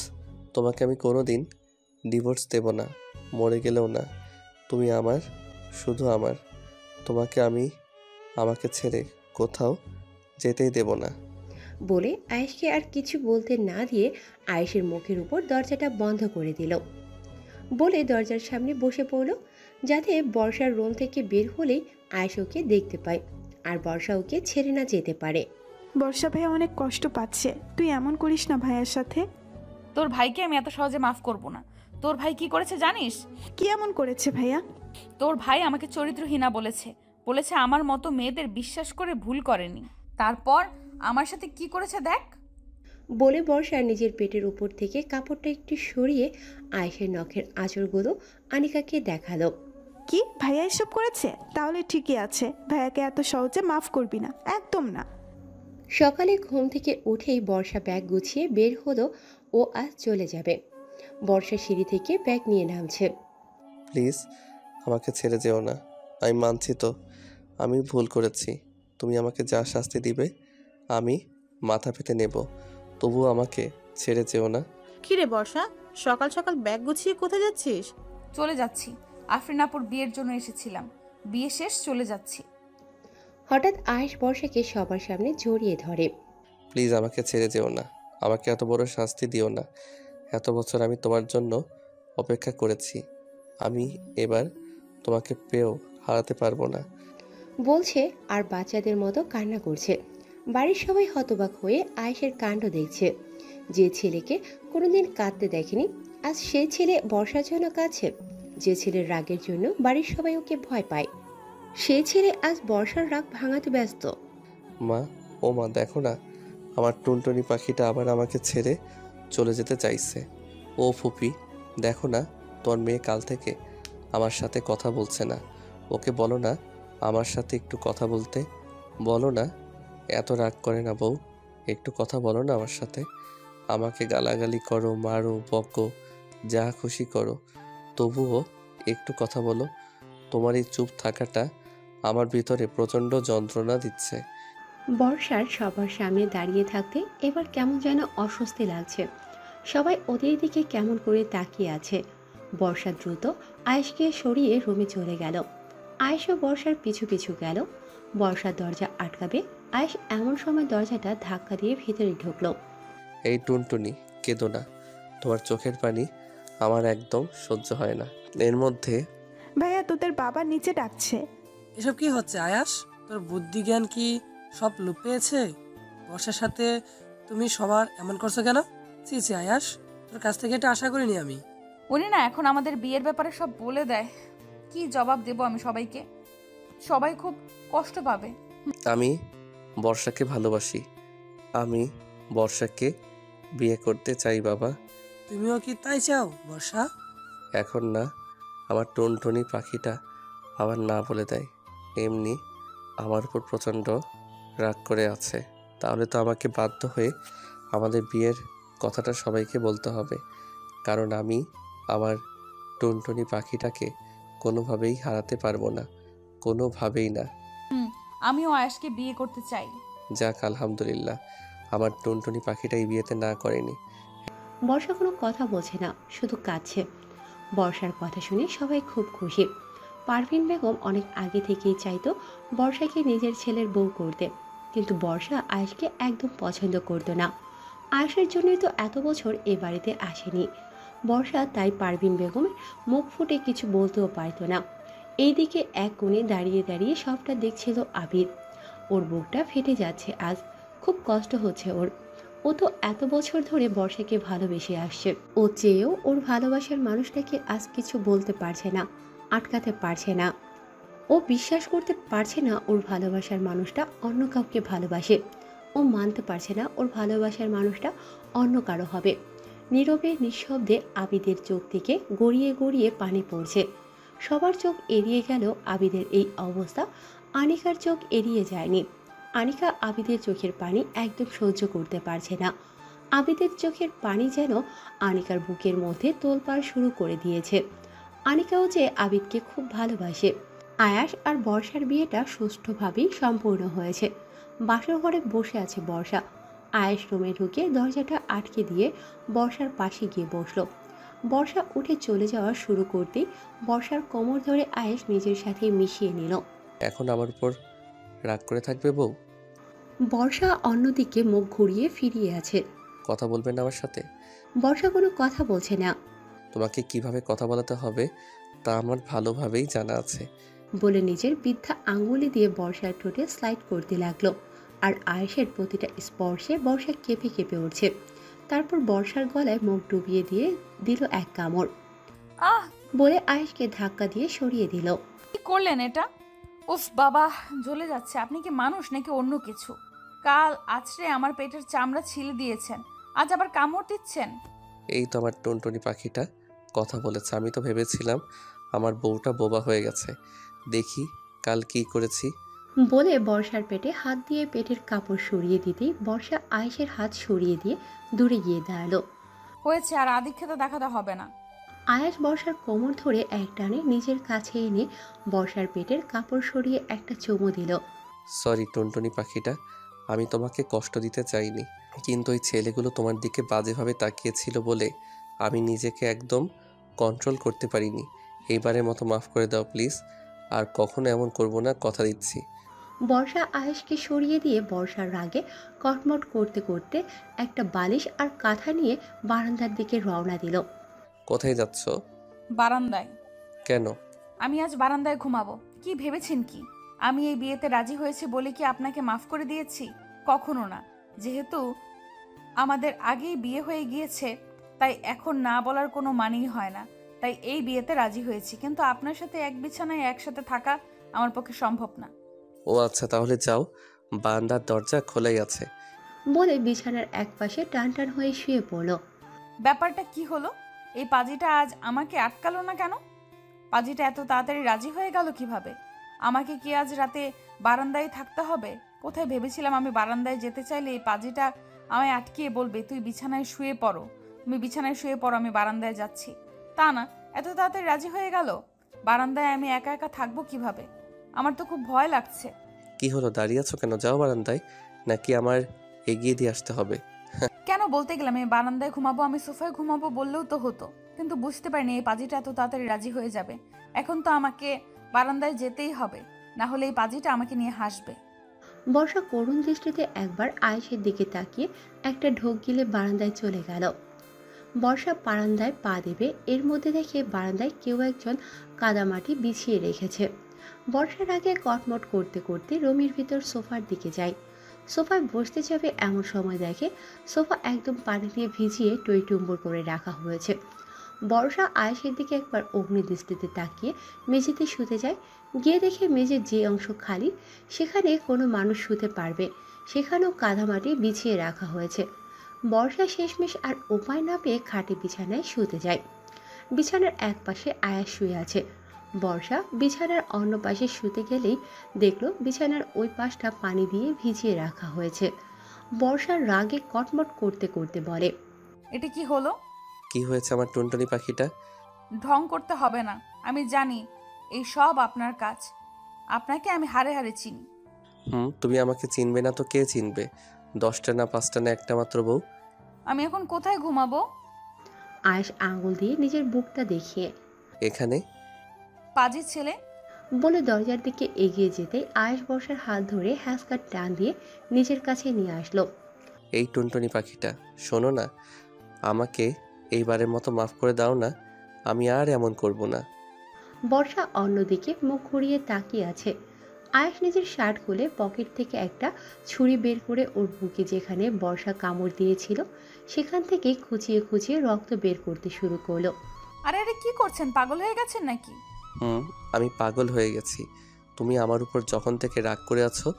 C: তোমাকে আমি কোনোদিন ডিভোর্স দেব না, মরে গেলেও না। তুমি আমার, শুধু আমার, তোমাকে আমি আমাকে ছেড়ে কোথাও যেতেই দেব না।
A: বলে আয়েশকে আর কিছু বলতে না দিয়ে আয়েশের মুখের উপর দরজাটা বন্ধ করে দিল। বলে দরজার সামনে বসে পড়ল, যাতে বর্ষার রুম থেকে বের হলেই আয়েশ ওকে দেখতে পায় আর বর্ষা ওকে ছেড়ে না যেতে পারে।
H: বর্ষা ভাইয়া অনেক কষ্ট পাচ্ছে, তুই এমন করিস না ভাইয়ার সাথে।
D: তোর ভাইকে আমি এত সহজে মাফ করব না। তোর ভাই কি করেছে জানিস?
H: কি এমন করেছে ভাইয়া?
D: তোর ভাই আমাকে চরিত্রহীনা বলেছে, বলেছে আমার মতো মেয়েদের বিশ্বাস করে ভুল করেনি। তারপর আমার সাথে কি করেছে দেখ।
A: বলে বর্ষা নিজের পেটের উপর থেকে কাপড়টা একটু সরিয়ে আয়েশের নখের আঁচড়গুলো আনিকাকে দেখালো।
H: কি ভাইয়া এসব করেছে? তাহলে ঠিকই আছে, ভাইয়াকে এত সহজে মাফ করবি না, একদম না।
A: সকালে ঘুম থেকে উঠেই বর্ষা ব্যাগ গুছিয়ে বের হলো, ও আজ চলে যাবে। বর্ষা সিঁড়ি থেকে ব্যাগ নিয়ে নামছে।
C: প্লিজ আমাকে ছেড়ে যেও না, আমি মানছি তো আমি ভুল করেছি, তুমি আমাকে যা শাস্তি দিবে আমি মাথা পেতে নেব, তবুও আমাকে ছেড়ে যেও না।
B: কিরে বর্ষা, সকাল সকাল ব্যাগ গুছিয়ে কোথায় যাচ্ছিস?
D: চলে যাচ্ছি, আফরিন আপুর বিয়ের জন্য এসেছিলাম, বিয়ে শেষ চলে যাচ্ছি।
A: হঠাৎ আয়েশ বর্ষাকে সবার সামনে জড়িয়ে ধরে।
C: প্লিজ আমাকে ছেড়ে যেও না, আমাকে এত বড় শাস্তি দিও না। এত বছর আমি তোমার জন্য অপেক্ষা করেছি, আমি এবার তোমাকে পেয়েও হারাতে পারবো না।
A: বলছে আর বাচ্চাদের মতো কান্না করছে। বাড়ির সবাই হতবাক হয়ে আয়েশের কাণ্ড দেখছে। যে ছেলেকে কোনোদিন কাঁদতে দেখেনি, আজ সেই ছেলে বর্ষার জন্য কাঁদছে। যে ছেলের রাগের জন্য বাড়ির সবাই ওকে ভয় পায়, সেই ছেলে আজ বর্ষার রাগ ভাঙাতে ব্যস্ত।
C: মা, ও মা, দেখো না, আমার টুনটুনি পাখিটা আবার আমাকে ছেড়ে চলে যেতে চাইছে। ও ফুপি, দেখো না, তোর মেয়ে কাল থেকে আমার সাথে কথা বলছে না। ওকে বলো না আমার সাথে একটু কথা বলতে। বলো না, এত রাগ করে না বউ, একটু কথা বলো না আমার সাথে। আমাকে গালাগালি করো, মারো, বকো, যা খুশি করো, তবুও একটু কথা বলো। তোমার এই চুপ থাকাটা আমার ভিতরে প্রচণ্ড যন্ত্রণা দিচ্ছে।
A: বর্ষার সবার সামনে দাঁড়িয়ে থাকতে এবার কেমন যেন অস্বস্তি লাগছে। সবাই ওদের দিকে কেমন করে তাকিয়ে আছে। বর্ষা দ্রুত আয়েশকে সরিয়ে রুমে চলে গেল। আয়েশও বর্ষার পিছু পিছু গেল। বর্ষার দরজা আটকাবে, আয়েশ এমন সময় দরজাটা ধাক্কা দিয়ে ভিতরে ঢুকলো।
C: এই টুনটুনি, কেঁদো না, তোমার চোখের পানি আমার একদম সহ্য হয় না। এর মধ্যে
H: ভাইয়া তোদের বাবা নিচে ডাকছে।
I: এসব কি হচ্ছে আয়াস? তোর বুদ্ধি জ্ঞান কি সব লোপ পেয়েছে? বর্ষার সাথে তুমি সবার এমন করছো কেন? ছি ছি আয়াস, তোর কাছ থেকে এটা আশা করিনি আমি।
D: উনি না এখন আমাদের বিয়ের ব্যাপারে সব বলে দেয়, কি জবাব দেব আমি সবাইকে? সবাই খুব কষ্ট পাবে।
C: আমি বর্ষাকে ভালোবাসি, আমি বর্ষাকে বিয়ে করতে চাই বাবা।
I: তুমিও কি তাই চাও বর্ষা?
C: এখন না, আমার টুনটুনি পাখিটা আবার না বলে দেয়। এমনি আমার উপর প্রচণ্ড রাগ করে আছে, তাহলে তো আমাকে বাধ্য হয়ে আমাদের বিয়ের কথাটা সবাইকে বলতে হবে, কারণ আমি আমার টুনটুনি পাখিটাকে কোনোভাবেই হারাতে পারবো না, কোনোভাবেই না।
D: আমিও আয়েশকে বিয়ে করতে চাই।
C: যাক, আলহামদুলিল্লাহ, আমার টুনটুনি পাখিটা এই বিয়েতে না করেনি।
A: বর্ষা কোনো কথা বলছে না, শুধু কাঁদছে। বর্ষার কথা শুনে সবাই খুব খুশি। পারভিন বেগম অনেক আগে থেকেই চাইতো বর্ষাকে নিজের ছেলের বউ করতে, কিন্তু বর্ষা আয়েশকে একদম পছন্দ করতো না। আয়েশের জন্যই তো এত বছর এ বাড়িতে আসেনি। বর্ষা তাই পারভিন বেগমের মুখ ফুটে কিছু বলতেও পারতো না। এইদিকে এক কোণে দাঁড়িয়ে দাঁড়িয়ে সবটা দেখছিল আবির। ওর বুকটা ফেটে যাচ্ছে আজ, খুব কষ্ট হচ্ছে ওর। ও তো এত বছর ধরে বর্ষাকে ভালোবেসে আসছে। ও চেয়েও ওর ভালোবাসার মানুষটাকে আজ কিছু বলতে পারছে না, আটকাতে পারছে না। ও বিশ্বাস করতে পারছে না ওর ভালোবাসার মানুষটা অন্য কাউকে ভালোবাসে। ও মানতে পারছে না ওর ভালোবাসার মানুষটা অন্য কারো হবে। নীরবে নিঃশব্দে আবিদের চোখ থেকে গড়িয়ে গড়িয়ে পানি পড়ছে। সবার চোখ এড়িয়ে গেল আবিদের এই অবস্থা, আনিকার চোখ এড়িয়ে যায়নি। আনিকা আবিদের চোখের পানি একদম সহ্য করতে পারছে না। আবিদের চোখের পানি যেন আনিকার বুকের মধ্যে তোলপাড় শুরু করে দিয়েছে। আনিকাও যে আবিদকে খুব ভালোবাসে। আয়াস আর বর্ষার বিয়েটা সুষ্ঠুভাবেই সম্পূর্ণ হয়েছে। বাসর ঘরে বসে আছে বর্ষা। আয়াস রুমে ঢুকে দরজাটা আটকে দিয়ে বর্ষার পাশে গিয়ে বসলো। বর্ষা উঠে চলে যাওয়া শুরু করতেই বর্ষার কোমর ধরে আয়াস নিজের সাথে মিশিয়ে নিল।
C: এখন আমার উপর রাগ করে থাকবে বউ?
A: বর্ষা অন্যদিকে মুখ ঘুরিয়ে ফিরিয়ে আছে।
C: কথা বলবেন না আমার সাথে?
A: বর্ষা কোনো কথা বলছে না।
C: তোমাকে কিভাবে কথা বলাতে হবে তা আমার ভালোভাবেই জানা আছে,
A: বলে নিজের বৃদ্ধা আঙ্গুলি দিয়ে বর্ষার ঠোঁটে স্লাইড করতে লাগলো। আর আয়েশের প্রতিটা স্পর্শে বর্ষা কেঁপে কেঁপে উঠছে। তারপর বর্ষার গলায় মুখ ডুবিয়ে দিয়ে দিল এক কামড়।
D: আহ
A: বলে আয়েশকে ধাক্কা দিয়ে সরিয়ে দিল।
D: কি করলেন এটা? উফ বাবা, জ্বলে যাচ্ছে। আপনি কি মানুষ নাকি অন্য কিছু? কাল আছড়ে আমার পেটের চামড়া ছিলে দিয়েছেন, আজ আবার কামড় দিচ্ছেন।
C: এই তো আমার টুনটুনি পাখিটা কথা বলেছে। আমি তো ভেবেছিলাম আমার বউটা বোবা হয়ে গেছে, দেখি কাল কি করেছি।
A: বলে বর্ষার পেটে হাত দিয়ে পেটের কাপড় সরিয়ে দিতেই বর্ষা আয়েশের হাত সরিয়ে দিয়ে দূরে গিয়ে দাঁড়ালো।
D: হয়েছে, আর আদিক্ষেতা দেখাতে হবে না।
A: আয়াস বর্ষার কোমর ধরে এক টানে নিজের কাছে এনে বর্ষার পেটের কাপড় সরিয়ে একটা চুমু দিল।
C: সরি টুনটুনি পাখিটা, আমি তোমাকে কষ্ট দিতে চাইনি, কিন্তু ওই ছেলেগুলো তোমার দিকে বাজেভাবে তাকিয়েছিল বলে আমি নিজেকে একদম কন্ট্রোল করতে পারিনি। এইবারের মতো মাফ করে দাও প্লিজ। আর কখনো এমন করব না, কথা দিচ্ছি।
A: বর্ষা আয়েশকে সরিয়ে দিয়ে বর্ষার রাগে কটমট করতে করতে একটা বালিশ আর কাঁথা নিয়ে বারান্দার দিকে রওনা দিল।
C: কোথায় যাচ্ছ?
D: বারান্দায়।
C: কেন?
D: আমি আজ বারান্দায় ঘুমাবো। কি ভেবেছেন কি আমি এই বিয়েতে রাজি হয়েছি বলে কি আপনাকে মাফ করে দিয়েছি? কখনো না। যেহেতু আমাদের আগেই বিয়ে হয়ে গিয়েছে, তাই এখন না বলার কোনো মানেই হয় না। তাই এই বিয়েতে রাজি হয়েছি, কিন্তু আপনার সাথে এক বিছানায় একসাথে থাকা আমার পক্ষে সম্ভব না।
C: ও আচ্ছা, তাহলে যাও, বারান্দার দরজা খোলাই আছে।
A: বলে বিছানার একপাশে টান টান হয়ে শুয়ে পড়ল।
D: ব্যাপারটা কি হলো? এই পাজিটা আজ আমাকে আটকালো না কেন? পাজিটা এত তাড়াতাড়ি রাজি হয়ে গেল কিভাবে? আমাকে কি আজ রাতে বারান্দায় থাকতে হবে? কোথায় ভেবেছিলাম আমি বারান্দায় যেতে চাইলে এই পাজিটা আমায় আটকিয়ে বলবে, তুই বিছানায় শুয়ে পড়ো, তুমি বিছানায় শুয়ে পড়ো, আমি বারান্দায় যাচ্ছি। তা না, এত তাড়াতাড়ি রাজি হয়ে গেল। বারান্দায় আমি একা একা থাকবো কিভাবে? আমার তো খুব ভয় লাগছে।
C: কি হলো, দাঁড়িয়ে আছো কেন? যাও বারান্দায়, নাকি আমার এগিয়ে দিয়ে আসতে হবে?
D: কেন বলতে গেলাম আমি বারান্দায় ঘুমাবো, আমি সোফায় ঘুমাবো বললেও তো হতো, কিন্তু বুঝতে পারিনি এই পাজিটা এত তাড়াতাড়ি রাজি হয়ে যাবে। এখন তো আমাকে বারান্দায় যেতেই হবে, না হলে এই পাজিটা আমাকে নিয়ে হাসবে।
A: বর্ষা করুণ দৃষ্টিতে একবার আয়েশের দিকে তাকিয়ে একটা ঢোক গিলে বারান্দায় চলে গেল। বর্ষা বারান্দায় পা দেবে, এর মধ্যে দেখে বারান্দায় কেউ একজন কাদামাটি বিছিয়ে রেখেছে। বর্ষার আগে কটমট করতে করতে রুমের ভিতর সোফার দিকে যায়। সোফায় বসতে যাবে এমন সময় দেখে সোফা একদম পানি দিয়ে ভিজিয়ে টইটুম্বর করে রাখা হয়েছে। বর্ষা আয়েশের দিকে একবার অগ্নিদৃষ্টিতে তাকিয়ে মেঝেতে শুতে যায়। গিয়ে দেখে মেঝের যে অংশ খালি, সেখানে কোনো মানুষ শুতে পারবে সেখানেও কাদামাটি বিছিয়ে রাখা হয়েছে। বর্ষা শেষমেশ আর উপায় না পেয়ে খাটে বিছানায় শুতে যায়। বিছানার এক পাশে আয়াস শুয়ে আছে। বর্ষা বিছানার অন্য পাশে শুতে গেলেই দেখলো বিছানার ওই পাশটা পানি দিয়ে ভিজিয়ে রাখা হয়েছে। বর্ষার রাগে কটমট করতে করতে বলে,
D: এটা কি হলো?
C: কি হয়েছে আমার টুনটুনি পাখিটা?
D: ঢং করতে হবে না, আমি জানি এই সব আপনার কাজ। আপনাকে আমি হারে হারে চিনি।
C: তুমি আমাকে চিনবে না তো কে চিনবে? 10টা না 5টা না একটা মাত্র বউ।
D: আমি এখন কোথায় ঘুমাবো?
A: আয়েশ আঙুল দিয়ে নিজের বুকটা দেখিয়ে।
C: এখানে।
D: পাজি ছেলে
A: বলে দরজার দিকে এগিয়ে যেতেই আয়েশ বর্ষার হাত ধরে হ্যাসকার টান দিয়ে নিজের কাছে নিয়ে আসলো।
C: এই টুনটুনি পাখিটা, শোনো না, আমাকে এইবারের মতো মাফ করে দাও না, আমি আর এমন করব না।
A: বর্ষা অন্যদিকে মুখ ঘুরিয়ে তাকিয়ে আছে। আয়েশ নিজের শার্ট খুলে পকেট থেকে একটা ছুরি বের করে ওর বুকে যেখানে বর্ষা কামড় দিয়েছিল সেখান থেকে খুঁচিয়ে খুঁচিয়ে রক্ত বের করতে শুরু করলো।
D: আরে আরে কি করছেন? পাগল হয়ে গেছেন নাকি?
C: আমি পাগল হয়ে গেছি। তুমি আমার উপর যখন থেকে রাগ করে আছো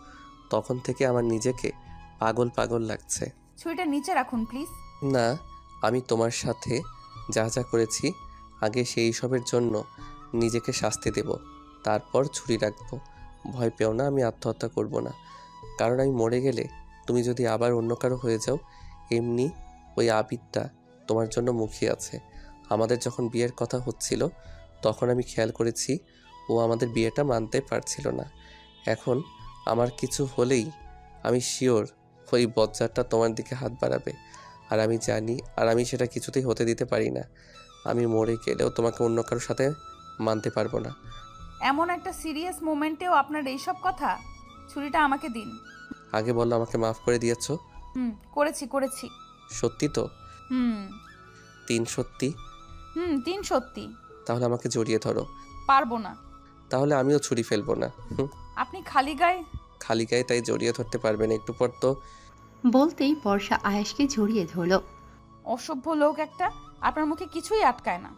C: তখন থেকে আমার নিজেকে পাগল পাগল লাগছে।
D: ছুরিটা নিচে রাখুন প্লিজ।
C: না, আমি তোমার সাথে যা যা করেছি আগে সেই সবের জন্য নিজেকে শাস্তি দেব, তারপর ছুরি রাখবো। ভয় পেও না, আমি আত্মহত্যা করব না। কারণ আমি মরে গেলে তুমি যদি আবার অন্য কারো হয়ে যাও, এমনি ওই আবিরটা তোমার জন্য মুখিয়ে আছে। আমাদের যখন বিয়ের কথা হচ্ছিল তখন আমি খেয়াল করেছি ও আমাদের বিয়েটা মানতে পারছিল না। এখন আমার কিছু হলেই আমি শিওর ওই বজ্জারটা তোমার দিকে হাত বাড়াবে। আর আমি জানি, আর আমি সেটা কিছুতেই হতে দিতে পারি না। আমি মরে গেলেও তোমাকে অন্য কারোর সাথে মানতে পারবো না।
D: এমন একটা সিরিয়াস মোমেন্টেও আপনার এইসব কথা? ছুরিটা আমাকে দিন।
C: আগে বললো আমাকে মাফ করে দিয়েছো।
D: করেছি।
C: সত্যি তো? 3 সত্যি?
D: 3 সত্যি।
C: তাহলে আমাকে জড়িয়ে ধরো।
D: পারবো না।
C: তাহলে আমিও ছুরি ফেলবো না।
D: আপনি খালি গায়ে
C: তাই জড়িয়ে ধরতে পারবেন একটু পর তো।
A: বলতেই বর্ষা আয়েশকে জড়িয়ে ধরলো।
D: অসভ্য লোক একটা, আপনার মুখে কিছুই আটকায় না।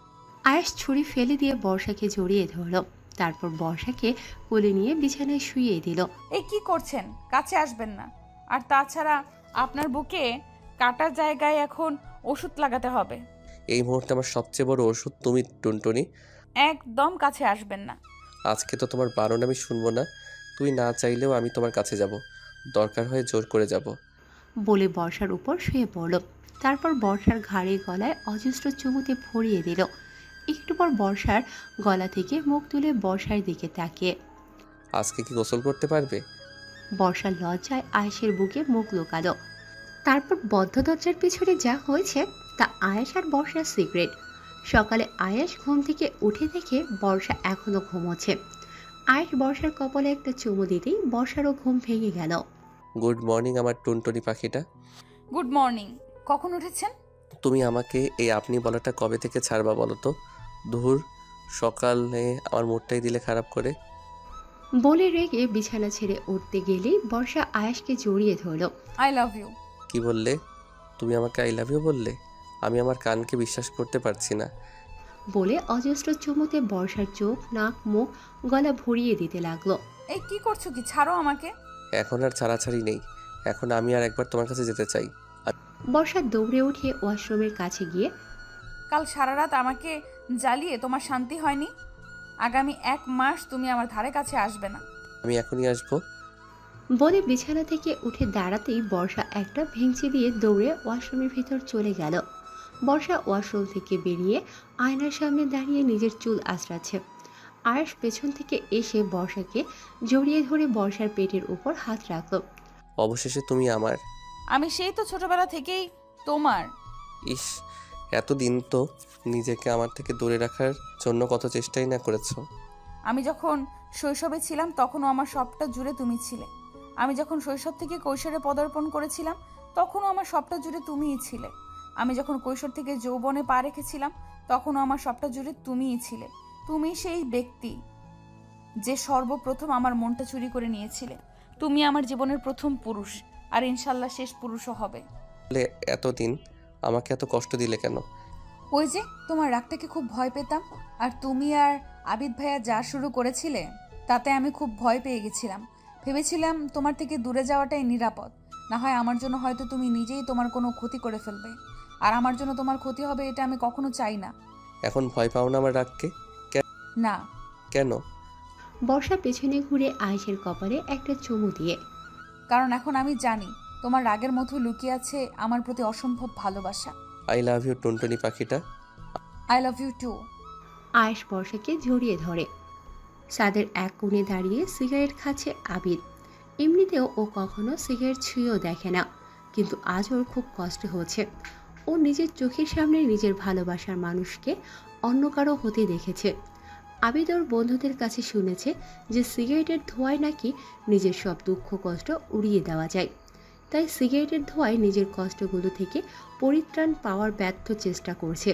A: আয়েশ ছুরি ফেলে দিয়ে বর্ষাকে জড়িয়ে ধরলো। তারপর বর্ষাকে কোলে নিয়ে বিছানায় শুইয়ে দিল।
D: এই কি করছেন? কাছে আসবেন না। আর তাছাড়া আপনার বুকে কাটার জায়গায় এখন ওষুধ লাগাতে হবে।
C: এই মুহূর্তে আমার সবচেয়ে বড় ওষুধ তুমি টুনটুনি।
D: একদম কাছে আসবেন না।
C: আজকে তো তোমার বারণ আমি শুনবো না। তুই না চাইলেও আমি তোমার কাছে যাব, দরকার হয় জোর করে যাব।
A: বলে বর্ষার উপর শুয়ে পড়ল। তারপর বর্ষার ঘাড়ে গলায় অজস্র চুমুতে ভরিয়ে দিল। একটু পর বর্ষার গলা থেকে মুখ তুলে বর্ষার দিকে তাকিয়ে,
C: আজকে কি গোসল করতে পারবে?
A: বর্ষার লজ্জায় আয়েশের বুকে মুখ লুকালো। তারপর বদ্ধ দরজার পিছনে যা হয়েছে তা আয়েশ আর বর্ষার সিক্রেট। সকালে আয়াস ঘুম থেকে উঠে দেখে বর্ষা এখনো ঘুমোচ্ছে। আয়াস বর্ষার কপালে একটা চুমু দিতেই বর্ষারও ঘুম ভেঙে গেল।
C: গুড মর্নিং আমার টুনটুনি পাখিটা।
D: Good morning. কখন উঠেছেন?
C: তুমি আমাকে এই আপনি বলাটা কবে থেকে ছাড়বা বলো তো? ধুর, সকালে আমার মুডটাই দিলে খারাপ করে।
A: বলে রেগে বিছানা ছেড়ে উঠতে গেলেই বর্ষা আয়াসকে জড়িয়ে ধরল।
D: I love you.
C: কি বললে? তুমি আমাকে আই লাভ ইউ বললে? আমি আমার কানকে বিশ্বাস করতে পারছি না।
A: বলে অজস্র চুমুতে বর্ষার চোখ, নাক, মুখ, গলা ভরিয়ে দিতে লাগলো।
D: এই কি করছো? কি ছাড়ো আমাকে।
C: এখন আর ছাড়াছাড়ি নেই, এখন আমি আর একবার তোমার কাছে যেতে চাই।
A: বর্ষা দৌড়ে উঠে ওয়াশরুমের কাছে গিয়ে,
D: কাল সারা রাত আমাকে জ্বালিয়ে তোমার শান্তি হয়নি? আগামী 1 মাস তুমি আমার ধারে কাছে আসবে না।
C: আমি এখনই আসবো।
A: বলে বিছানা থেকে উঠে দাঁড়াতেই বর্ষা একটা ভেঙচি দিয়ে দৌড়ে ওয়াশরুমের ভিতর চলে গেল। বর্ষা ওয়াশরুম থেকে বেরিয়ে আয়নার সামনে দাঁড়িয়ে নিজের চুল আঁচড়াচ্ছে। আয়াস পেছন থেকে এসে বর্ষাকে জড়িয়ে ধরে বর্ষার পেটের উপর হাত রাখল।
C: অবশেষে তুমি আমার।
D: আমি সেই তো ছোটবেলা থেকেই তোমার।
C: ইস, এতদিন তো নিজেকে আমার থেকে দূরে রাখার জন্য কত চেষ্টাই না করেছো।
D: আমি যখন শৈশবে ছিলাম তখনও আমার সবটা জুড়ে তুমি ছিলে। আমি যখন শৈশব থেকে কৈশোরে পদার্পণ করেছিলাম তখনও আমার সবটা জুড়ে তুমিই ছিলে। আমি যখন কৈশোর থেকে যৌবনে পা রেখেছিলাম তখনও আমার সবটা জুড়ে তুমিই ছিলে। তুমি সেই ব্যক্তি যে সর্বপ্রথম আমার মনটা চুরি করে নিয়েছিলে। তুমি আমার জীবনের প্রথম পুরুষ, আর ইনশাল্লাহ শেষ পুরুষও হবে।
C: এতদিন আমাকে এত কষ্ট দিলে কেন?
D: ওই যে তোমার রাগটাকে খুব ভয় পেতাম, আর তুমি আর আবিদ ভাইয়া যা শুরু করেছিলে তাতে আমি খুব ভয় পেয়ে গেছিলাম। ভেবেছিলাম তোমার থেকে দূরে যাওয়াটাই নিরাপদ। না হয় আমার জন্য হয়তো তুমি নিজেই তোমার কোনো ক্ষতি করে ফেলবে, আর আমার জন্য তোমার ক্ষতি হবে এটা আমি কখনো চাই না।
C: এখন ভয় পাও না আমার রাগকে?
D: না।
C: কেন?
A: বর্ষা পেছনে ঘুরে আয়েশের কপালে একটা চুমু দিয়ে,
D: কারণ এখন আমি জানি তোমার রাগের মধ্যে লুকিয়ে আছে আমার প্রতি অসম্ভব ভালোবাসা।
C: আই লাভ ইউ টুনটুনি পাখিটা।
D: I love you too.
A: Ayesh বর্ষাকে জড়িয়ে ধরে। ছাদের এক কোণে দাঁড়িয়ে সিগারেট খাচ্ছে আবিদ। এমনিতেও ও কখনো সিগারেট ছুঁয়েও দেখে না, কিন্তু আজ ওর খুব কষ্ট হচ্ছে। ও নিজের চোখের সামনে নিজের ভালোবাসার মানুষকে অন্য কারো হতে দেখেছে। আবিদ ওর বন্ধুদের কাছে শুনেছে যে সিগারেটের ধোঁয়ায় নাকি নিজের সব দুঃখ কষ্ট উড়িয়ে দেওয়া যায়। তাই সিগারেটের ধোঁয়ায় নিজের কষ্টগুলো থেকে পরিত্রাণ পাওয়ার ব্যর্থ চেষ্টা করছে।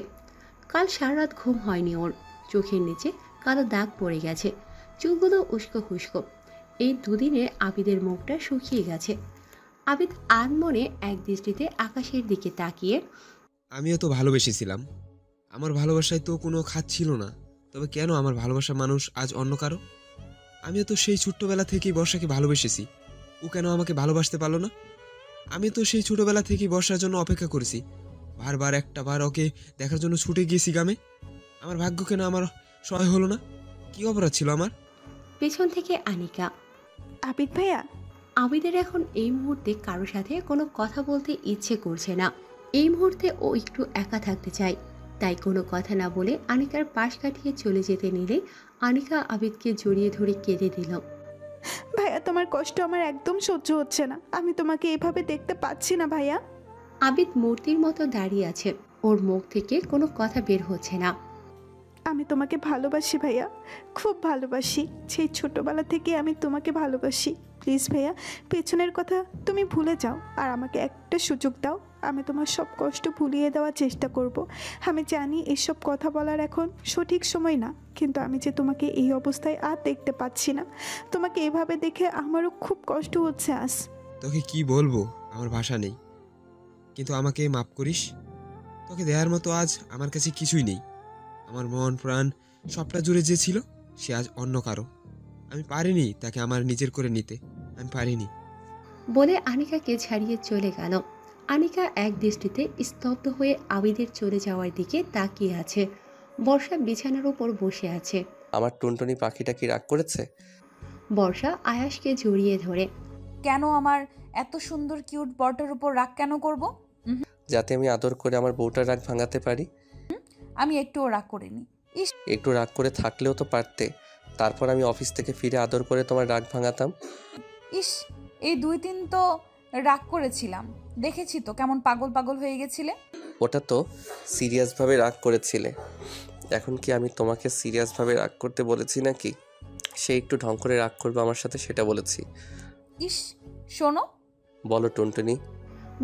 A: কাল সারা রাত ঘুম হয়নি ওর। চোখের নিচে কালো দাগ পড়ে গেছে, চুলগুলো উস্কো খুস্কো। এই দুদিনে আবিদের মুখটা শুকিয়ে গেছে। আবিদ আনমনে এক দৃষ্টিতে আকাশের দিকে তাকিয়ে,
G: আমিও তো ভালোবেসেছিলাম, আমার ভালোবাসায় তো কোনো খাত ছিল না, তবে কেন আমার ভালোবাসার মানুষ আজ অন্য কারো? আমিও তো সেই ছোট্টবেলা থেকেই বর্ষাকে ভালোবেসেছি, ও কেন আমাকে ভালোবাসতে পারলো না? আমি তো সেই ছোটবেলা থেকেই বর্ষার জন্য অপেক্ষা করেছি, বারবার একটা বার ওকে দেখার জন্য ছুটে গিয়েছি গ্রামে। আমার ভাগ্য কেন আমার সহায় হলো না? কি অপরাধ ছিল আমার?
A: পেছন থেকে আনিকা,
H: আবিদ ভাইয়া।
A: আবিদের এখন এই মুহূর্তে কারোর সাথে কোনো কথা বলতে ইচ্ছে করছে না। এই মুহূর্তে ও একটু একা থাকতে চায়। তাই কোনো কথা না বলে আনিকার পাশ কাটিয়ে চলে যেতে নিলে আনিকা আবিদকে জড়িয়ে ধরে কেঁদে দিল।
H: ভাইয়া, তোমার কষ্ট আমার একদম সহ্য হচ্ছে না। আমি তোমাকে এভাবে দেখতে পাচ্ছি না ভাইয়া।
A: আবিদ মূর্তির মতো দাঁড়িয়ে আছে, ওর মুখ থেকে কোনো কথা বের হচ্ছে না।
H: আমি তোমাকে ভালোবাসি ভাইয়া, খুব ভালোবাসি। সেই ছোটবেলা থেকে আমি তোমাকে ভালোবাসি। প্লিজ ভাইয়া, পেছনের কথা তুমি ভুলে যাও, আর আমাকে একটা সুযোগ দাও। আমি তোমার সব কষ্ট ভুলিয়ে দেওয়ার চেষ্টা করব। আমি জানি এসব কথা বলার এখন সঠিক সময় না, কিন্তু আমি যে তোমাকে এই অবস্থায় আর দেখতে পাচ্ছি না। তোমাকে এভাবে দেখে আমারও খুব কষ্ট হচ্ছে। আজ
G: তোকে কি বলবো, আমার ভাষা নেই, কিন্তু আমাকে মাফ করিস। তোকে দেওয়ার মতো আজ আমার কাছে কিছুই নেই। আমার মন প্রাণ সবটা জুড়ে যে ছিল সে আজ অন্য কারো। আমি পারিনি তাকে আমার নিজের করে নিতে, আমি পারিনি।
A: বলে আনিকাকে ছাড়িয়ে চলে গেল। আনিকা এক দৃষ্টিতে স্তব্ধ হয়ে আবিদের চলে যাওয়ার দিকে তাকিয়ে আছে। বর্ষা বিছানার উপর বসে আছে।
C: আমার টুনটুনি পাখিটা কি রাগ করেছে?
A: বর্ষা আয়াসকে জড়িয়ে ধরে,
D: কেন আমার এত সুন্দর কিউট বরটার উপর রাগ কেন করব?
C: যাতে আমি আদর করে আমার বউটার রাগ ভাঙাতে পারি।
D: আমি একটুও রাগ করিনি। ইস,
C: একটু রাগ করে থাকলেও তো পারতে, তারপর আমি অফিস থেকে ফিরে আদর করে তোমার রাগ ভাঙাতাম।
D: ইস, এই 2-3 তো রাগ করেছিলাম, দেখেছি তো কেমন পাগল পাগল হয়ে গেছিলে।
C: ওটা তো সিরিয়াসভাবে রাগ করেছিলে। এখন কি আমি তোমাকে সিরিয়াসভাবে রাগ করতে বলেছি নাকি সে একটু ঢং করে রাগ করবে আমার সাথে সেটা বলেছি?
D: ইস, শোনো।
C: বলো টুনটুনি।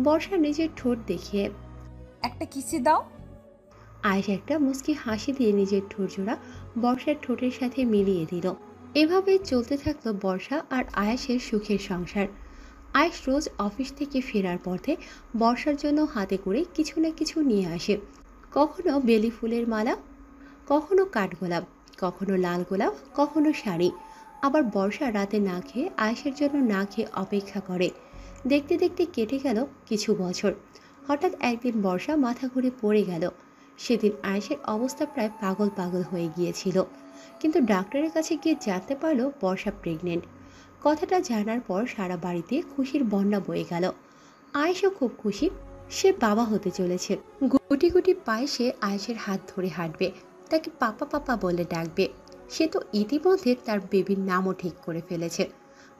A: বর্ষা নিজের ঠোঁট দেখিয়ে
D: একটা কিসি দাও।
A: আয়েশ একটা মুচকি হাসি দিয়ে নিজের ঠোঁট জোড়া বর্ষার ঠোঁটের সাথে মিলিয়ে দিল। এভাবেই চলতে থাকলো বর্ষা আর আয়েশের সুখের সংসার। আয়েশ রোজ অফিস থেকে ফেরার পথে বর্ষার জন্য হাতে করে কিছু না কিছু নিয়ে আসে। কখনো বেলি ফুলের মালা, কখনো কাঠগোলাপ, কখনো লাল গোলাপ, কখনো শাড়ি। আবার বর্ষা রাতে না খেয়ে আয়েশের জন্য না খেয়ে অপেক্ষা করে। দেখতে দেখতে কেটে গেল কিছু বছর। হঠাৎ একদিন বর্ষা মাথা ঘুরে পড়ে গেল। সেদিন আয়েশের অবস্থা প্রায় পাগল পাগল হয়ে গিয়েছিল, কিন্তু ডাক্তারের কাছে গিয়ে জানতে পারলো বর্ষা প্রেগনেন্ট। কথাটা জানার পর সারা বাড়িতে খুশির বন্যা বয়ে গেল। আয়েশও খুব খুশি, সে বাবা হতে চলেছে। গুটি গুটি পায়ে সে আয়েশের হাত ধরে হাঁটবে, তাকে পাপা পাপা বলে ডাকবে। সে তো ইতিমধ্যে তার বেবির নামও ঠিক করে ফেলেছে।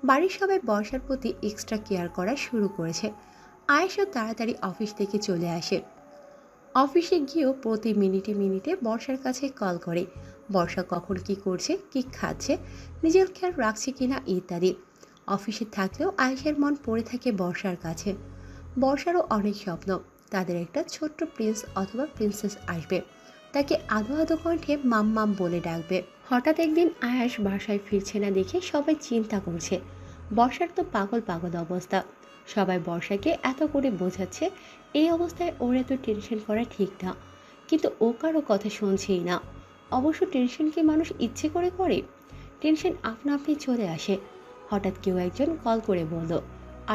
A: বাড়ির সবাই বর্ষার প্রতি এক্সট্রা কেয়ার করা শুরু করেছে। আয়েশও তাড়াতাড়ি অফিস থেকে চলে আসে। অফিসে গিয়েও প্রতি মিনিটে মিনিটে বর্ষার কাছে কল করে, বর্ষা কখন কি করছে, কি খাচ্ছে, নিজের খেয়াল রাখছে কিনা ইত্যাদি। অফিসে থাকলেও আয়েশের মন পড়ে থাকে বর্ষার কাছে। বর্ষারও অনেক স্বপ্ন, তাদের একটা ছোট্ট প্রিন্স অথবা প্রিন্সেস আসবে, তাকে আদো আদো কণ্ঠে মাম মাম বলে ডাকবে। হঠাৎ একদিন আয়েশ বাসায় ফিরছে না দেখে সবাই চিন্তা করছে। বর্ষার তো পাগল পাগল অবস্থা। সবাই বর্ষাকে এত করে বোঝাচ্ছে এই অবস্থায় ওর এত টেনশন করা ঠিক না, কিন্তু ও কারো কথা শুনছেই না। অবশ্য টেনশনকে মানুষ ইচ্ছে করে করে, টেনশন আপনা আপনি চলে আসে। হঠাৎ কেউ একজন কল করে বলল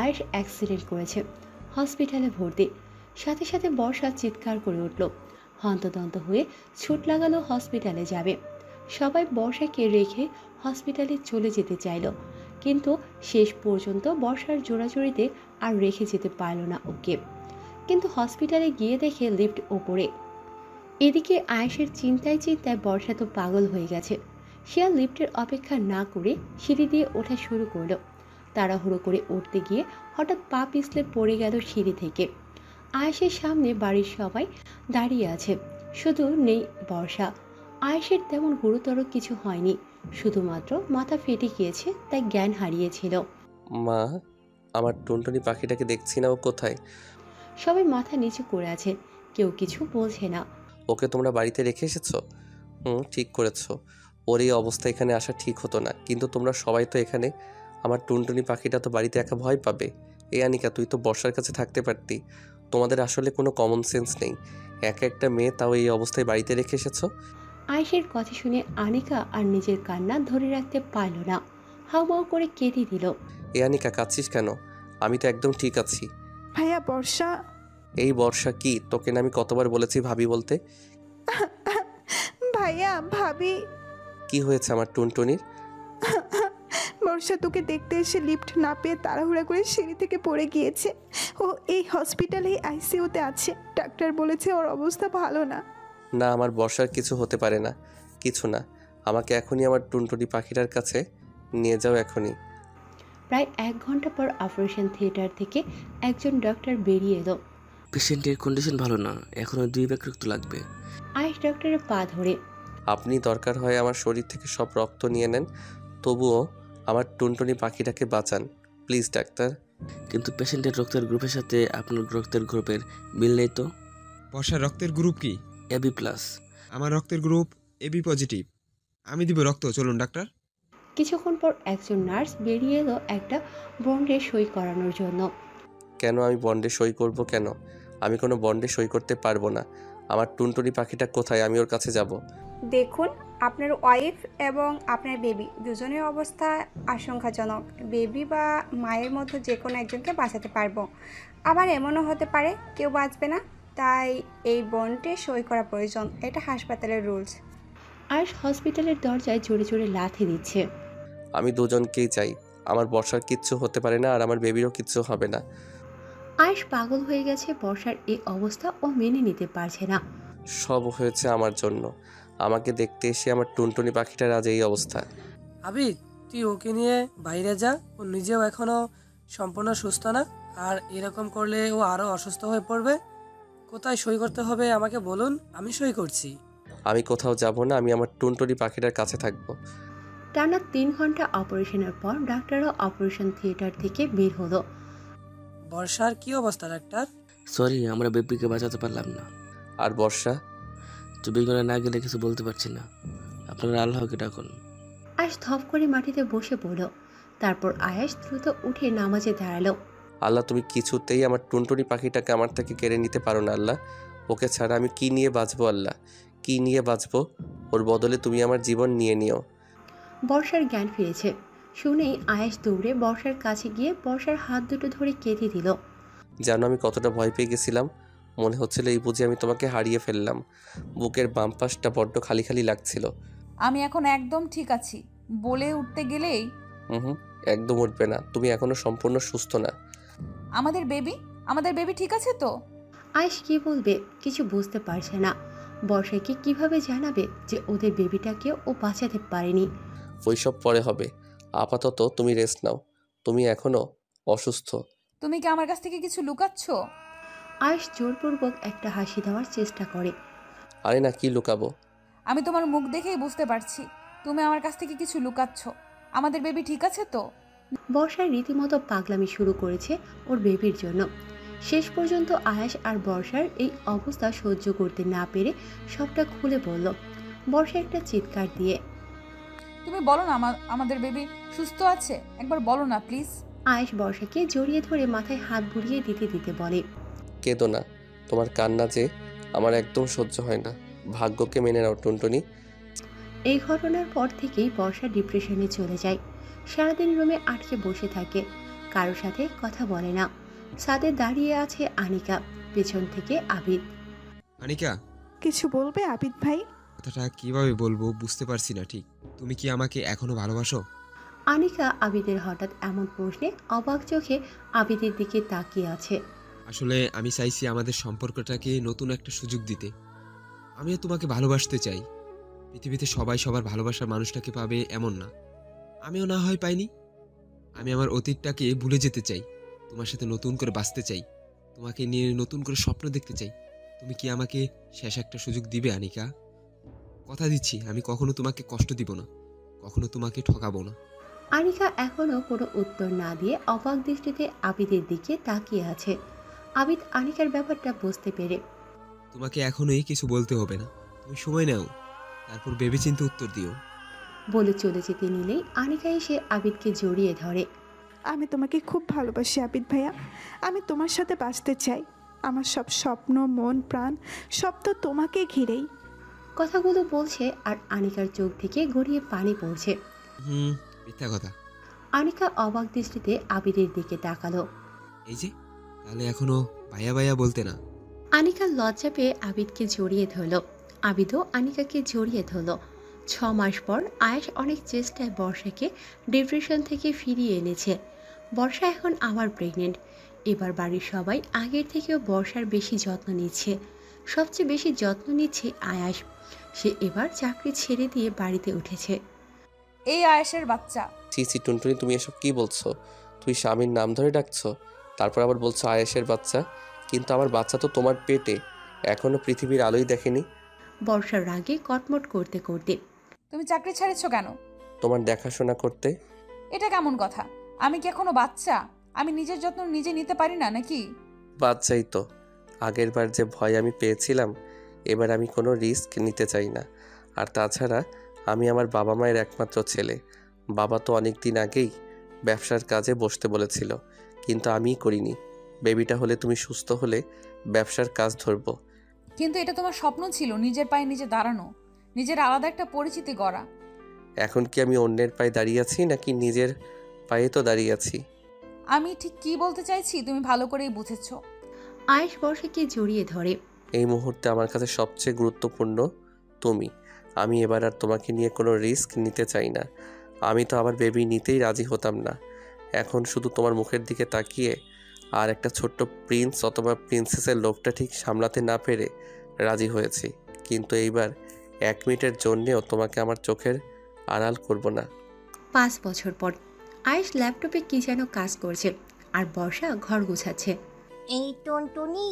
A: আয়েশ অ্যাক্সিডেন্ট করেছে, হসপিটালে ভর্তি। সাথে সাথে বর্ষা চিৎকার করে উঠল, হন্তদন্ত হয়ে ছুট লাগালো হসপিটালে যাবে। সবাই বর্ষাকে রেখে হসপিটালে চলে যেতে চাইল, কিন্তু শেষ পর্যন্ত বর্ষার জোড়াজোড়িতে আর রেখে যেতে পারল না ওকে। কিন্তু হসপিটালে গিয়ে দেখে লিফট ওপরে। এদিকে আয়েশের চিন্তায় চিন্তায় বর্ষা তো পাগল হয়ে গেছে। সে আর লিফটের অপেক্ষা না করে সিঁড়ি দিয়ে ওঠা শুরু করলো। তাড়াহুড়ো করে উঠতে গিয়ে হঠাৎ পা পিছলে পড়ে গেল সিঁড়ি থেকে। আয়েশের সামনে বাড়ির সবাই দাঁড়িয়ে আছে, শুধু নেই বর্ষা। আয়েশের তেমন গুরুতর কিছু হয়নি, শুধুমাত্র মাথা ফেটে গিয়েছে, তাই জ্ঞান হারিয়েছিল।
C: মা, আমার টুনটুনি পাখিটাকে দেখছি না, ও কোথায়?
A: সবাই মাথা নিচু করে আছে, কেউ কিছু বলছে না।
C: ওকে তোমরা বাড়িতে রেখে এসেছো? ঠিক করেছো। ওর এই অবস্থা এখানে আসা ঠিক হতো না, কিন্তু তোমরা সবাই তো এখানে। আমার টুনটুনি পাখিটা তো বাড়িতে একা ভয় পাবে। এই আনিকা, তুই তো বর্ষার কাছে থাকতে পারতি। তোমাদের আসলে কোনো কমন সেন্স নেই। একা একটা মেয়ে, তাও এই অবস্থায় বাড়িতে রেখে এসেছো।
A: আয়েশের কথা শুনে আনিকা আর নিজের কান্না ধরে রাখতে পারল না, হাউমাউ করে কেঁদে দিল।
C: এই আনিকা, কাঁদছিস কেন? আমি তো একদম ঠিক আছি।
H: ভাইয়া বর্ষা।
C: এই বর্ষা কি? তোকে না আমি কতবার বলেছি ভাবি বলতে?
H: ভাইয়া ভাবি।
C: কি হয়েছে আমার টুনটুনির?
H: বর্ষা তোকে দেখতে এসে লিফট না পেয়ে তাড়াহুড়া করে সিঁড়ি থেকে পড়ে গিয়েছে। ও এই হসপিটালে আইসিইউতে আছে, ডাক্তার বলেছে ওর অবস্থা ভালো না।
C: না, আমার বর্ষার কিছু হতে পারে না। কিছু না, আমাকে এখনই আমার টুনটুনি পাখিটার কাছে নিয়ে যাও এখনই।
A: প্রায় 1 ঘন্টা পর অপারেশন থিয়েটার থেকে একজন ডক্টর বেরিয়ে এলো।
N: পেশেন্টের কন্ডিশন ভালো না, এখনো 2 ব্যাগ রক্ত লাগবে।
A: আয়েশ ডক্টরের পা ধরে,
C: আপনি দরকার হয় আমার শরীর থেকে সব রক্ত নিয়ে নেন, তবুও আমার টুনটুনি পাখিটাকে বাঁচান প্লিজ ডাক্তার।
N: কিন্তু পেশেন্টের রক্তের গ্রুপের সাথে আপনার রক্তের গ্রুপের মিল নেই তো।
G: বর্ষার রক্তের গ্রুপ কি?
N: AB plus.
G: আমার রক্তের গ্রুপ এবি পজিটিভ। আমি দিব রক্ত, চলুন ডাক্তার।
A: কিছুক্ষণ পর একজন নার্স বেরিয়ে এলো একটা বন্ডে সই করানোর জন্য।
C: কেন আমি বন্ডে সই করব কেন? আমি কোনো বন্ডে সই করতে পারবো না। আমার টুনটুনি পাখিটা কোথায়? আমি ওর কাছে যাব।
O: দেখুন, আপনার ওয়াইফ এবং আপনার বেবি দুজনের অবস্থা আশঙ্কাজনক। বেবি বা মায়ের মধ্যে যে কোনো একজনকে বাঁচাতে পারবো, আবার এমনও হতে পারে কেউ বাঁচবে না, তাই এই বন্ডে সই করা প্রয়োজন। এটা হাসপাতালের রুলস।
A: আয়েশ হসপিটালের দরজায় জোরে জোরে লাথি দিচ্ছে।
C: আমি দুজনকেই চাই। আমার বর্ষার কিচ্ছু হতে পারে না, আর আমার বেবিরও কিচ্ছু হবে না।
A: আয়েশ পাগল হয়ে গেছে, বর্ষার এই অবস্থা ও মেনে নিতে পারছে না।
C: সব হয়েছে আমার জন্য। আমাকে দেখতে এসে আমার টুনটুনি পাখিটার আজ এই অবস্থা।
I: আবিদ, তুই ওকে নিয়ে বাইরে যা, ও নিজেও এখনো সম্পূর্ণ সুস্থ না, আর এরকম করলে ও আরও অসুস্থ হয়ে পড়বে। কোথায় সই করতে হবে আমাকে বলুন, আমি সই করছি।
C: আমি কোথাও যাব না, আমি আমার টুনটুনি পাখিটার কাছে থাকবো।
A: টানা 3 ঘন্টা অপারেশনের পর ডাক্তাররা অপারেশন থিয়েটার থেকে বের হলো।
I: বর্ষার কি অবস্থা ডাক্তার?
N: সরি, আমরা বেবিকে বাঁচাতে পারলাম না।
C: আর বর্ষা?
N: 24 ঘন্টা না গেলে কিছু বলতে পারছি না। আপনারা আল্লাহকে ডাকুন।
A: আয়াস ধপ করে মাটিতে বসে পড়ল। তারপর আয়াস দ্রুত উঠে নামাজে দাঁড়ালো।
C: আল্লাহ, তুমি কিছুতেই আমার টুনটুনি পাখিটাকে আমার থেকে কেড়ে নিতে পারো না আল্লাহ। ওকে ছাড়া আমি কি নিয়ে বাঁচবো আল্লাহ, কি নিয়ে বাঁচবো? ওর বদলে তুমি আমার জীবন নিয়ে নিও।
A: বর্ষার জ্ঞান ফিরেছে। শুনেই আয়াস দৌড়ে বর্ষার কাছে গিয়ে বর্ষার হাত দুটো ধরে কেঁদে দিল।
C: জানো আমি কতটা ভয় পেয়ে গেছিলাম? মনে হচ্ছিল এই বুঝি আমি তোমাকে হারিয়ে ফেললাম। বুকের বাম পাশটা বড্ড খালি খালি লাগছিল।
D: আমি এখন একদম ঠিক আছি বলে উঠতে গেলেই
C: হুম, একদম উঠবে না, তুমি এখনো সম্পূর্ণ সুস্থ না।
D: আমাদের বেবি ঠিক আছে তো?
A: আয়াস কি বলবে কিছু বুঝতে পারছে না। বর্ষাকে কিভাবে জানাবে যে ওদের বেবিটাকে ও বাঁচাতে পারেনি।
C: ওইসব পরে হবে, আপাতত তুমি রেস্ট নাও, তুমি এখনো অসুস্থ।
D: তুমি কি আমার কাছ থেকে কিছু লুকাচ্ছ?
A: আয়াস জোরপূর্বক একটা হাসি দেওয়ার চেষ্টা করে।
C: আরে না, কি লুকাবো?
D: আমি তোমার মুখ দেখেই বুঝতে পারছি তুমি আমার কাছ থেকে কিছু লুকাচ্ছ। আমাদের বেবি ঠিক আছে তো?
A: বর্ষার রীতিমতো পাগলামি শুরু করেছে ওর বেবির জন্য। শেষ পর্যন্ত আয়াস আর বর্ষার এই অবস্থা সহ্য করতে না পেরে সবটা খুলে বলল। বর্ষা একটা চিৎকার দিয়ে,
D: তুমি বলো না আমাদের বেবি সুস্থ আছে, একবার বলো না প্লিজ।
A: আয়াস বর্ষাকে জড়িয়ে ধরে মাথায় হাত বুলিয়ে দিতে দিতে বলে,
C: কেঁদো না, তোমার কান্না যে আমার একদম সহ্য হয় না। ভাগ্যকে মেনে নাও টুনটুনি।
A: এই ঘটনার পর থেকেই বর্ষা ডিপ্রেশনে চলে যায়। সারাদিন রুমে আটকে বসে থাকে, কারোর সাথে কথা বলে না। ছাদে দাঁড়িয়ে আছে আনিকা, পেছন থেকে আবিদ।
G: আনিকা,
H: কিছু বলবে আবিদ ভাই?
G: কথাটা কিভাবে বলবো বুঝতে পারছি না ঠিক। তুমি কি আমাকে এখনো ভালোবাসো?
A: আনিকা আবিদের হঠাৎ এমন প্রশ্নে অবাক চোখে আবিদের দিকে তাকিয়ে আছে।
G: আসলে আমি চাইছি আমাদের সম্পর্কটাকে নতুন একটা সুযোগ দিতে। আমিও তোমাকে ভালোবাসতে চাই। পৃথিবীতে সবাই সবার ভালোবাসার মানুষটাকে পাবে এমন না, আমিও না হয় পাইনি। আমি আমার অতীতটাকে ভুলে যেতে চাই, তোমার সাথে নতুন করে বাঁচতে চাই, তোমাকে নিয়ে নতুন করে স্বপ্ন দেখতে চাই। তুমি কি আমাকে শেষ একটা সুযোগ দিবে আনিকা? কথা দিচ্ছি আমি কখনো তোমাকে কষ্ট দিব না, কখনো তোমাকে ঠকাবো না।
A: আনিকা এখনো কোনো উত্তর না দিয়ে অবাক দৃষ্টিতে আবিদের দিকে তাকিয়ে আছে। আবিদ আনিকার ব্যাপারটা বুঝতে পেরে,
G: তোমাকে এখনোই কিছু বলতে হবে না, তুমি সময় নাও, তারপর ভেবেচিন্তে উত্তর দিও।
A: বলে চলে যেতে নিলেই আনিকা এসে আবিদকে জড়িয়ে ধরে।
H: আমি তোমাকে খুব ভালোবাসি আবিদ ভাইয়া, আমি তোমার সাথে বাঁচতে চাই। আমার সব স্বপ্ন, মন, প্রাণ সব তো তোমাকে ঘিরেই।
A: কথাগুলো বলছে আর আনিকার চোখ থেকে গড়িয়ে পানি পড়ছে।
G: মিথ্যা কথা।
A: আনিকা অবাক দৃষ্টিতে আবিদের দিকে তাকালো।
G: এই যে, তাহলে এখনো ভাইয়া ভাইয়া বলতে না?
A: আনিকা লজ্জা পেয়ে আবিদকে জড়িয়ে ধরল। আবিদও আনিকাকে জড়িয়ে ধরল। 6 মাস পর আয়াস অনেক চেষ্টায় বর্ষাকে ডিপ্রেশন থেকে ফিরিয়ে এনেছে। বর্ষা এখন আবার প্রেগনেন্ট। এবার বাড়ির সবাই আগের থেকেও বর্ষার বেশি যত্ন নিচ্ছে। সবচেয়ে বেশি যত্ন নিচ্ছে আয়াস। সে এবার চাকরি ছেড়ে দিয়ে বাড়িতে উঠেছে।
D: এই আয়াসের বাচ্চা।
C: ছি ছি টুনটুনি, তুমি এসব কি বলছো? তুই স্বামীর নাম ধরে ডাকছো, তারপর আবার বলছো আয়েশের বাচ্চা। কিন্তু আমার বাচ্চা তো তোমার পেটে, এখনো পৃথিবীর আলোই দেখেনি।
A: বর্ষার রাগে কটমট করতে করতে,
D: তুমি চাকরি ছেড়েছো কেন?
C: তোমার দেখাশোনা করতে।
D: এটা কেমন কথা? আমি কি এখনো বাচ্চা? আমি নিজের যত্ন নিজে নিতে পারি না নাকি?
C: বাচ্চাই তো। আগের বার যে ভয় আমি পেয়েছিলাম, এবার আমি কোনো রিস্ক নিতে চাই না। আর তাছাড়া আমি আমার বাবা মায়ের একমাত্র ছেলে। বাবা তো অনেক দিন আগেই ব্যবসার কাজে বসতে বলেছিল, কিন্তু আমিই করিনি। বেবিটা হলে তুমি সুস্থ হলে ব্যবসার কাজ ধরবো।
D: কিন্তু এটা তোমার স্বপ্ন ছিল, নিজের পায়ে নিজে দাঁড়ানো, নিজের আলাদা একটা পরিচিতি গড়া।
C: এখন কি আমি অন্যের পায়ে দাঁড়িয়ে আছি নাকি নিজের পায়ে তো দাঁড়িয়ে আছি?
D: আমি ঠিক কি বলতে চাইছি তুমি ভালো করেই বুঝেছো।
A: আয়েশ বর্ষাকে জড়িয়ে ধরে।
C: এই মুহূর্তে আমার কাছে সবচেয়ে গুরুত্বপূর্ণ তুমি। আমি এবার আর তোমাকে নিয়ে কোনো রিস্ক নিতে চাই না। আমি তো আবার বেবি নিতেই রাজি হতাম না। এখন শুধু তোমার মুখের দিকে তাকিয়ে আর একটা ছোট্ট প্রিন্স অথবা প্রিন্সেসের লোভটা ঠিক সামলাতে না পেরে রাজি হয়েছি। কিন্তু এইবার 1 মিনিটের জন্যেও তোমাকে আমার চোখের আড়াল করব না।
A: 5 বছর পর আয়েশ ল্যাপটপে কি যেন কাজ করছে। আর বর্ষা ঘর গোছাচ্ছে।
E: এই টুনটুনি।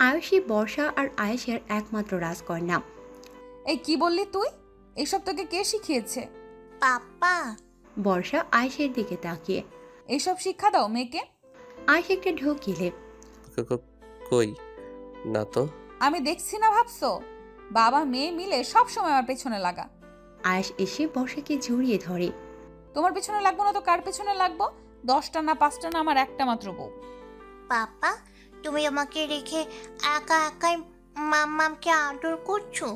A: আয়ুষী বর্ষা আর আয়েশের একমাত্র রাজকন্যা।
D: এই কি বললি তুই? এসব তোকে কে শিখিয়েছে?
E: পাপা।
A: বর্ষা আয়েশের দিকে তাকিয়ে।
D: এইসব শিক্ষা দাও মেয়েকে?
A: আয়েশ একটা ঢোক গিলে।
C: কই না তো।
D: আমি দেখছি না ভাবছো? বাবা মেয়ে মিলে সব সময় আমার পেছনে লাগা।
A: আয়েশ এসে বর্ষাকে জড়িয়ে ধরে।
D: তোমার পেছনে লাগবো না তো কার পেছনে লাগবো? 10টা না 5টা না, আমার একটা মাত্র বউ।
E: পাপা, তুমি আমাকে রেখে একা একাই মাম্মামকে আদর করছো?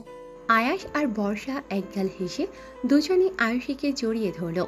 A: আয়াস আর বর্ষা একগাল হেসে দুজনেই আয়ুষীকে জড়িয়ে ধরল।